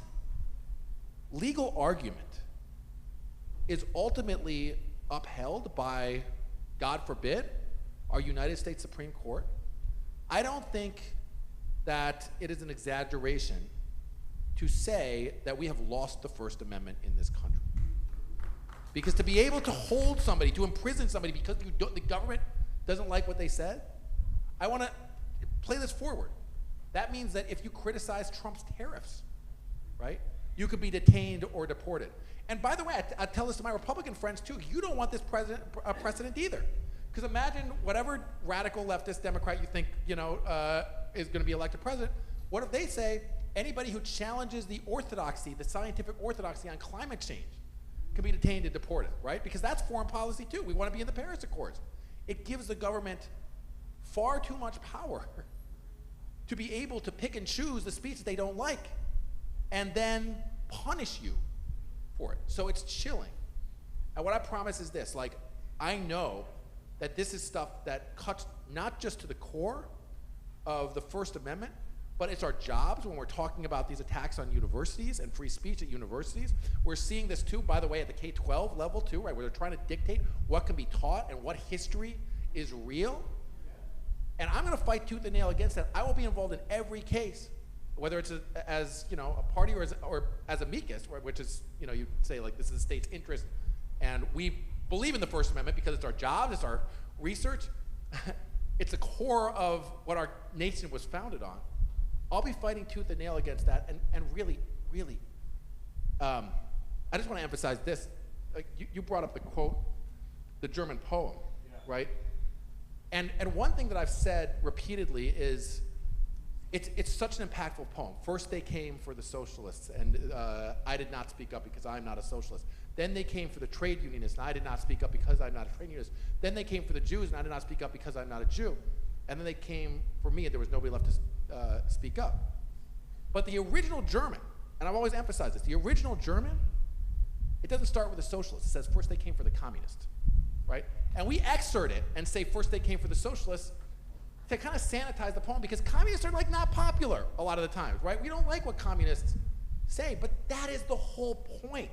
Speaker 11: legal argument is ultimately upheld by, God forbid, our United States Supreme Court, I don't think that it is an exaggeration to say that we have lost the First Amendment in this country. Because to be able to hold somebody, to imprison somebody because the government doesn't like what they said, I want to play this forward. That means that if you criticize Trump's tariffs, right, you could be detained or deported. And by the way, I tell this to my Republican friends too, you don't want this precedent either. Because imagine whatever radical leftist Democrat you think, is going to be elected president, what if they say anybody who challenges the orthodoxy, the scientific orthodoxy on climate change can be detained and deported, right? Because that's foreign policy too. We want to be in the Paris Accords. It gives the government far too much power to be able to pick and choose the speech that they don't like and then punish you for it. So it's chilling. And what I promise is this, like, I know that this is stuff that cuts not just to the core of the First Amendment, but it's our jobs when we're talking about these attacks on universities and free speech at universities. We're seeing this too, by the way, at the K-12 level too, right, where they're trying to dictate what can be taught and what history is real. And I'm gonna fight tooth and nail against that. I will be involved in every case, whether it's as a party or as amicus, which is, you say like this is the state's interest, and we believe in the First Amendment because it's our job, it's our research, it's the core of what our nation was founded on. I'll be fighting tooth and nail against that, and really, really, I just want to emphasize this. Like, you brought up the quote, the German poem, right? And one thing that I've said repeatedly is, it's such an impactful poem. First they came for the socialists, and I did not speak up because I'm not a socialist. Then they came for the trade unionists, and I did not speak up because I'm not a trade unionist. Then they came for the Jews, and I did not speak up because I'm not a Jew. And then they came for me, and there was nobody left to speak up. But the original German and I've always emphasized this, the original German, it doesn't start with the socialists. It says first they came for the communists, right? And we excerpt it and say first they came for the socialists to kind of sanitize the poem, because communists are like not popular a lot of the times, right? We don't like what communists say, but that is the whole point.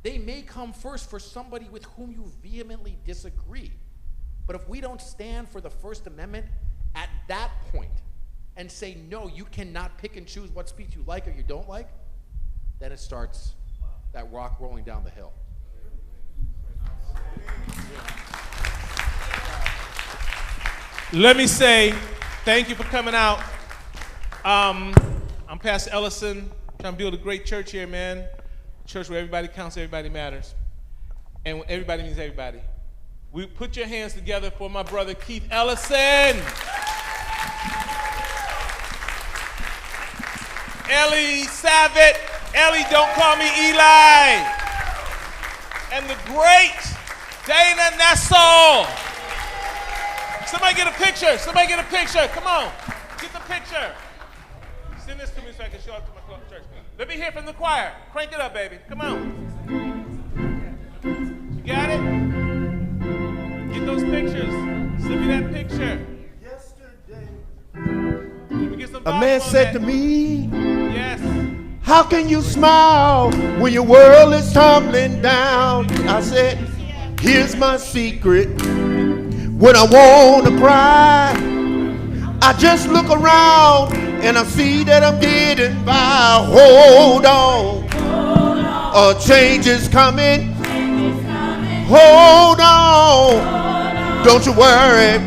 Speaker 11: They may come first for somebody with whom you vehemently disagree. But if we don't stand for the First Amendment at that point and say, no, you cannot pick and choose what speech you like or you don't like, then it starts that rock rolling down the hill.
Speaker 3: Let me say thank you for coming out. I'm Pastor Ellison, trying to build a great church here, man. A church where everybody counts, everybody matters. And everybody means everybody. We put your hands together for my brother Keith Ellison. Ellie Savitt. Ellie, don't call me Eli. And the great Dana Nessel. Somebody get a picture. Somebody get a picture. Come on. Get the picture. Send this to me so I can show it to my church. Let me hear from the choir. Crank it up, baby. Come on. You got it? Get those pictures. Send me that picture. Let me get some
Speaker 19: A man said
Speaker 3: that.
Speaker 19: to me,
Speaker 3: yes,
Speaker 19: how can you smile when your world is tumbling down? I said, here's my secret. When I want to cry, I just look around and I see that I'm getting by. Hold on, a change is coming. Hold on, don't you worry.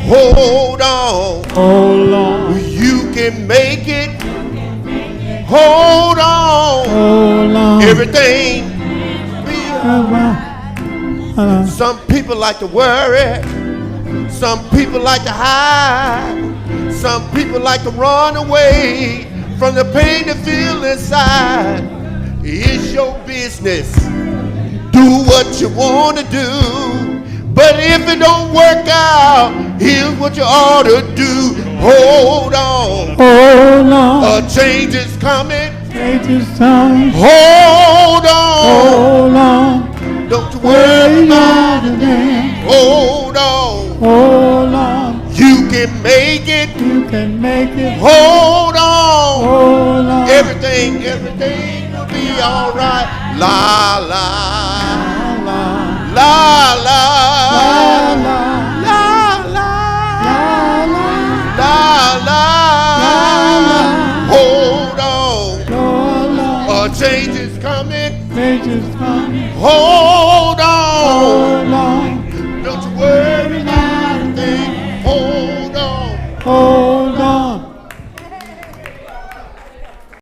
Speaker 19: Hold on, you can make it. Hold on, everything be alright. Some people like to worry. Some people like to hide. Some people like to run away from the pain they feel inside. It's your business. Do what you want to do. But if it don't work out, here's what you ought to do. Hold on.
Speaker 20: Hold on.
Speaker 19: A change is coming.
Speaker 20: Change is coming.
Speaker 19: Hold on.
Speaker 20: Hold on.
Speaker 19: Don't you worry about it. Hold on.
Speaker 20: Hold on.
Speaker 19: You can make it.
Speaker 20: You can make it.
Speaker 19: Hold on.
Speaker 20: Hold on.
Speaker 19: Everything will be alright. La la. La la. La la. La la. Hold on. A change is coming.
Speaker 20: Change is coming.
Speaker 19: Hold on.
Speaker 20: Hold on.
Speaker 19: Don't you worry about a thing. Hold on.
Speaker 20: Hold